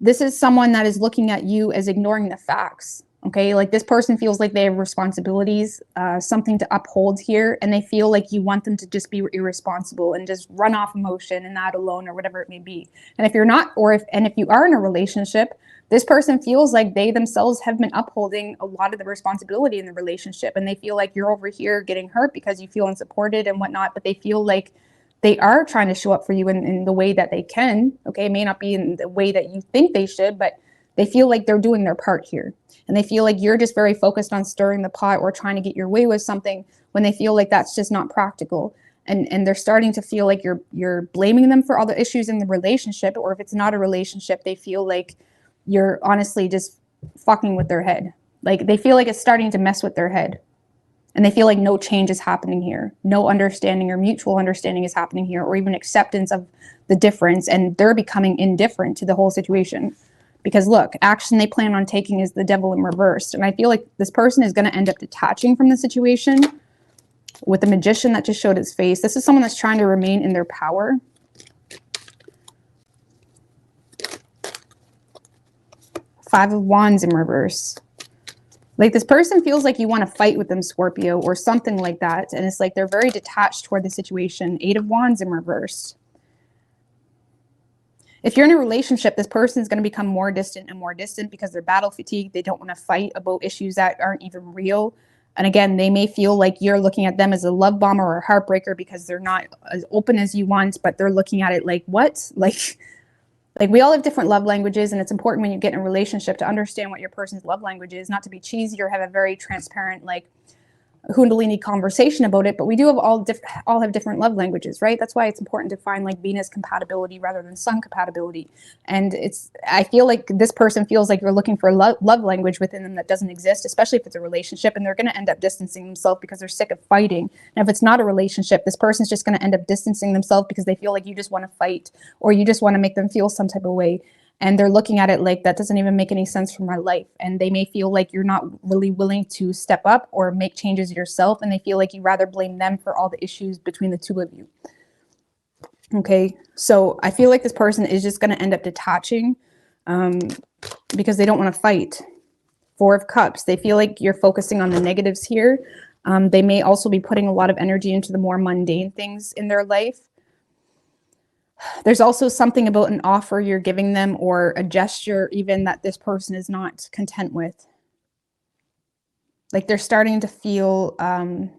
this is someone that is looking at you as ignoring the facts. Okay, like this person feels like they have responsibilities, something to uphold here, and they feel like you want them to just be irresponsible and just run off emotion and that alone, or whatever it may be. And if you're not, if you are in a relationship, This person feels like they themselves have been upholding a lot of the responsibility in the relationship, and they feel like you're over here getting hurt because you feel unsupported and whatnot, but they feel like they are trying to show up for you in the way that they can. Okay, it may not be in the way that you think they should, but they feel like they're doing their part here. And they feel like you're just very focused on stirring the pot or trying to get your way with something, when they feel like that's just not practical. And they're starting to feel like you're blaming them for all the issues in the relationship, or if it's not a relationship, they feel like you're honestly just fucking with their head. Like they feel like it's starting to mess with their head. And they feel like no change is happening here. No understanding or mutual understanding is happening here, or even acceptance of the difference. And they're becoming indifferent to the whole situation. Because look, action they plan on taking is the devil in reverse. And I feel like this person is going to end up detaching from the situation. With the Magician that just showed its face, this is someone that's trying to remain in their power. Five of Wands in reverse. Like this person feels like you want to fight with them, Scorpio, or something like that. And it's like they're very detached toward the situation. Eight of Wands in reverse. If you're in a relationship, this person is going to become more distant and more distant because they're battle fatigued. They don't want to fight about issues that aren't even real. And again, they may feel like you're looking at them as a love bomber or a heartbreaker because they're not as open as you want, but they're looking at it like, what? Like we all have different love languages, and it's important when you get in a relationship to understand what your person's love language is, not to be cheesy or have a very transparent, like, Kundalini conversation about it, but we do have all have different love languages, right? That's why it's important to find like Venus compatibility rather than Sun compatibility. And I feel like this person feels like you're looking for a love language within them that doesn't exist, especially if it's a relationship, and they're going to end up distancing themselves because they're sick of fighting. And if it's not a relationship, this person's just going to end up distancing themselves because they feel like you just want to fight, or you just want to make them feel some type of way. And they're looking at it like, that doesn't even make any sense for my life. And they may feel like you're not really willing to step up or make changes yourself. And they feel like you rather blame them for all the issues between the two of you. Okay, so I feel like this person is just going to end up detaching because they don't want to fight. Four of Cups. They feel like you're focusing on the negatives here. They may also be putting a lot of energy into the more mundane things in their life. There's also something about an offer you're giving them, or a gesture even, that this person is not content with. Like they're starting to feel, I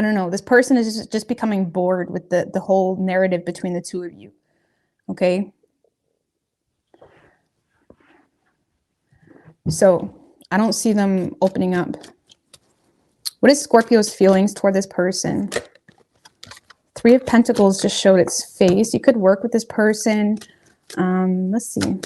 don't know, this person is just becoming bored with the whole narrative between the two of you. Okay. So I don't see them opening up. What is Scorpio's feelings toward this person? Three of Pentacles just showed its face. You could work with this person. Let's see.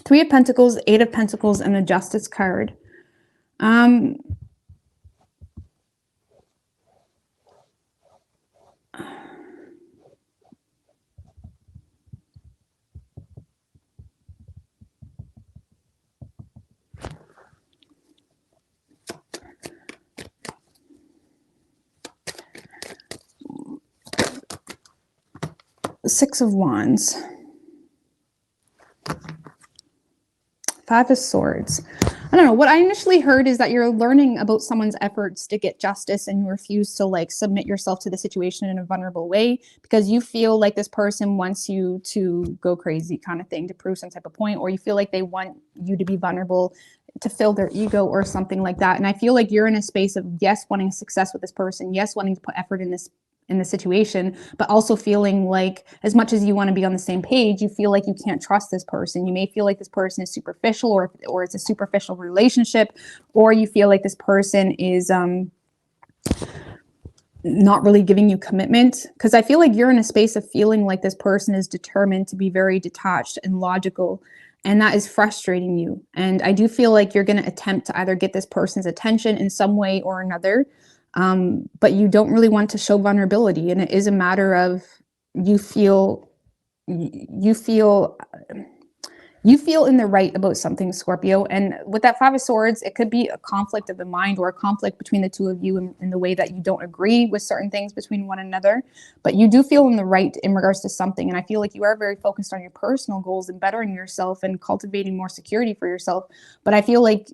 Three of Pentacles, Eight of Pentacles, and the Justice card. Six of Wands. Five of Swords. I don't know. What I initially heard is that you're learning about someone's efforts to get justice, and you refuse to like submit yourself to the situation in a vulnerable way because you feel like this person wants you to go crazy kind of thing to prove some type of point, or you feel like they want you to be vulnerable to fill their ego or something like that. And I feel like you're in a space of, yes, wanting success with this person, yes, wanting to put effort in the situation, but also feeling like, as much as you want to be on the same page, you feel like you can't trust this person. You may feel like this person is superficial, or it's a superficial relationship, or you feel like this person is not really giving you commitment. Because I feel like you're in a space of feeling like this person is determined to be very detached and logical, and that is frustrating you. And I do feel like you're going to attempt to either get this person's attention in some way or another, but you don't really want to show vulnerability. And it is a matter of you feel You feel in the right about something, Scorpio. And with that Five of Swords, it could be a conflict of the mind or a conflict between the two of you in the way that you don't agree with certain things between one another. But you do feel in the right in regards to something. And I feel like you are very focused on your personal goals and bettering yourself and cultivating more security for yourself. But I feel like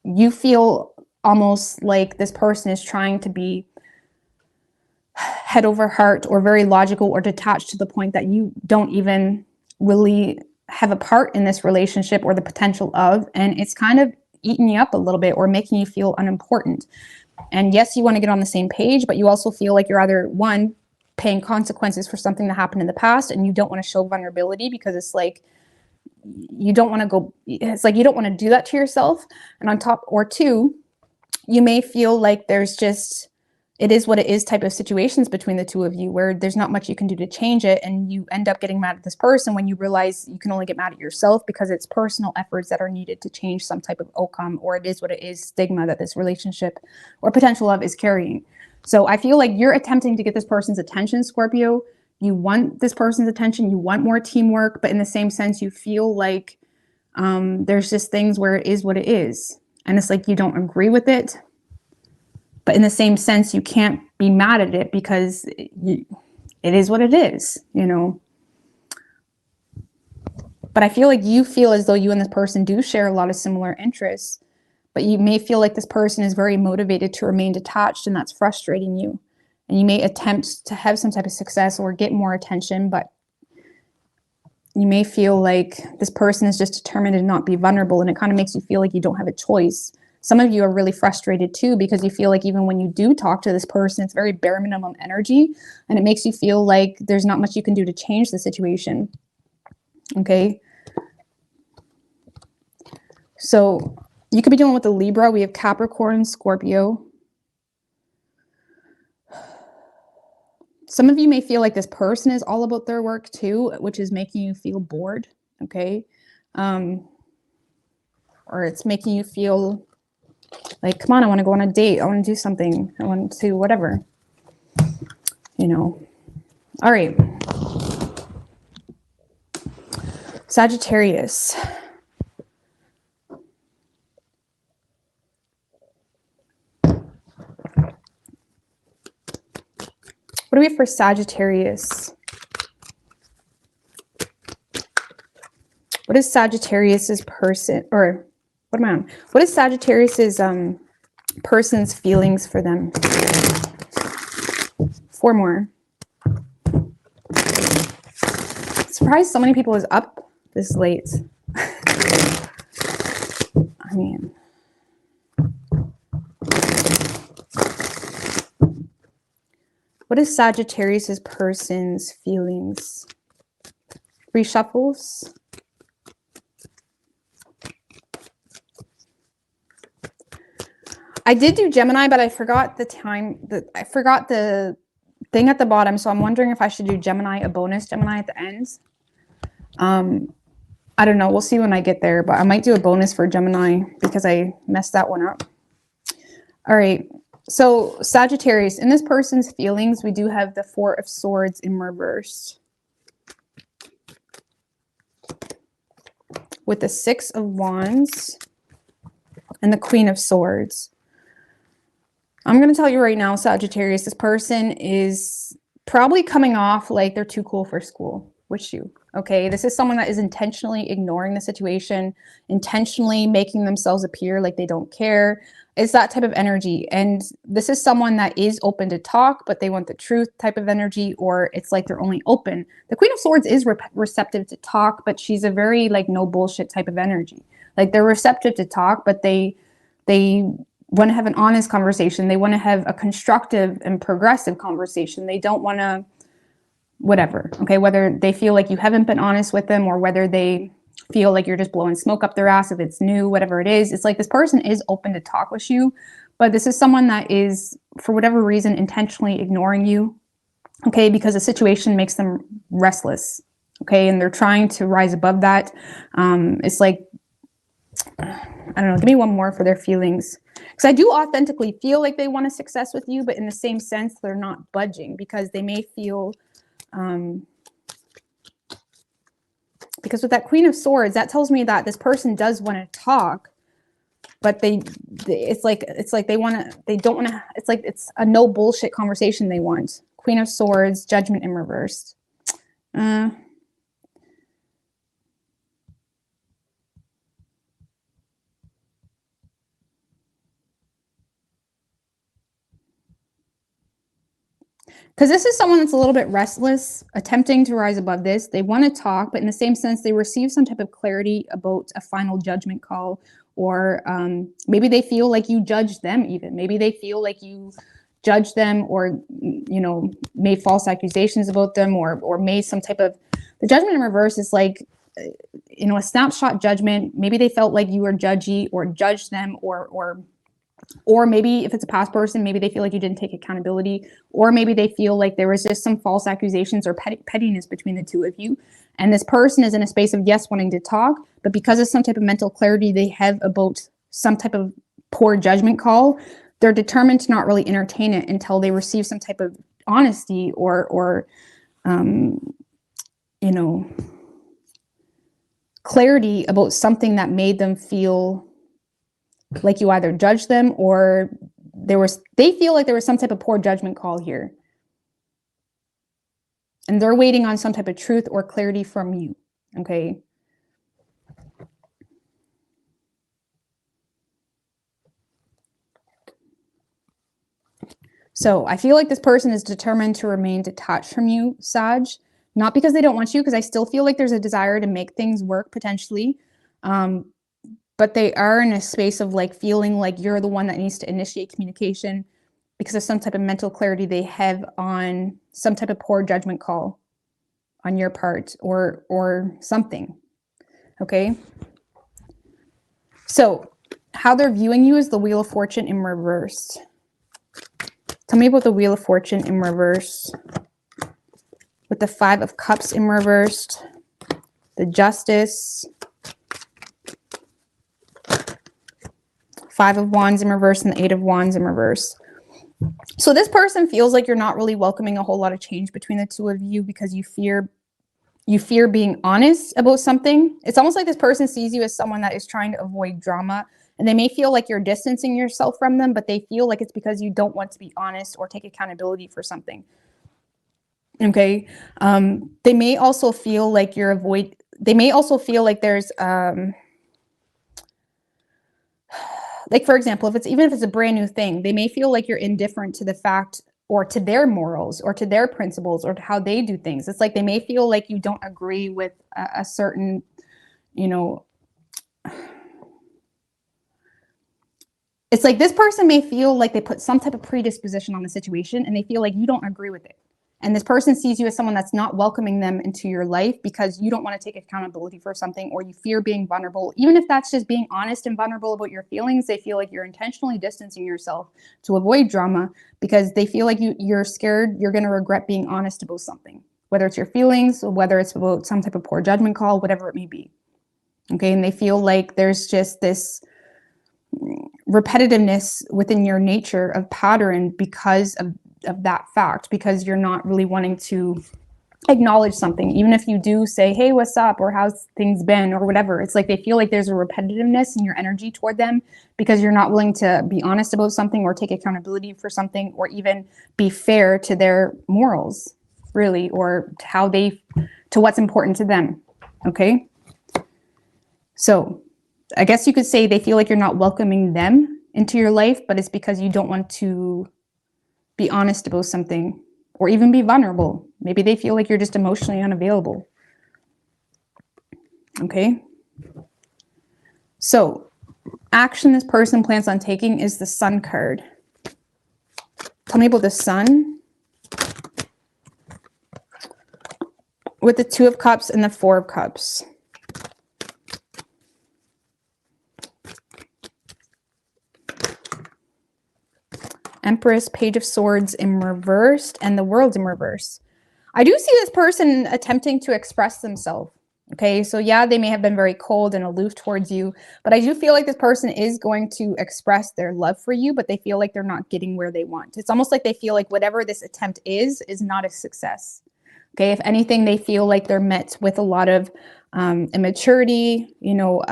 you feel almost like this person is trying to be head over heart or very logical or detached to the point that you don't even really have a part in this relationship or the potential of, and it's kind of eating you up a little bit or making you feel unimportant. And yes, you want to get on the same page, but you also feel like you're either one, paying consequences for something that happened in the past, and you don't want to show vulnerability because it's like you don't want to go, it's like you don't want to do that to yourself. And on top, or two, you may feel like there's just, it is what it is type of situations between the two of you where there's not much you can do to change it, and you end up getting mad at this person when you realize you can only get mad at yourself because it's personal efforts that are needed to change some type of outcome, or it is what it is stigma that this relationship or potential love is carrying. So I feel like you're attempting to get this person's attention, Scorpio. You want this person's attention, you want more teamwork, but in the same sense, you feel like there's just things where it is what it is. And it's like you don't agree with it. But in the same sense, you can't be mad at it because it is what it is, you know. But I feel like you feel as though you and this person do share a lot of similar interests, but you may feel like this person is very motivated to remain detached, and that's frustrating you. And you may attempt to have some type of success or get more attention, but you may feel like this person is just determined to not be vulnerable, and it kind of makes you feel like you don't have a choice. Some of you are really frustrated too because you feel like even when you do talk to this person, it's very bare minimum energy, and it makes you feel like there's not much you can do to change the situation. Okay. So you could be dealing with a Libra. We have Capricorn, Scorpio. Some of you may feel like this person is all about their work too, which is making you feel bored. Okay. Or it's making you feel like, come on, I want to go on a date. I want to do something. I want to whatever, you know. All right. Sagittarius. What do we have for Sagittarius? What is Sagittarius's person, or what am I on? What is Sagittarius's person's feelings for them? 4 more. Surprised so many people is up this late. I mean, what is Sagittarius's person's feelings? 3 shuffles. I did do Gemini, but I forgot the time. I forgot the thing at the bottom, so I'm wondering if I should do Gemini, a bonus Gemini at the end. I don't know. We'll see when I get there, but I might do a bonus for Gemini because I messed that one up. All right. So Sagittarius, in this person's feelings, we do have the 4 of Swords in reverse, with the 6 of Wands and the Queen of Swords. I'm going to tell you right now, Sagittarius, this person is probably coming off like they're too cool for school with you. Okay, this is someone that is intentionally ignoring the situation, intentionally making themselves appear like they don't care. It's that type of energy. And this is someone that is open to talk, but they want the truth type of energy, or it's like they're only open. The Queen of Swords is receptive to talk, but she's a very like no bullshit type of energy. Like they're receptive to talk, but they want to have an honest conversation. They want to have a constructive and progressive conversation. They don't want to whatever, okay, whether they feel like you haven't been honest with them or whether they feel like you're just blowing smoke up their ass, if it's new, whatever it is, it's like this person is open to talk with you, but this is someone that is, for whatever reason, intentionally ignoring you, okay, because the situation makes them restless, okay, and they're trying to rise above that. It's like, I don't know, give me one more for their feelings. Because I do authentically feel like they want a success with you, but in the same sense, they're not budging because they may feel Because with that Queen of Swords, that tells me that this person does want to talk, but it's like they don't want to, it's like it's a no bullshit conversation they want. Queen of Swords, Judgment in reverse. Because this is someone that's a little bit restless, attempting to rise above this. They want to talk, but in the same sense, they receive some type of clarity about a final judgment call, or maybe they feel like you judge them even. Maybe they feel like you judge them, or, you know, made false accusations about them, or made some type of, the Judgment in reverse is like, you know, a snapshot judgment. Maybe they felt like you were judgy or judged them, or maybe if it's a past person, maybe they feel like you didn't take accountability, or maybe they feel like there was just some false accusations or pettiness between the two of you. And this person is in a space of, yes, wanting to talk, but because of some type of mental clarity they have about some type of poor judgment call, they're determined to not really entertain it until they receive some type of honesty or you know, clarity about something that made them feel like you either judged them, or they feel like there was some type of poor judgment call here. And they're waiting on some type of truth or clarity from you, okay? So I feel like this person is determined to remain detached from you, Sag. Not because they don't want you, because I still feel like there's a desire to make things work potentially. But they are in a space of like feeling like you're the one that needs to initiate communication because of some type of mental clarity they have on some type of poor judgment call on your part, or something, okay? So how they're viewing you is the Wheel of Fortune in reverse. Tell me about the Wheel of Fortune in reverse, with the Five of Cups in reversed, the Justice, Five of Wands in reverse, and the Eight of Wands in reverse. So this person feels like you're not really welcoming a whole lot of change between the two of you because you fear being honest about something. It's almost like this person sees you as someone that is trying to avoid drama, and they may feel like you're distancing yourself from them, but they feel like it's because you don't want to be honest or take accountability for something. Okay. They may also feel like they may also feel like there's like, for example, even if it's a brand new thing, they may feel like you're indifferent to the fact, or to their morals, or to their principles, or to how they do things. It's like they may feel like you don't agree with a certain, you know, it's like this person may feel like they put some type of predisposition on the situation, and they feel like you don't agree with it. And this person sees you as someone that's not welcoming them into your life because you don't want to take accountability for something, or you fear being vulnerable. Even if that's just being honest and vulnerable about your feelings, they feel like you're intentionally distancing yourself to avoid drama because they feel like you're scared you're going to regret being honest about something, whether it's your feelings or whether it's about some type of poor judgment call, whatever it may be. Okay. And they feel like there's just this repetitiveness within your nature of pattern because of that fact, because you're not really wanting to acknowledge something. Even if you do say, hey, what's up, or how's things been, or whatever, it's like they feel like there's a repetitiveness in your energy toward them because you're not willing to be honest about something, or take accountability for something, or even be fair to their morals, really, or to what's important to them. Okay. So I guess you could say they feel like you're not welcoming them into your life, but it's because you don't want to be honest about something, or even be vulnerable. Maybe they feel like you're just emotionally unavailable. Okay. So action this person plans on taking is the Sun card. Tell me about the Sun with the Two of Cups and the Four of Cups. Empress, Page of Swords in reversed, and the World in reverse. I do see this person attempting to express themselves. Okay, so yeah, they may have been very cold and aloof towards you, but I do feel like this person is going to express their love for you, but they feel like they're not getting where they want. It's almost like they feel like whatever this attempt is not a success. Okay, if anything, they feel like they're met with a lot of immaturity, you know,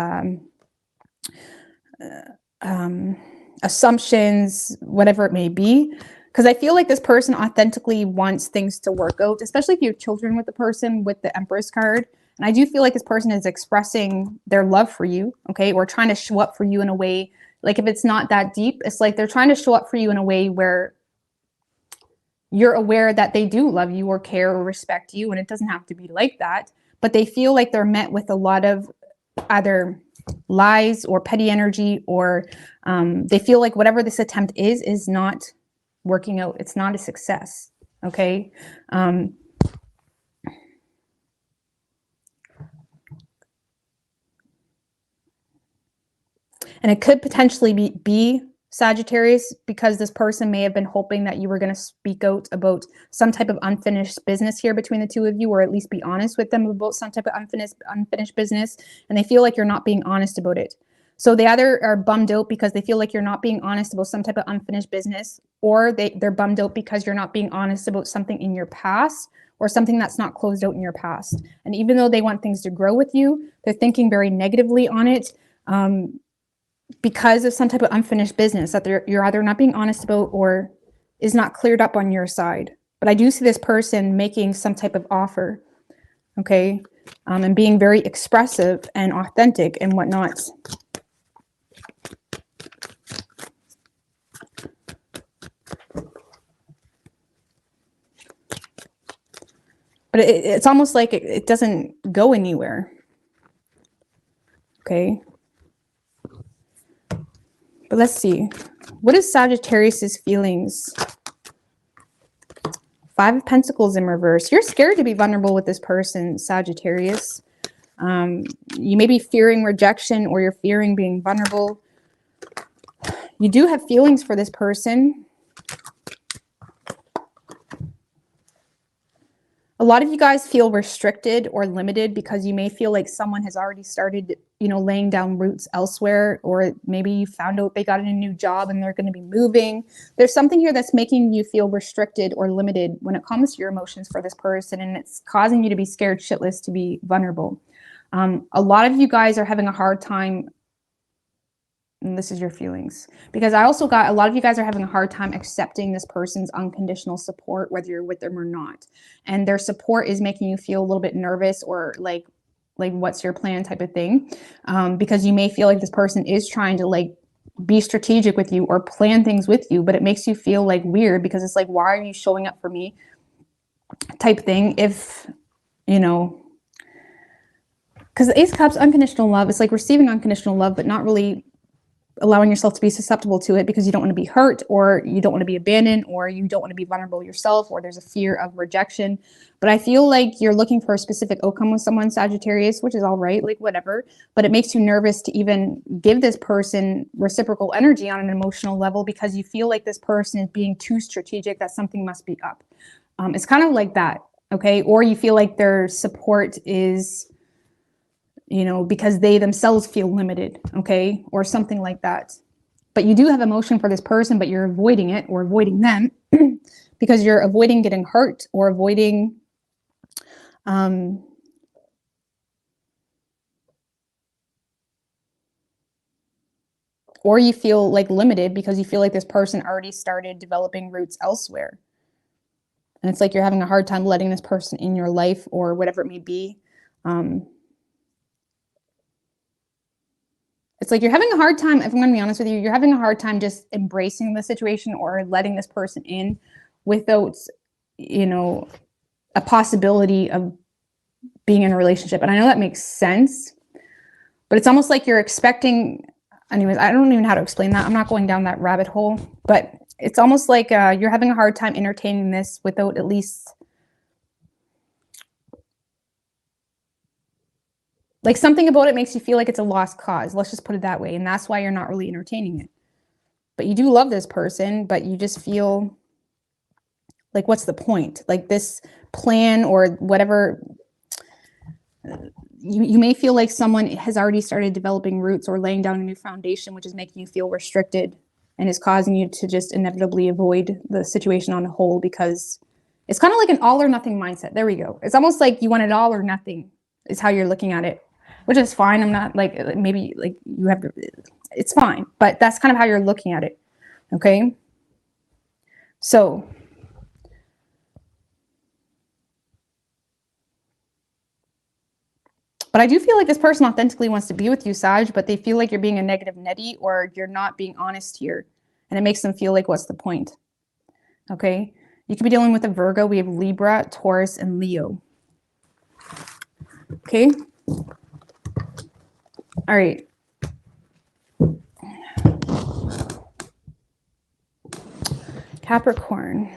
assumptions, whatever it may be. Because I feel like this person authentically wants things to work out, especially if you have children with the person with the Empress card. And I do feel like this person is expressing their love for you, okay, or trying to show up for you in a way, like if it's not that deep, it's like they're trying to show up for you in a way where you're aware that they do love you or care or respect you. And it doesn't have to be like that, but they feel like they're met with a lot of either lies or petty energy, or they feel like whatever this attempt is not working out. It's not a success. Okay. And it could potentially be Sagittarius, because this person may have been hoping that you were going to speak out about some type of unfinished business here between the two of you, or at least be honest with them about some type of unfinished business. And they feel like you're not being honest about it. So they either are bummed out because they feel like you're not being honest about some type of unfinished business, or they're bummed out because you're not being honest about something in your past, or something that's not closed out in your past. And even though they want things to grow with you, they're thinking very negatively on it. Because of some type of unfinished business that you're either not being honest about or is not cleared up on your side. But I do see this person making some type of offer, okay, and being very expressive and authentic and whatnot. But it's almost like it doesn't go anywhere, okay? But let's see. What is Sagittarius's feelings? 5 of Pentacles in reverse. You're scared to be vulnerable with this person, Sagittarius. You may be fearing rejection, or you're fearing being vulnerable. You do have feelings for this person. A lot of you guys feel restricted or limited because you may feel like someone has already started, you know, laying down roots elsewhere, or maybe you found out they got a new job and they're going to be moving. There's something here that's making you feel restricted or limited when it comes to your emotions for this person, and it's causing you to be scared shitless to be vulnerable. A lot of you guys are having a hard time, and this is your feelings, because I also got a lot of you guys are having a hard time accepting this person's unconditional support, whether you're with them or not. And their support is making you feel a little bit nervous, or like what's your plan type of thing, because you may feel like this person is trying to like be strategic with you or plan things with you, but it makes you feel like weird, because it's like, why are you showing up for me type thing? If, you know, because the Ace of Cups, unconditional love, it's like receiving unconditional love, but not really allowing yourself to be susceptible to it, because you don't want to be hurt, or you don't want to be abandoned, or you don't want to be vulnerable yourself, or there's a fear of rejection. But I feel like you're looking for a specific outcome with someone, Sagittarius, which is all right, like whatever, but it makes you nervous to even give this person reciprocal energy on an emotional level, because you feel like this person is being too strategic, that something must be up. It's kind of like that, okay? Or you feel like their support is, you know, because they themselves feel limited, okay, or something like that. But you do have emotion for this person, but you're avoiding it, or avoiding them because you're avoiding getting hurt, or avoiding or you feel like limited because you feel like this person already started developing roots elsewhere. And it's like you're having a hard time letting this person in your life, or whatever it may be. It's like you're having a hard time, if I'm going to be honest with you, you're having a hard time just embracing the situation or letting this person in without, you know, a possibility of being in a relationship. And I know that makes sense, but it's almost like you're expecting, anyways, I don't even know how to explain that. I'm not going down that rabbit hole, but it's almost like you're having a hard time entertaining this without at least, like, something about it makes you feel like it's a lost cause. Let's just put it that way. And that's why you're not really entertaining it. But you do love this person, but you just feel like, what's the point? Like, this plan or whatever, you may feel like someone has already started developing roots or laying down a new foundation, which is making you feel restricted and is causing you to just inevitably avoid the situation on a whole, because It's kind of like an all or nothing mindset. There we go. It's almost like you want it all or nothing is how you're looking at it, which is fine. I'm not like, maybe like you have to, it's fine, but that's kind of how you're looking at it. Okay. So but I do feel like this person authentically wants to be with you, Sag, but they feel like you're being a negative Nettie or you're not being honest here. And it makes them feel like, what's the point? Okay. You could be dealing with a Virgo. We have Libra, Taurus, and Leo. Okay. All right. Capricorn.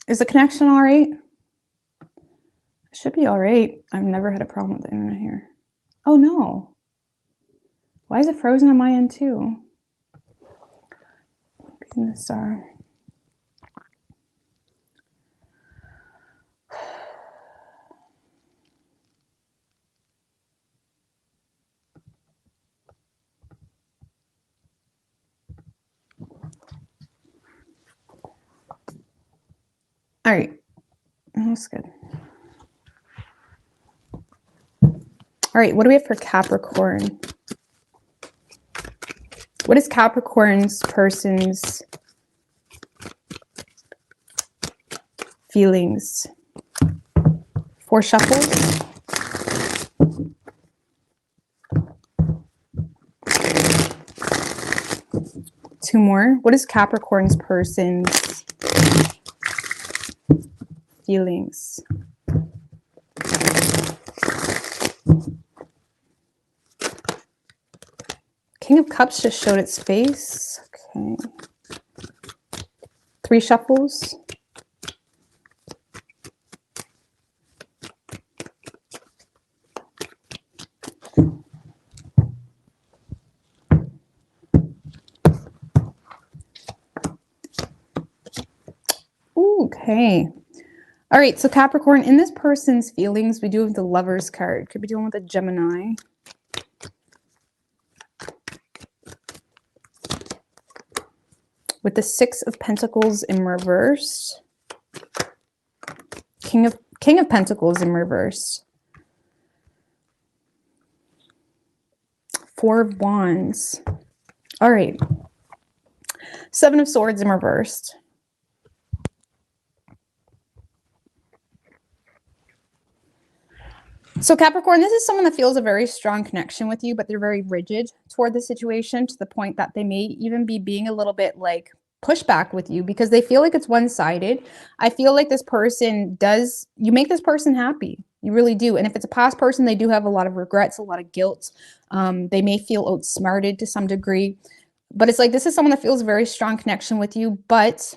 Is the connection all right? It should be all right. I've never had a problem with the internet here. Oh no. Why is it frozen on my end too? In the star. All right. That's good. All right, what do we have for Capricorn? What is Capricorn's person's feelings? 4 shuffles. Two more. What is Capricorn's person's feelings? King of Cups just showed its face. Okay. 3 shuffles. Okay. All right, so Capricorn, in this person's feelings, we do have the Lover's card. Could be dealing with a Gemini. With the 6 of Pentacles in reverse. King of Pentacles in reverse. 4 of Wands. All right. 7 of Swords in reversed. So Capricorn, this is someone that feels a very strong connection with you, but they're very rigid toward the situation to the point that they may even be being a little bit like pushback with you because they feel like it's one-sided. I feel like this person you make this person happy. You really do. And if it's a past person, they do have a lot of regrets, a lot of guilt. They may feel outsmarted to some degree, but it's like, this is someone that feels a very strong connection with you, but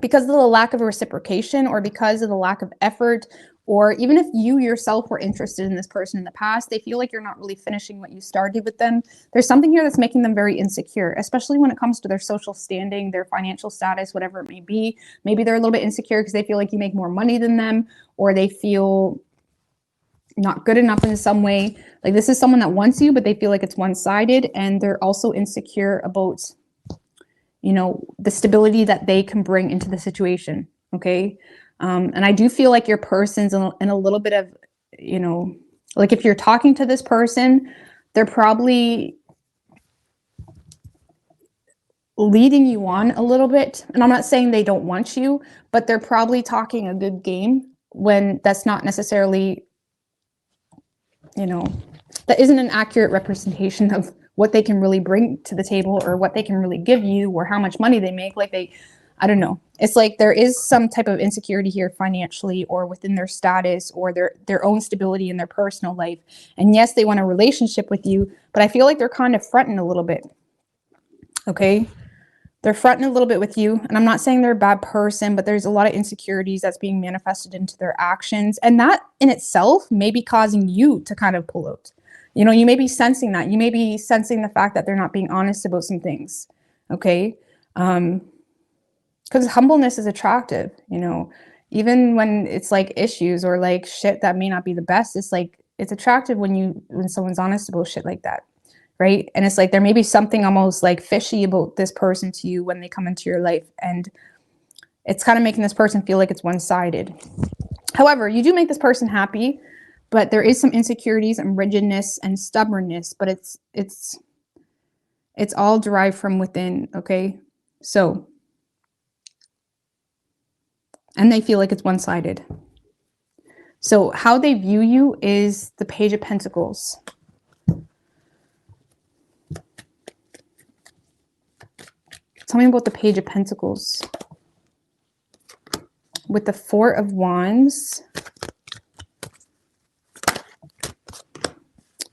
because of the lack of reciprocation or because of the lack of effort, or even if you yourself were interested in this person in the past, they feel like you're not really finishing what you started with them. There's something here that's making them very insecure, especially when it comes to their social standing, their financial status, whatever it may be. Maybe they're a little bit insecure because they feel like you make more money than them, or they feel not good enough in some way. Like, this is someone that wants you, but they feel like it's one-sided, and they're also insecure about, you know, the stability that they can bring into the situation. Okay. And I do feel like your person's in a little bit of, you know, like if you're talking to this person, they're probably leading you on a little bit. And I'm not saying they don't want you, but they're probably talking a good game when that's not necessarily, you know, that isn't an accurate representation of what they can really bring to the table or what they can really give you or how much money they make. Like I don't know. It's like there is some type of insecurity here financially or within their status or their own stability in their personal life. And yes, they want a relationship with you, but I feel like they're kind of fronting a little bit. Okay. They're fronting a little bit with you. And I'm not saying they're a bad person, but there's a lot of insecurities that's being manifested into their actions. And that in itself may be causing you to kind of pull out. You know, you may be sensing that. You may be sensing the fact that they're not being honest about some things. Okay. Because humbleness is attractive, you know, even when it's like issues or like shit that may not be the best. It's like, it's attractive when someone's honest about shit like that, right? And it's like there may be something almost like fishy about this person to you when they come into your life, and it's kind of making this person feel like it's one-sided. However, you do make this person happy, but there is some insecurities and rigidness and stubbornness, but it's all derived from within, okay? So, and they feel like it's one-sided. So how they view you is the Page of Pentacles. Tell me about the Page of Pentacles. With the Four of Wands.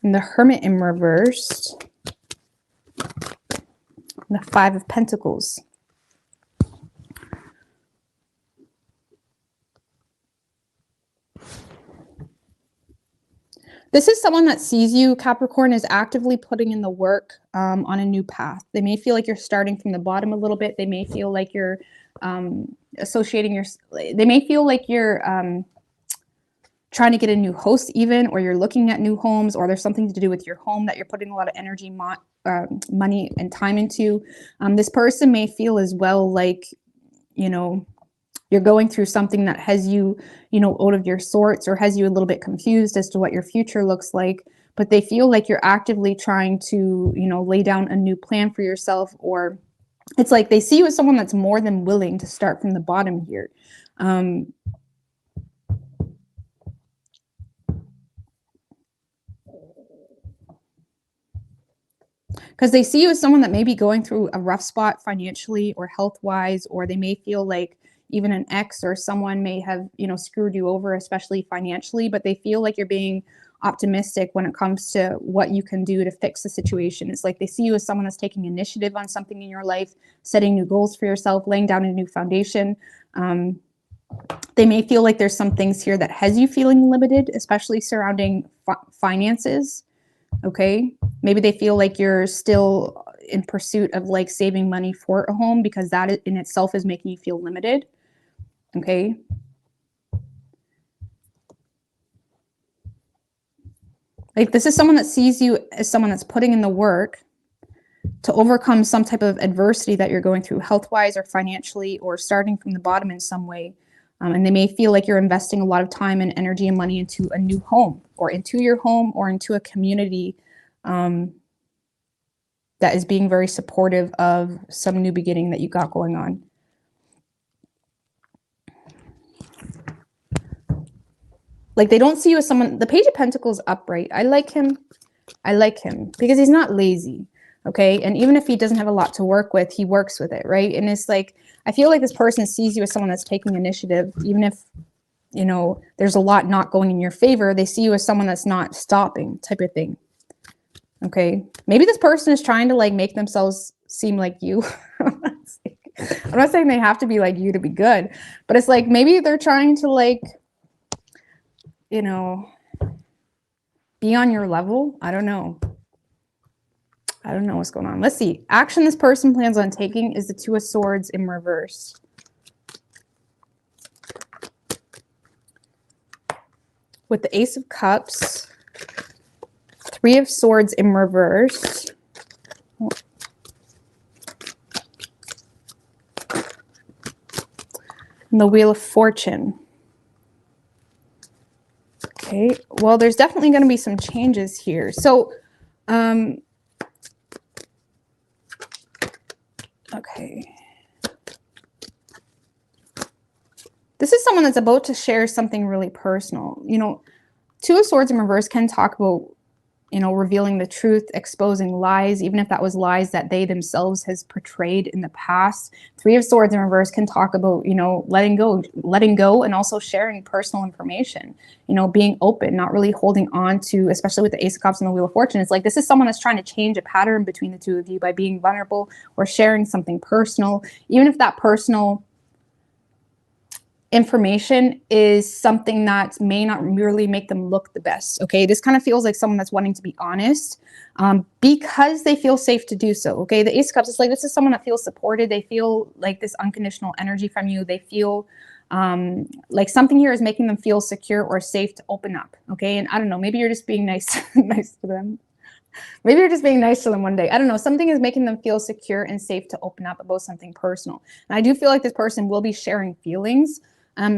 And the Hermit in reverse. And the Five of Pentacles. This is someone that sees you, Capricorn, is actively putting in the work on a new path. They may feel like you're starting from the bottom a little bit. They may feel like you're they may feel like you're trying to get a new host even, or you're looking at new homes, or there's something to do with your home that you're putting a lot of energy, money and time into. This person may feel as well like, you know, you're going through something that has you, you know, out of your sorts, or has you a little bit confused as to what your future looks like. But they feel like you're actively trying to, you know, lay down a new plan for yourself, or it's like they see you as someone that's more than willing to start from the bottom here. Because they see you as someone that may be going through a rough spot financially or health-wise, or they may feel like even an ex or someone may have, you know, screwed you over, especially financially, but they feel like you're being optimistic when it comes to what you can do to fix the situation. It's like they see you as someone that's taking initiative on something in your life, setting new goals for yourself, laying down a new foundation. They may feel like there's some things here that has you feeling limited, especially surrounding finances. Okay, maybe they feel like you're still in pursuit of like saving money for a home, because that in itself is making you feel limited. Okay. Like this is someone that sees you as someone that's putting in the work to overcome some type of adversity that you're going through health-wise or financially, or starting from the bottom in some way. And they may feel like you're investing a lot of time and energy and money into a new home, or into your home, or into a community that is being very supportive of some new beginning that you got going on. Like they don't see you as someone, the Page of Pentacles upright. I like him because he's not lazy. Okay. And even if he doesn't have a lot to work with, he works with it. Right. And it's like, I feel like this person sees you as someone that's taking initiative, even if, you know, there's a lot not going in your favor. They see you as someone that's not stopping, type of thing. Okay. Maybe this person is trying to like make themselves seem like you. I'm not saying they have to be like you to be good, but it's like, maybe they're trying to like, you know, be on your level. I don't know. I don't know what's going on. Let's see. Action this person plans on taking is the Two of Swords in reverse. With the Ace of Cups, Three of Swords in reverse. And the Wheel of Fortune. Okay, well, there's definitely going to be some changes here. So, okay. This is someone that's about to share something really personal. You know, Two of Swords in reverse can talk about, you know, revealing the truth, exposing lies, even if that was lies that they themselves has portrayed in the past. Three of Swords in reverse can talk about, you know, letting go, and also sharing personal information, you know, being open, not really holding on to, especially with the Ace of Cups and the Wheel of Fortune. It's like, this is someone that's trying to change a pattern between the two of you by being vulnerable or sharing something personal, even if that personal information is something that may not really make them look the best. Okay, this kind of feels like someone that's wanting to be honest because they feel safe to do so. Okay, the Ace of Cups is like, this is someone that feels supported. They feel like this unconditional energy from you. They feel Like something here is making them feel secure or safe to open up. Okay. And I don't know, maybe you're just being nice, nice to them. Maybe you're just being nice to them one day. I don't know. Something is making them feel secure and safe to open up about something personal. And I do feel like this person will be sharing feelings.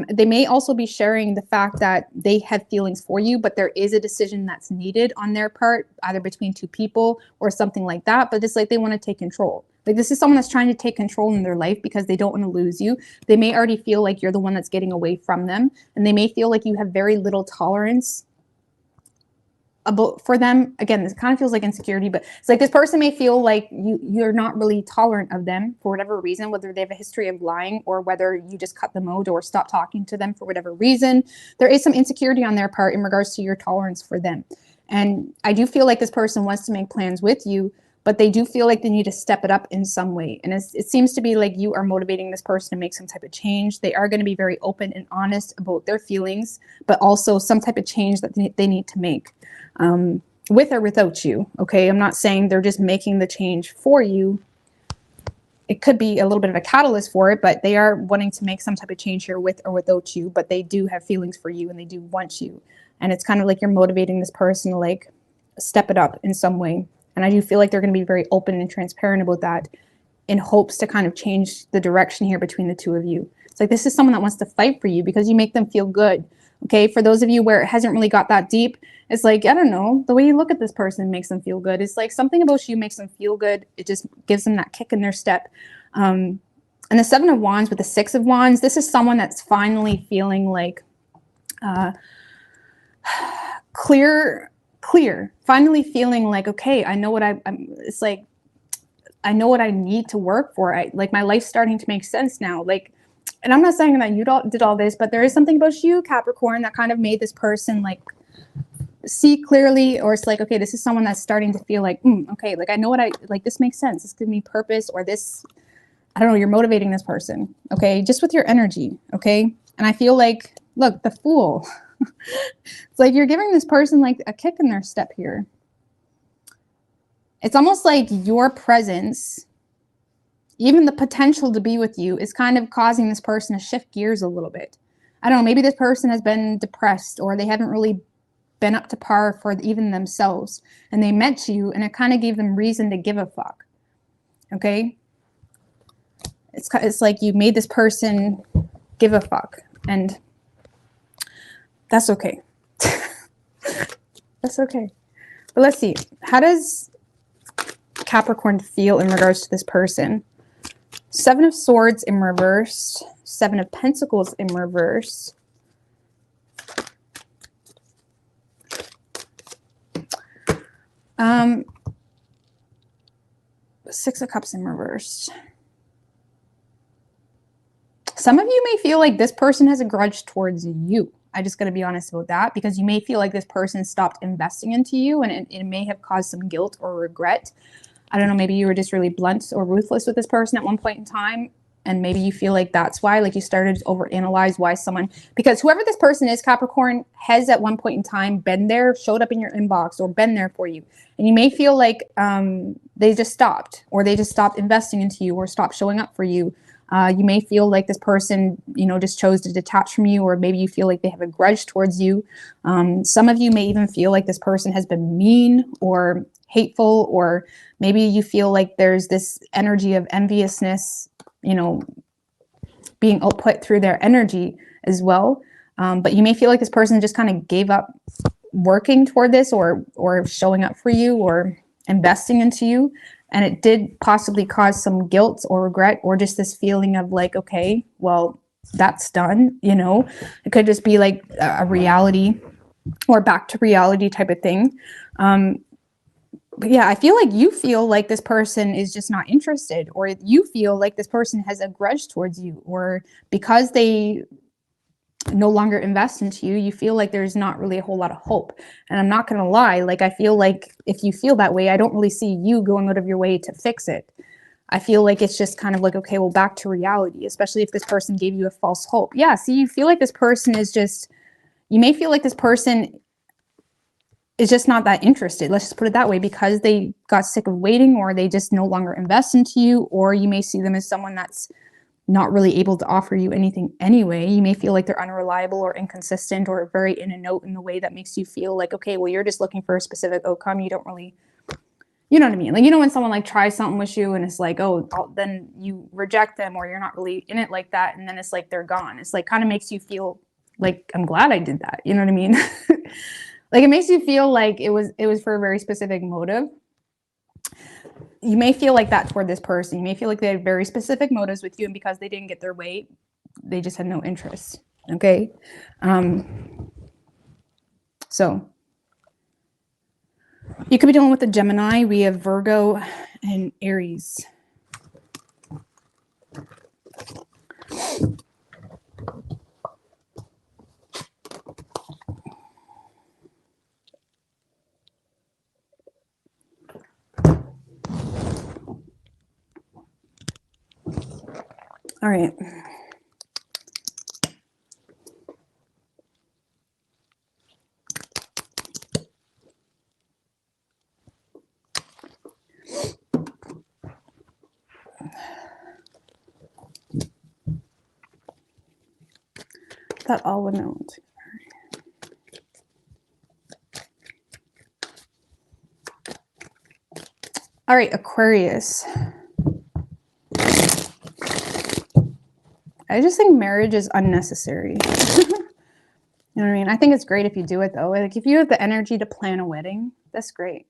They may also be sharing the fact that they have feelings for you, but there is a decision that's needed on their part, either between two people or something like that. But it's like they want to take control. Like this is someone that's trying to take control in their life because they don't want to lose you. They may already feel like you're the one that's getting away from them. And they may feel like you have very little tolerance about for them. Again, this kind of feels like insecurity, but it's like this person may feel like you're not really tolerant of them for whatever reason, whether they have a history of lying or whether you just cut them out or stop talking to them for whatever reason. There is some insecurity on their part in regards to your tolerance for them. And I do feel like this person wants to make plans with you, but they do feel like they need to step it up in some way. And it seems to be like you are motivating this person to make some type of change. They are going to be very open and honest about their feelings, but also some type of change that they need to make. With or without you. Okay. I'm not saying they're just making the change for you. It could be a little bit of a catalyst for it, but they are wanting to make some type of change here with or without you, but they do have feelings for you and they do want you. And it's kind of like you're motivating this person to like step it up in some way. And I do feel like they're going to be very open and transparent about that in hopes to kind of change the direction here between the two of you. It's like, this is someone that wants to fight for you because you make them feel good. Okay. For those of you where it hasn't really got that deep, it's like, I don't know, the way you look at this person makes them feel good. It's like something about you makes them feel good. It just gives them that kick in their step. And the Seven of Wands with the Six of Wands, this is someone that's finally feeling like clear, finally feeling like, okay, I know what it's like, I know what I need to work for. Like my life's starting to make sense now. Like, and I'm not saying that you did all this, but there is something about you, Capricorn, that kind of made this person like see clearly, or it's like, okay, this is someone that's starting to feel like, okay, like I know what like, this makes sense. This gives me purpose, or this, I don't know, you're motivating this person, okay, just with your energy, okay? And I feel like, look, the Fool. It's like you're giving this person like a kick in their step here. It's almost like your presence, even the potential to be with you, is kind of causing this person to shift gears a little bit. I don't know, maybe this person has been depressed, or they haven't really been up to par for even themselves, and they met you and it kind of gave them reason to give a fuck. Okay. It's like you made this person give a fuck, and that's okay. That's okay. But let's see. How does Capricorn feel in regards to this person? Seven of Swords in reverse, Seven of Pentacles in reverse. Six of Cups in reverse. Some of you may feel like this person has a grudge towards you. I just got to be honest about that, because you may feel like this person stopped investing into you, and it may have caused some guilt or regret. I don't know, maybe you were just really blunt or ruthless with this person at one point in time, and maybe you feel like that's why, like you started to overanalyze why someone, because whoever this person is, Capricorn, has at one point in time been there, showed up in your inbox, or been there for you. And you may feel like they just stopped, or they just stopped investing into you, or stopped showing up for you. You may feel like this person, you know, just chose to detach from you, or maybe you feel like they have a grudge towards you. Some of you may even feel like this person has been mean or hateful, or maybe you feel like there's this energy of enviousness, you know, being output through their energy as well. But you may feel like this person just kind of gave up working toward this, or showing up for you, or investing into you. And it did possibly cause some guilt or regret, or just this feeling of like, okay, well, that's done. You know, it could just be like a reality, or back to reality type of thing. But yeah, I feel like you feel like this person is just not interested, or you feel like this person has a grudge towards you, or because they no longer invest into you, you feel like there's not really a whole lot of hope. And I'm not going to lie, like I feel like if you feel that way, I don't really see you going out of your way to fix it. I feel like it's just kind of like, okay, well, back to reality, especially if this person gave you a false hope. Yeah, see, you feel like this person is just, you may feel like this person is just not that interested. Let's just put it that way, because they got sick of waiting, or they just no longer invest into you, or you may see them as someone that's not really able to offer you anything anyway. You may feel like they're unreliable or inconsistent or very in and out in the way that makes you feel like, okay, well, you're just looking for a specific outcome. You don't really, you know what I mean? Like, you know, when someone like tries something with you and it's like, oh, then you reject them or you're not really in it like that. And then it's like, they're gone. It's like, kind of makes you feel like, I'm glad I did that. You know what I mean? Like, it makes you feel like it was for a very specific motive. You may feel like that toward this person. You may feel like they had very specific motives with you, and because they didn't get their way, they just had no interest. Okay. So you could be dealing with a Gemini. We have Virgo and Aries. All right. That all would know. All right, Aquarius. I just think marriage is unnecessary. You know what I mean? I think it's great if you do it though. Like, if you have the energy to plan a wedding, that's great.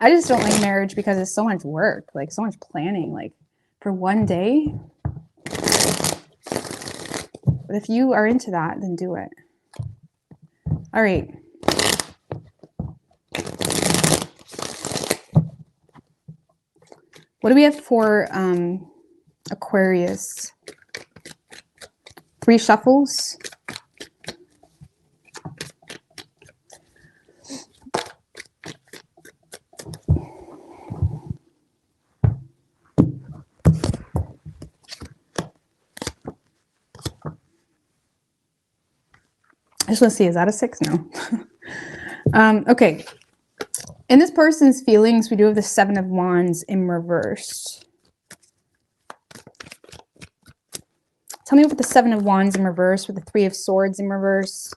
I just don't like marriage because it's so much work, like so much planning, like for one day. But if you are into that, then do it. All right. What do we have for Aquarius? 3 shuffles. I just want to see, is that a 6? No. Okay. In this person's feelings, we do have the 7 of Wands in reverse. Tell me about the 7 of Wands in reverse with the 3 of Swords in reverse.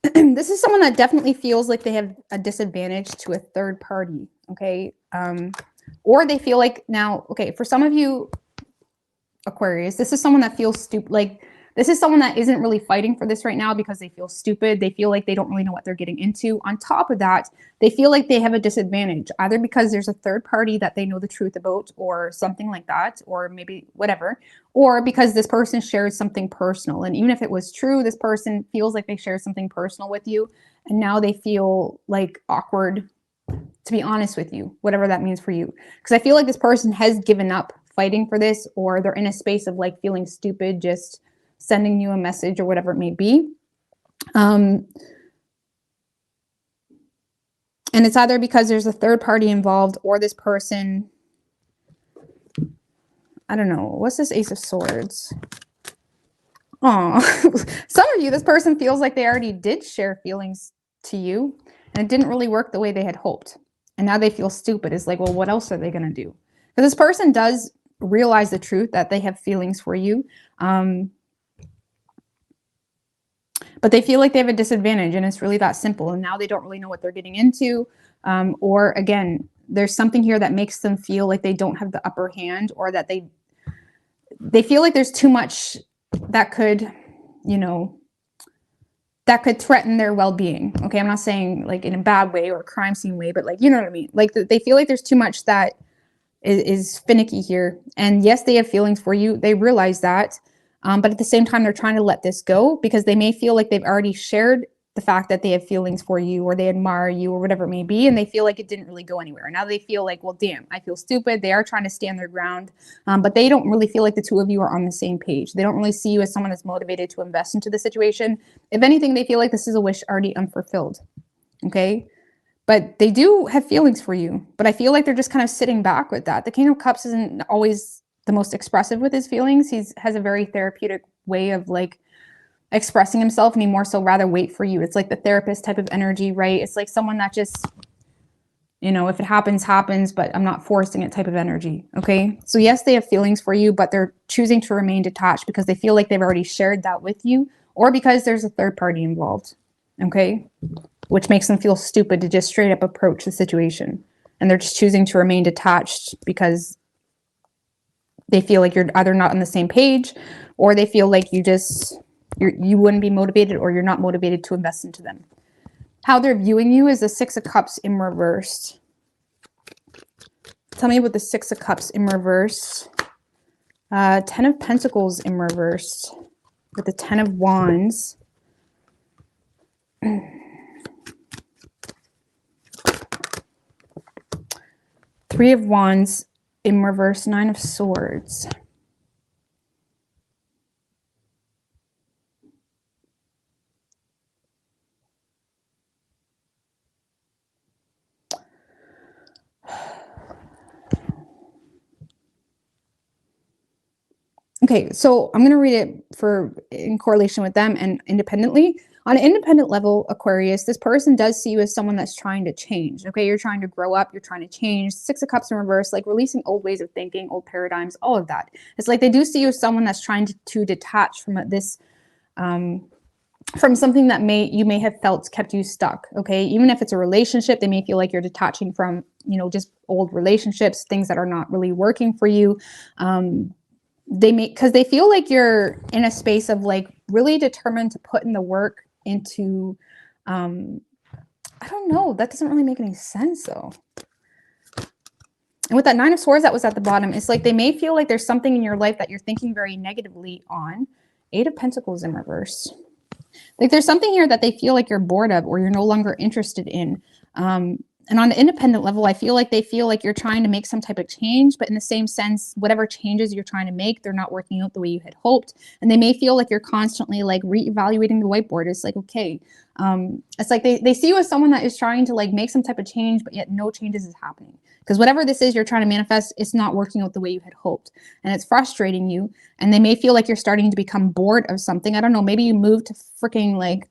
This is someone that definitely feels like they have a disadvantage to a third party, okay? Or they feel like now, okay, for some of you, Aquarius, this is someone that feels stupid, like this is someone that isn't really fighting for this right now because they feel stupid. They feel like they don't really know what they're getting into. On top of that, they feel like they have a disadvantage, either because there's a third party that they know the truth about or something like that, or maybe whatever, or because this person shares something personal. And even if it was true, this person feels like they share something personal with you. And now they feel like awkward, to be honest with you, whatever that means for you. Because I feel like this person has given up fighting for this, or they're in a space of like feeling stupid, just sending you a message or whatever it may be. And it's either because there's a third party involved, or this person, I don't know, what's this Ace of Swords? Oh, some of you, this person feels like they already did share feelings to you and it didn't really work the way they had hoped. And now they feel stupid. It's like, well, what else are they going to do? Because this person does realize the truth that they have feelings for you. But they feel like they have a disadvantage, and it's really that simple. And now they don't really know what they're getting into. Or again, there's something here that makes them feel like they don't have the upper hand, or that they feel like there's too much that could, you know, that could threaten their well-being. Okay, I'm not saying like in a bad way or a crime scene way, but like, you know what I mean? Like they feel like there's too much that is finicky here. And yes, they have feelings for you. They realize that. But at the same time, they're trying to let this go because they may feel like they've already shared the fact that they have feelings for you, or they admire you, or whatever it may be. And they feel like it didn't really go anywhere. Now they feel like, well, damn, I feel stupid. They are trying to stand their ground. But they don't really feel like the two of you are on the same page. They don't really see you as someone that's motivated to invest into the situation. If anything, they feel like this is a wish already unfulfilled. Okay. But they do have feelings for you. But I feel like they're just kind of sitting back with that. The King of Cups isn't always the most expressive with his feelings. He has a very therapeutic way of like expressing himself, and he more so rather wait for you. It's like the therapist type of energy, right? It's like someone that just You know, if it happens, happens, but I'm not forcing it type of energy. Okay. So yes, they have feelings for you, but they're choosing to remain detached because they feel like they've already shared that with you, or because there's a third party involved. Okay. Which makes them feel stupid to just straight up approach the situation. And they're just choosing to remain detached because they feel like you're either not on the same page, or they feel like you wouldn't be motivated, or you're not motivated to invest into them. How they're viewing you is the Six of Cups in reverse. Tell me about the Six of Cups in reverse. Ten of Pentacles in reverse with the Ten of Wands. Three of Wands in reverse, Nine of Swords. Okay, so I'm going to read it in correlation with them and independently. On an independent level, Aquarius, this person does see you as someone that's trying to change. Okay, you're trying to grow up, you're trying to change. Six of Cups in reverse, like releasing old ways of thinking, old paradigms, all of that. It's like they do see you as someone that's trying to detach from this, from something that you may have felt kept you stuck. Okay, even if it's a relationship, they may feel like you're detaching from, you know, just old relationships, things that are not really working for you. Because they feel like you're in a space of like really determined to put in the work into, I don't know, that doesn't really make any sense though. And with that Nine of Swords that was at the bottom, it's like they may feel like there's something in your life that you're thinking very negatively on. Eight of Pentacles in reverse. Like there's something here that they feel like you're bored of, or you're no longer interested in. And on an independent level, I feel like they feel like you're trying to make some type of change, but in the same sense, whatever changes you're trying to make, they're not working out the way you had hoped. And they may feel like you're constantly like reevaluating the whiteboard. It's like, okay, it's like they see you as someone that is trying to like make some type of change, but yet no changes is happening. Because whatever this is you're trying to manifest, it's not working out the way you had hoped. And it's frustrating you. And they may feel like you're starting to become bored of something. I don't know, maybe you moved to freaking like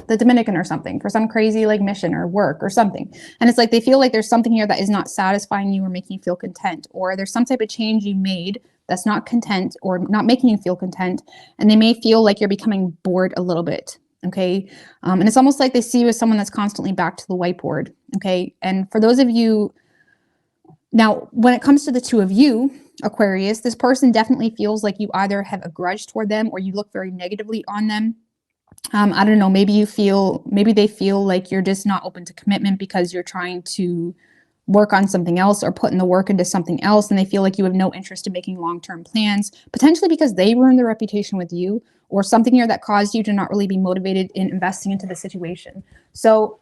the Dominican or something for some crazy like mission or work or something. And it's like they feel like there's something here that is not satisfying you or making you feel content, or there's some type of change you made that's not content or not making you feel content. And they may feel like you're becoming bored a little bit. Okay. And it's almost like they see you as someone that's constantly back to the whiteboard. Okay. And for those of you now, when it comes to the two of you, Aquarius, this person definitely feels like you either have a grudge toward them or you look very negatively on them. I don't know, maybe they feel like you're just not open to commitment because you're trying to work on something else or putting the work into something else, and they feel like you have no interest in making long-term plans, potentially because they ruined their reputation with you, or something here that caused you to not really be motivated in investing into the situation. So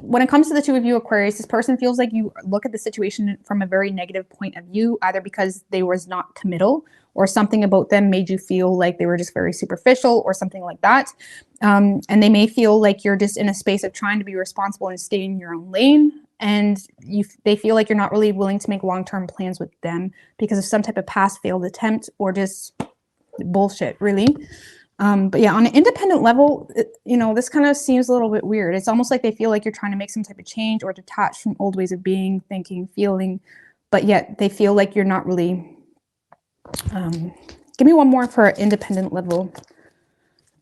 when it comes to the two of you, Aquarius, this person feels like you look at the situation from a very negative point of view, either because they was not committal or something about them made you feel like they were just very superficial or something like that. And they may feel like you're just in a space of trying to be responsible and stay in your own lane. And they feel like you're not really willing to make long-term plans with them because of some type of past failed attempt or just bullshit, really. But yeah, on an independent level, you know, this kind of seems a little bit weird. It's almost like they feel like you're trying to make some type of change or detach from old ways of being, thinking, feeling, but yet they feel like you're not really. Give me one more for independent level.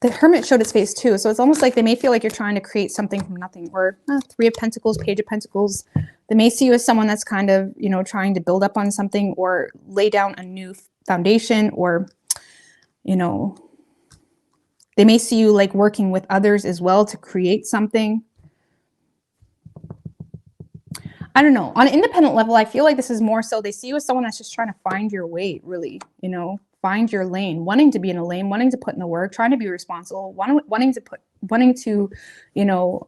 The Hermit showed its face too. So it's almost like they may feel like you're trying to create something from nothing, or Three of Pentacles, Page of Pentacles. They may see you as someone that's kind of, you know, trying to build up on something or lay down a new foundation, or, you know, they may see you like working with others as well to create something. I don't know. On an independent level, I feel like this is more so they see you as someone that's just trying to find your way, really, you know, find your lane, wanting to be in a lane, wanting to put in the work, trying to be responsible, wanting to, you know,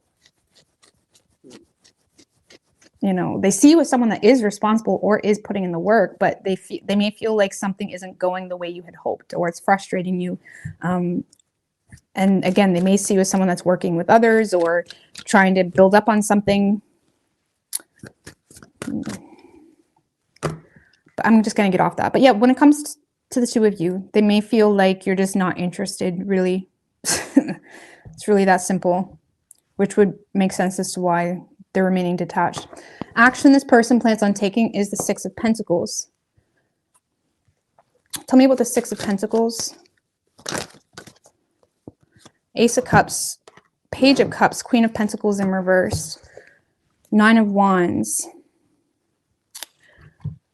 they see you as someone that is responsible or is putting in the work, but they may feel like something isn't going the way you had hoped, or it's frustrating you. And again, they may see you as someone that's working with others or trying to build up on something. But I'm just going to get off that. But yeah, when it comes to the two of you, they may feel like you're just not interested, really. It's really that simple. which would make sense as to why they're remaining detached. Action this person plans on taking is the Six of Pentacles. Tell me about the Six of Pentacles. Ace of Cups, Page of Cups, Queen of Pentacles in reverse, Nine of Wands.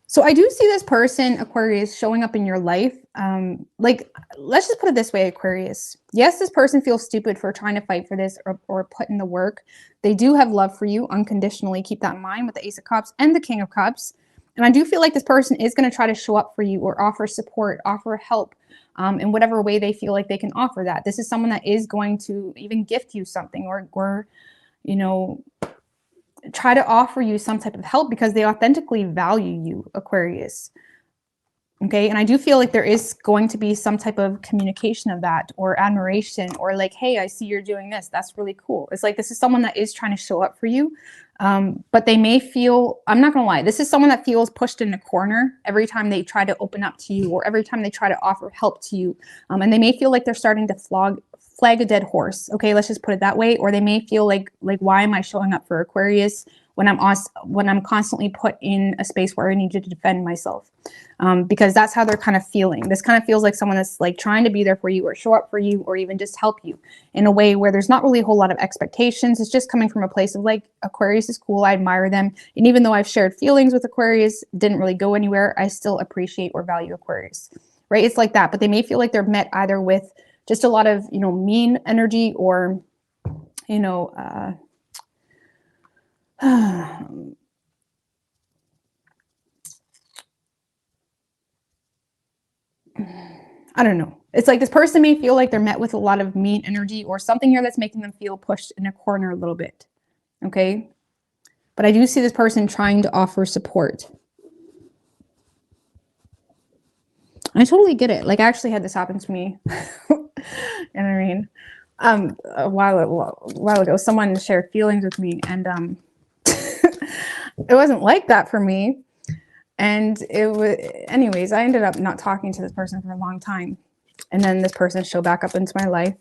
So I do see this person, Aquarius, showing up in your life. Like, let's just put it this way, Aquarius. Yes, this person feels stupid for trying to fight for this or put in the work. They do have love for you unconditionally. Keep that in mind with the Ace of Cups and the King of Cups. And I do feel like this person is going to try to show up for you or offer support, offer help in whatever way they feel like they can offer that. This is someone that is going to even gift you something or you know, try to offer you some type of help because they authentically value you, Aquarius. Okay, and I do feel like there is going to be some type of communication of that or admiration or like, hey, I see you're doing this. That's really cool. It's like this is someone that is trying to show up for you, but they may feel, I'm not going to lie, this is someone that feels pushed in a corner every time they try to open up to you or every time they try to offer help to you. And they may feel like they're starting to flag a dead horse. Okay, let's just put it that way. Or they may feel like why am I showing up for Aquarius when I'm constantly put in a space where I need to defend myself? Because that's how they're kind of feeling. This kind of feels like someone that's like trying to be there for you or show up for you or even just help you in a way where there's not really a whole lot of expectations. It's just coming from a place of like, Aquarius is cool. I admire them. And even though I've shared feelings with Aquarius, didn't really go anywhere, I still appreciate or value Aquarius, right? It's like that, but they may feel like they're met either with just a lot of, mean energy or, I don't know. It's like this person may feel like they're met with a lot of mean energy or something here that's making them feel pushed in a corner a little bit. Okay. But I do see this person trying to offer support. I totally get it. Like I actually had this happen to me. You know what I mean? A while ago, someone shared feelings with me and it wasn't like that for me. And it was, anyways, I ended up not talking to this person for a long time. And then this person showed back up into my life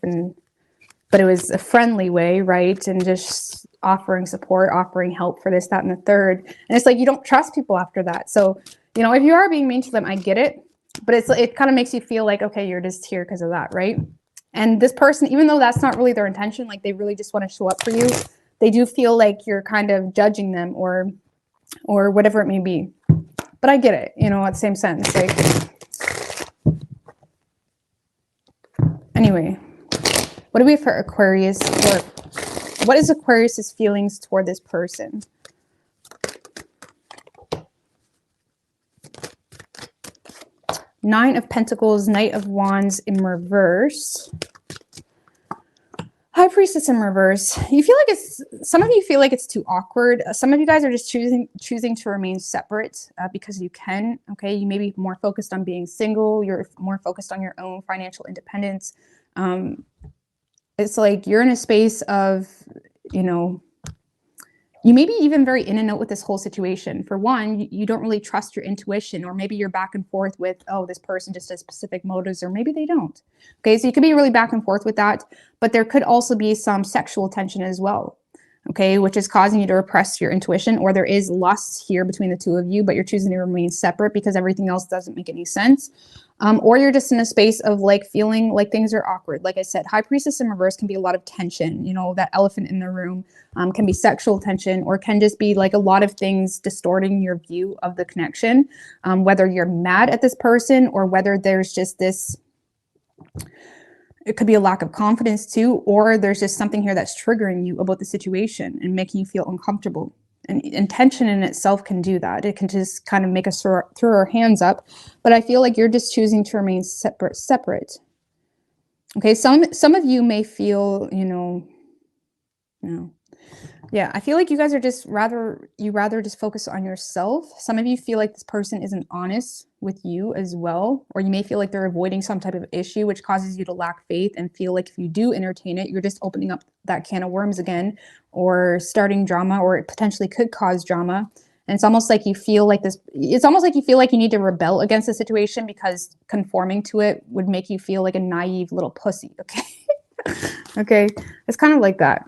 but it was a friendly way, right? And just offering support, offering help for this, that, and the third. And it's like, you don't trust people after that. So, if you are being mean to them, I get it. But it kind of makes you feel like, okay, you're just here because of that, right? And this person, even though that's not really their intention, like they really just want to show up for you, they do feel like you're kind of judging them or whatever it may be. But I get it, at the same sense. Like, anyway, what do we have for Aquarius? Or what is Aquarius's feelings toward this person? Nine of Pentacles, Knight of Wands in reverse. High Priestess in reverse. You feel like some of you feel like it's too awkward. Some of you guys are just choosing to remain separate because you can. Okay, you may be more focused on being single. You're more focused on your own financial independence. It's like you're in a space of, you may be even very in and out with this whole situation. For one, you don't really trust your intuition, or maybe you're back and forth with, oh, this person just has specific motives, or maybe they don't. Okay, so you could be really back and forth with that, but there could also be some sexual tension as well, okay, which is causing you to repress your intuition, or there is lust here between the two of you, but you're choosing to remain separate because everything else doesn't make any sense. Or you're just in a space of like feeling like things are awkward. Like I said, High Priestess in reverse can be a lot of tension, that elephant in the room, can be sexual tension, or can just be like a lot of things distorting your view of the connection, whether you're mad at this person or whether there's just this, it could be a lack of confidence too, or there's just something here that's triggering you about the situation and making you feel uncomfortable. And tension in itself can do that. It can just kind of make us throw our hands up. But I feel like you're just choosing to remain separate. Okay, some of you may feel, yeah, I feel like you guys are just rather just focus on yourself. Some of you feel like this person isn't honest with you as well, or you may feel like they're avoiding some type of issue, which causes you to lack faith and feel like if you do entertain it, you're just opening up that can of worms again, or starting drama, or it potentially could cause drama. And it's almost like you feel like you need to rebel against the situation because conforming to it would make you feel like a naive little pussy. Okay. Okay. It's kind of like that.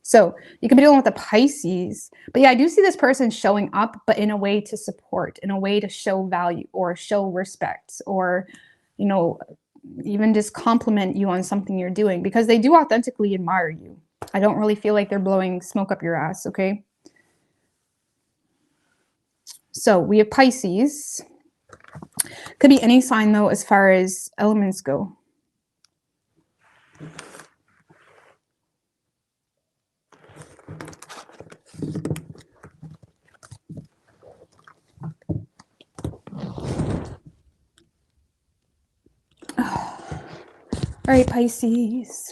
So you could be dealing with a Pisces. But yeah, I do see this person showing up, but in a way to support, in a way to show value or show respect, or, you know, even just compliment you on something you're doing, because they do authentically admire you. I don't really feel like they're blowing smoke up your ass, okay? So we have Pisces. Could be any sign, though, as far as elements go. All right, Pisces.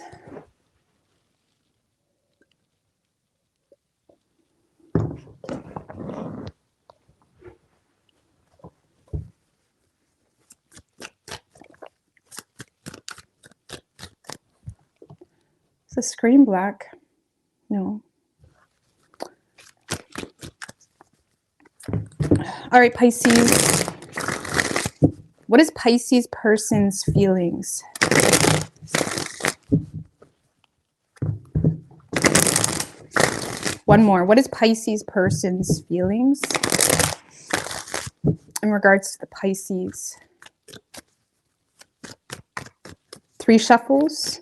Is the screen black? No. All right, Pisces. What is Pisces person's feelings? One more. What is Pisces person's feelings in regards to the Pisces? 3 shuffles.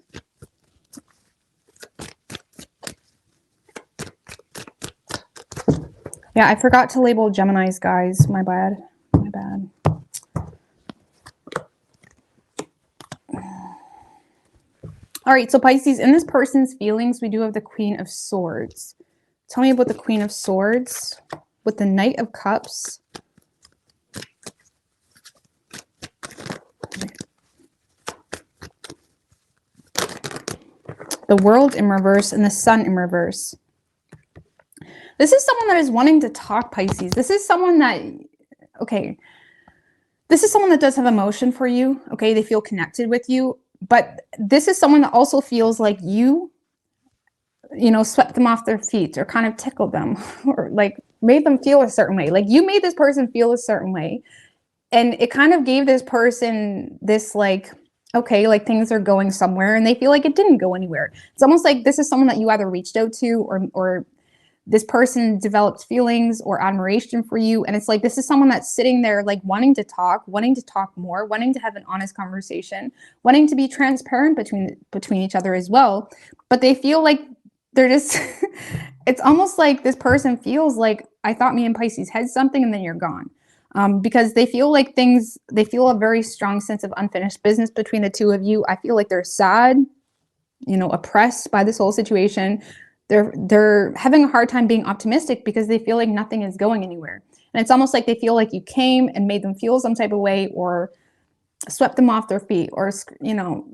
Yeah, I forgot to label Geminis, guys. My bad. My bad. All right, so Pisces, in this person's feelings, we do have the Queen of Swords. Tell me about the Queen of Swords with the Knight of Cups. The World in reverse and the Sun in reverse. This is someone that is wanting to talk, Pisces. This is someone that, okay, this is someone that does have emotion for you, okay? They feel connected with you, but this is someone that also feels like you know, swept them off their feet or kind of tickled them or like made them feel a certain way. Like you made this person feel a certain way. And it kind of gave this person this like, okay, like things are going somewhere, and they feel like it didn't go anywhere. It's almost like this is someone that you either reached out to, or this person developed feelings or admiration for you. And it's like, this is someone that's sitting there like wanting to talk more, wanting to have an honest conversation, wanting to be transparent between each other as well. But they feel like they're just, it's almost like this person feels like, I thought me and Pisces had something, and then you're gone. Because they feel like they feel a very strong sense of unfinished business between the two of you. I feel like they're sad, you know, oppressed by this whole situation. They're having a hard time being optimistic because they feel like nothing is going anywhere. And it's almost like they feel like you came and made them feel some type of way, or swept them off their feet, or, you know,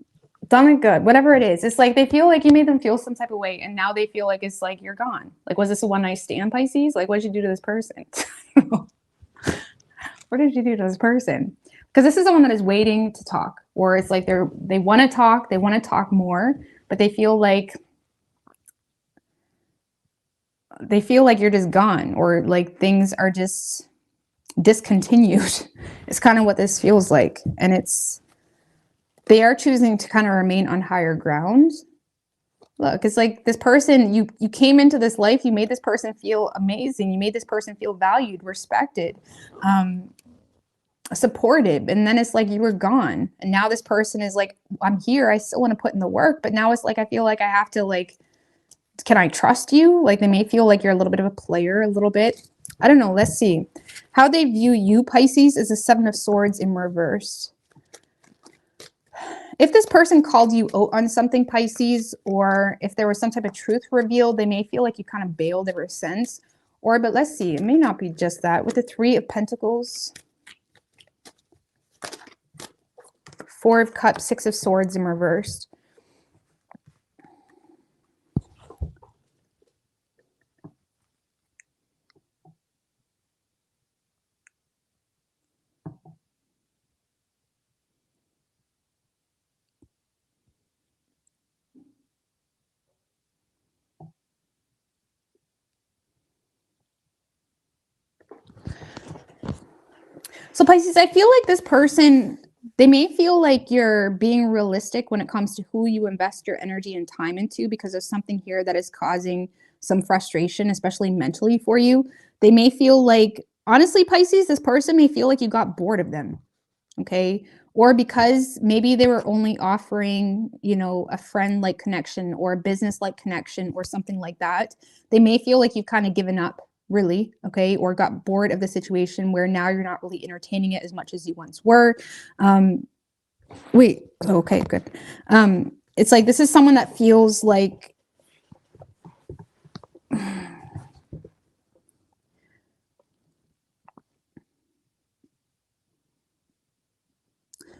done it good, whatever it is. It's like they feel like you made them feel some type of way, and now they feel like it's like you're gone. Like, was this a one night stand, Pisces? Like, what did you do to this person? What did you do to this person? Because this is someone that is waiting to talk, or it's like they want to talk more, but they feel like you're just gone, or like things are just discontinued. It's kind of what this feels like. And they are choosing to kind of remain on higher ground. Look, it's like this person, you came into this life, you made this person feel amazing, you made this person feel valued, respected, supported, and then it's like you were gone. And now this person is like, I'm here, I still want to put in the work, but now it's like I feel like I have to, like, can I trust you? Like, they may feel like you're a little bit of a player, a little bit. I don't know. Let's see. How they view you, Pisces, is a 7 of Swords in reverse. If this person called you out on something, Pisces, or if there was some type of truth revealed, they may feel like you kind of bailed ever since. But let's see. It may not be just that. With the 3 of Pentacles, 4 of Cups, 6 of Swords in reverse. So Pisces, I feel like this person, They may feel like you're being realistic when it comes to who you invest your energy and time into, because there's something here that is causing some frustration, especially mentally for you. They may feel like, honestly, Pisces, this person may feel like you got bored of them. Okay. Or because maybe they were only offering, you know, a friend like connection or a business like connection or something like that. They may feel like you've kind of given up, really. Okay. Or got bored of the situation where now you're not really entertaining it as much as you once were. Wait, okay, good. It's like this is someone that feels like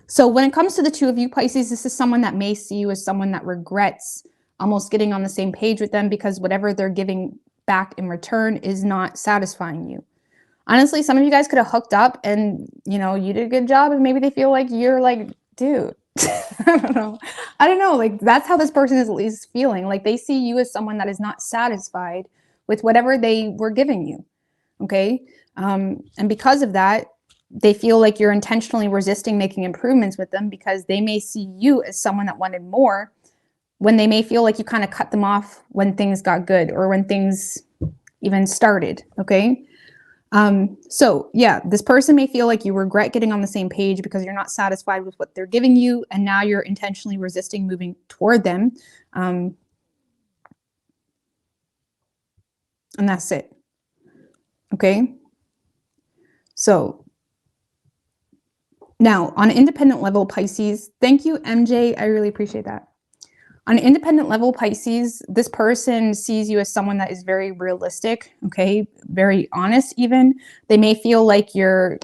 so when it comes to the two of you, Pisces, this is someone that may see you as someone that regrets almost getting on the same page with them because whatever they're giving back in return is not satisfying you. Honestly, some of you guys could have hooked up and, you know, you did a good job and maybe they feel like you're like, dude, I don't know. I don't know. Like that's how this person is at least feeling. Like they see you as someone that is not satisfied with whatever they were giving you. Okay. And because of that, they feel like you're intentionally resisting making improvements with them because they may see you as someone that wanted more when they may feel like you kind of cut them off when things got good or when things even started. Okay. So yeah, this person may feel like you regret getting on the same page because you're not satisfied with what they're giving you. And now you're intentionally resisting moving toward them. And that's it. Okay. So now on an independent level, Pisces, thank you, MJ. I really appreciate that. On an independent level, Pisces, this person sees you as someone that is very realistic, okay, very honest even. They may feel like you're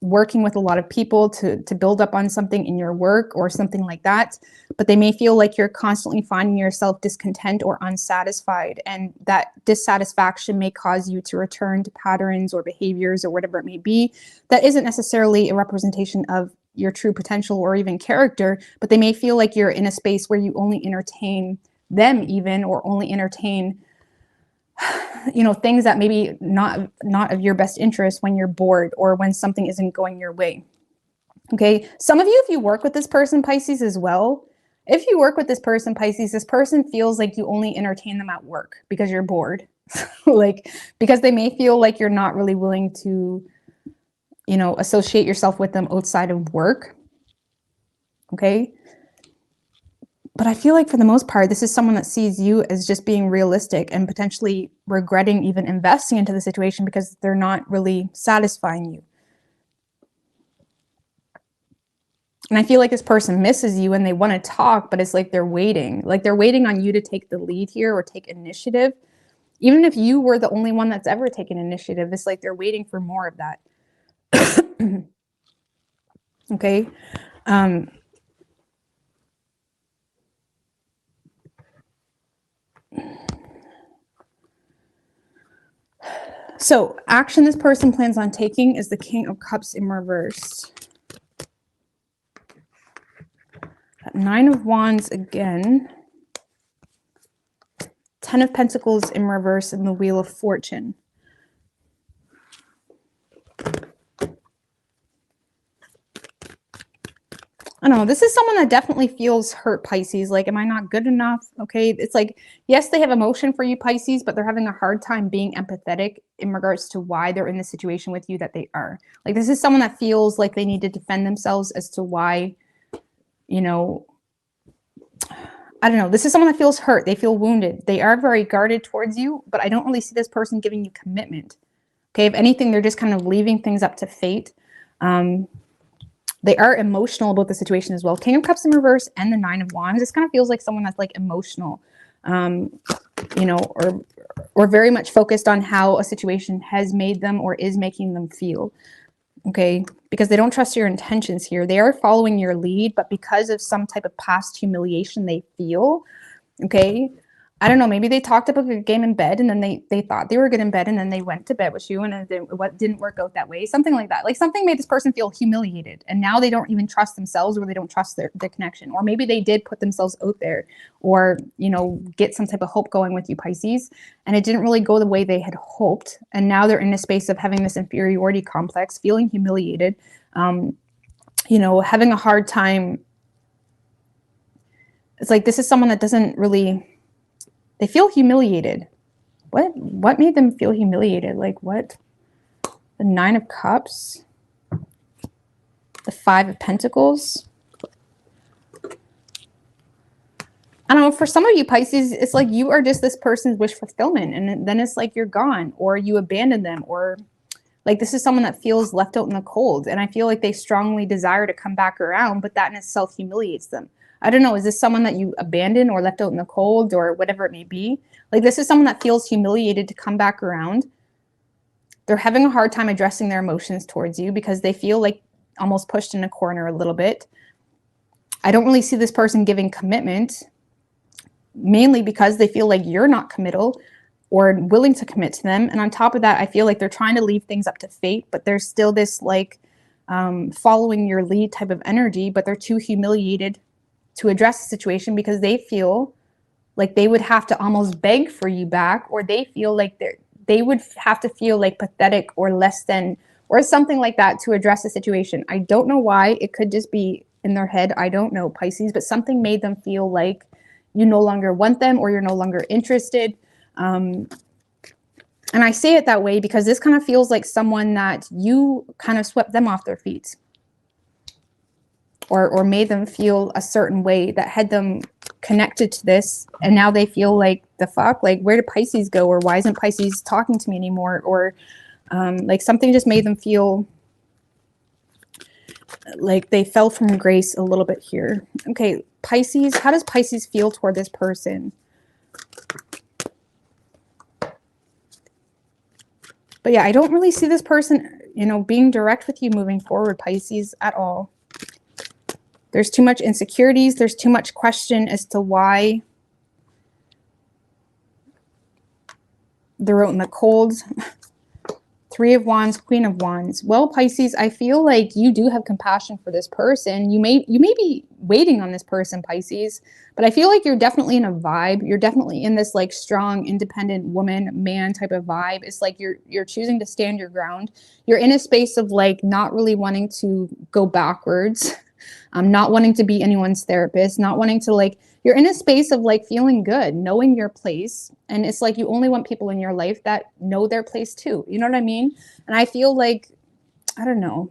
working with a lot of people to build up on something in your work or something like that, but they may feel like you're constantly finding yourself discontent or unsatisfied, and that dissatisfaction may cause you to return to patterns or behaviors or whatever it may be that isn't necessarily a representation of your true potential or even character, but they may feel like you're in a space where you only entertain them even, or only entertain, you know, things that maybe not of your best interest when you're bored or when something isn't going your way. Okay. Some of you, if you work with this person, Pisces, as well, if you work with this person, Pisces, this person feels like you only entertain them at work because you're bored. Like, because they may feel like you're not really willing to, you know, associate yourself with them outside of work. Okay. But I feel like for the most part, this is someone that sees you as just being realistic and potentially regretting even investing into the situation because they're not really satisfying you. And I feel like this person misses you and they want to talk, but it's like they're waiting. Like they're waiting on you to take the lead here or take initiative. Even if you were the only one that's ever taken initiative, it's like they're waiting for more of that. Okay. So action this person plans on taking is the King of Cups in reverse. Nine of Wands again. 10 of Pentacles in reverse and the Wheel of Fortune. I don't know. This is someone that definitely feels hurt, Pisces. Like, am I not good enough? Okay. It's like, yes, they have emotion for you, Pisces, but they're having a hard time being empathetic in regards to why they're in the situation with you that they are. Like, this is someone that feels like they need to defend themselves as to why, you know, I don't know. This is someone that feels hurt. They feel wounded. They are very guarded towards you, but I don't really see this person giving you commitment. Okay. If anything, they're just kind of leaving things up to fate. They are emotional about the situation as well. King of Cups in reverse and the Nine of Wands. This kind of feels like someone that's like emotional, you know, or very much focused on how a situation has made them or is making them feel. Okay. Because they don't trust your intentions here. They are following your lead, but because of some type of past humiliation they feel, okay, I don't know, maybe they talked about the game in bed and then they thought they were good in bed and then they went to bed with you and it didn't work out that way. Something like that. Like something made this person feel humiliated and now they don't even trust themselves or they don't trust their connection. Or maybe they did put themselves out there or, you know, get some type of hope going with you, Pisces, and it didn't really go the way they had hoped. And now they're in a space of having this inferiority complex, feeling humiliated. you know, having a hard time. It's like this is someone that doesn't really, they feel humiliated. What made them feel humiliated? Like what? The Nine of Cups, the Five of Pentacles. I don't know, for some of you Pisces, it's like you are just this person's wish fulfillment, and then it's like you're gone, or you abandon them, or like this is someone that feels left out in the cold, and I feel like they strongly desire to come back around, but that in itself humiliates them. I don't know, is this someone that you abandoned or left out in the cold or whatever it may be? Like this is someone that feels humiliated to come back around. They're having a hard time addressing their emotions towards you because they feel like almost pushed in a corner a little bit. I don't really see this person giving commitment, mainly because they feel like you're not committal or willing to commit to them. And on top of that, I feel like they're trying to leave things up to fate, but there's still this like following your lead type of energy, but they're too humiliated to address the situation because they feel like they would have to almost beg for you back, or they feel like they would have to feel like pathetic or less than, or something like that to address the situation. I don't know why. It could just be in their head. I don't know, Pisces, but something made them feel like you no longer want them or you're no longer interested. And I say it that way because this kind of feels like someone that you kind of swept them off their feet, or made them feel a certain way that had them connected to this. And now they feel like, the fuck, like where did Pisces go? Or why isn't Pisces talking to me anymore? Or like something just made them feel like they fell from grace a little bit here. Okay, Pisces, how does Pisces feel toward this person? But yeah, I don't really see this person, you know, being direct with you moving forward, Pisces, at all. There's too much insecurities. There's too much question as to why they're out in the cold. Three of Wands, Queen of Wands. Well, Pisces, I feel like you do have compassion for this person. You may be waiting on this person, Pisces, but I feel like you're definitely in a vibe. You're definitely in this like strong, independent woman, man type of vibe. It's like you're choosing to stand your ground. You're in a space of like not really wanting to go backwards, not wanting to be anyone's therapist, not wanting to like, you're in a space of like feeling good, knowing your place. And it's like you only want people in your life that know their place too. You know what I mean? And I feel like, I don't know.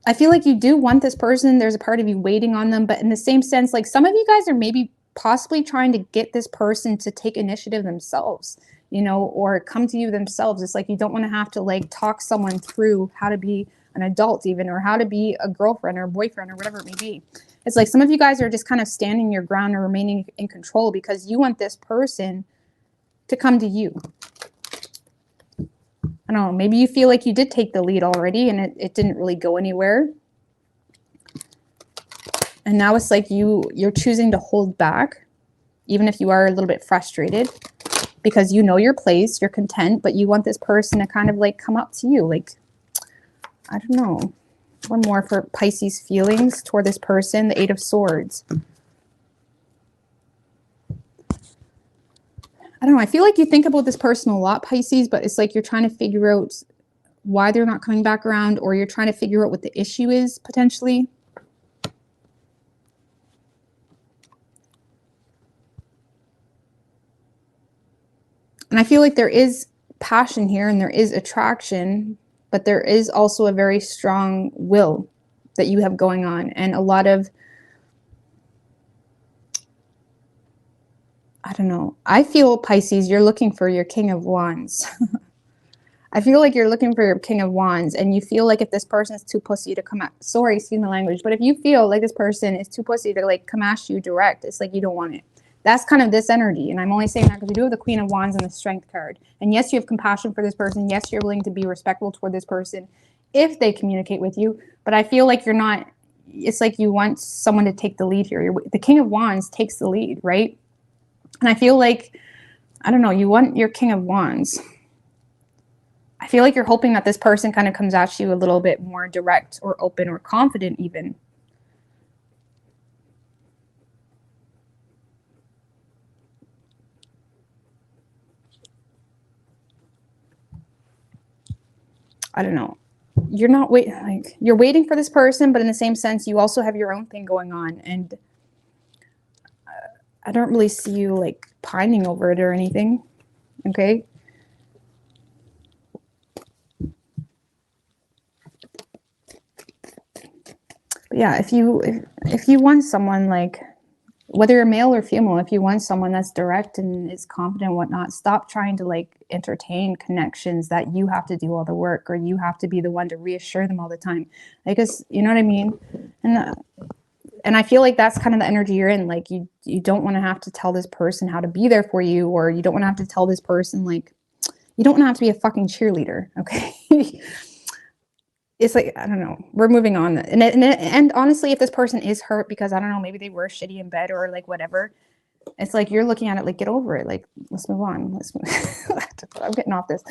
I feel like you do want this person. There's a part of you waiting on them. But in the same sense, like some of you guys are maybe possibly trying to get this person to take initiative themselves, you know, or come to you themselves. It's like you don't want to have to like talk someone through how to be an adult even, or how to be a girlfriend or a boyfriend or whatever it may be. It's like some of you guys are just kind of standing your ground and remaining in control because you want this person to come to you. I don't know, maybe you feel like you did take the lead already and it didn't really go anywhere. And now it's like you're choosing to hold back, even if you are a little bit frustrated, because you know your place, you're content, but you want this person to kind of like come up to you. Like, I don't know. One more for Pisces feelings toward this person, the Eight of Swords. I don't know. I feel like you think about this person a lot, Pisces, but it's like you're trying to figure out why they're not coming back around, or you're trying to figure out what the issue is potentially. And I feel like there is passion here and there is attraction, but there is also a very strong will that you have going on, and a lot of, I don't know. I feel, Pisces, you're looking for your King of Wands. I feel like you're looking for your King of Wands, and you feel like if this person is too pussy to come at, sorry, excuse my language, but if you feel like this person is too pussy to like come at you direct, it's like you don't want it. That's kind of this energy. And I'm only saying that because we do have the Queen of Wands and the Strength card. And yes, you have compassion for this person. Yes, you're willing to be respectful toward this person if they communicate with you. But I feel like you're not, it's like you want someone to take the lead here. The King of Wands takes the lead, right? And I feel like, I don't know, you want your King of Wands. I feel like you're hoping that this person kind of comes at you a little bit more direct or open or confident even. I don't know. you're not waiting, like you're waiting for this person, but in the same sense, you also have your own thing going on. And I don't really see you like pining over it or anything. Okay. But yeah, if you want someone, like, whether you're male or female, if you want someone that's direct and is confident and whatnot, stop trying to like entertain connections that you have to do all the work, or you have to be the one to reassure them all the time. Because, you know what I mean? And I feel like that's kind of the energy you're in. Like you don't want to have to tell this person how to be there for you, or you don't want to have to tell this person, like, you don't want to have to be a fucking cheerleader. Okay. It's like, I don't know, we're moving on. And honestly, if this person is hurt because, I don't know, maybe they were shitty in bed or like whatever, it's like you're looking at it like, get over it. Like, let's move on. Let's move. I'm getting off this.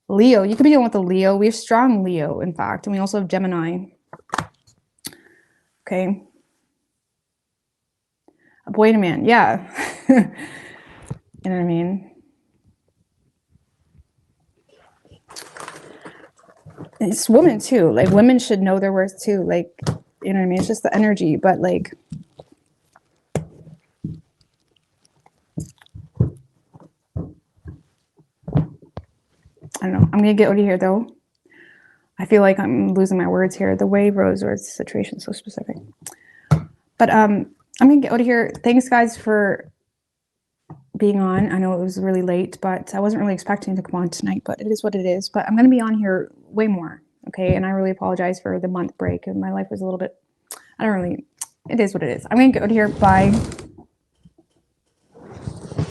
Leo, you could be dealing with a Leo. We have strong Leo, in fact, and we also have Gemini. Okay. A boy and a man. Yeah. You know what I mean? It's women too. Like, women should know their worth too. Like, you know what I mean? It's just the energy, but like, I don't know. I'm gonna get out of here though. I feel like I'm losing my words here. The way Rose words the situation is so specific. But I'm gonna get out of here. Thanks guys for being on. I know it was really late, but I wasn't really expecting to come on tonight, but it is what it is. But I'm gonna be on here way more. Okay. And I really apologize for the month break, and my life was a little bit, it is what it is. I'm gonna get out of here. Bye.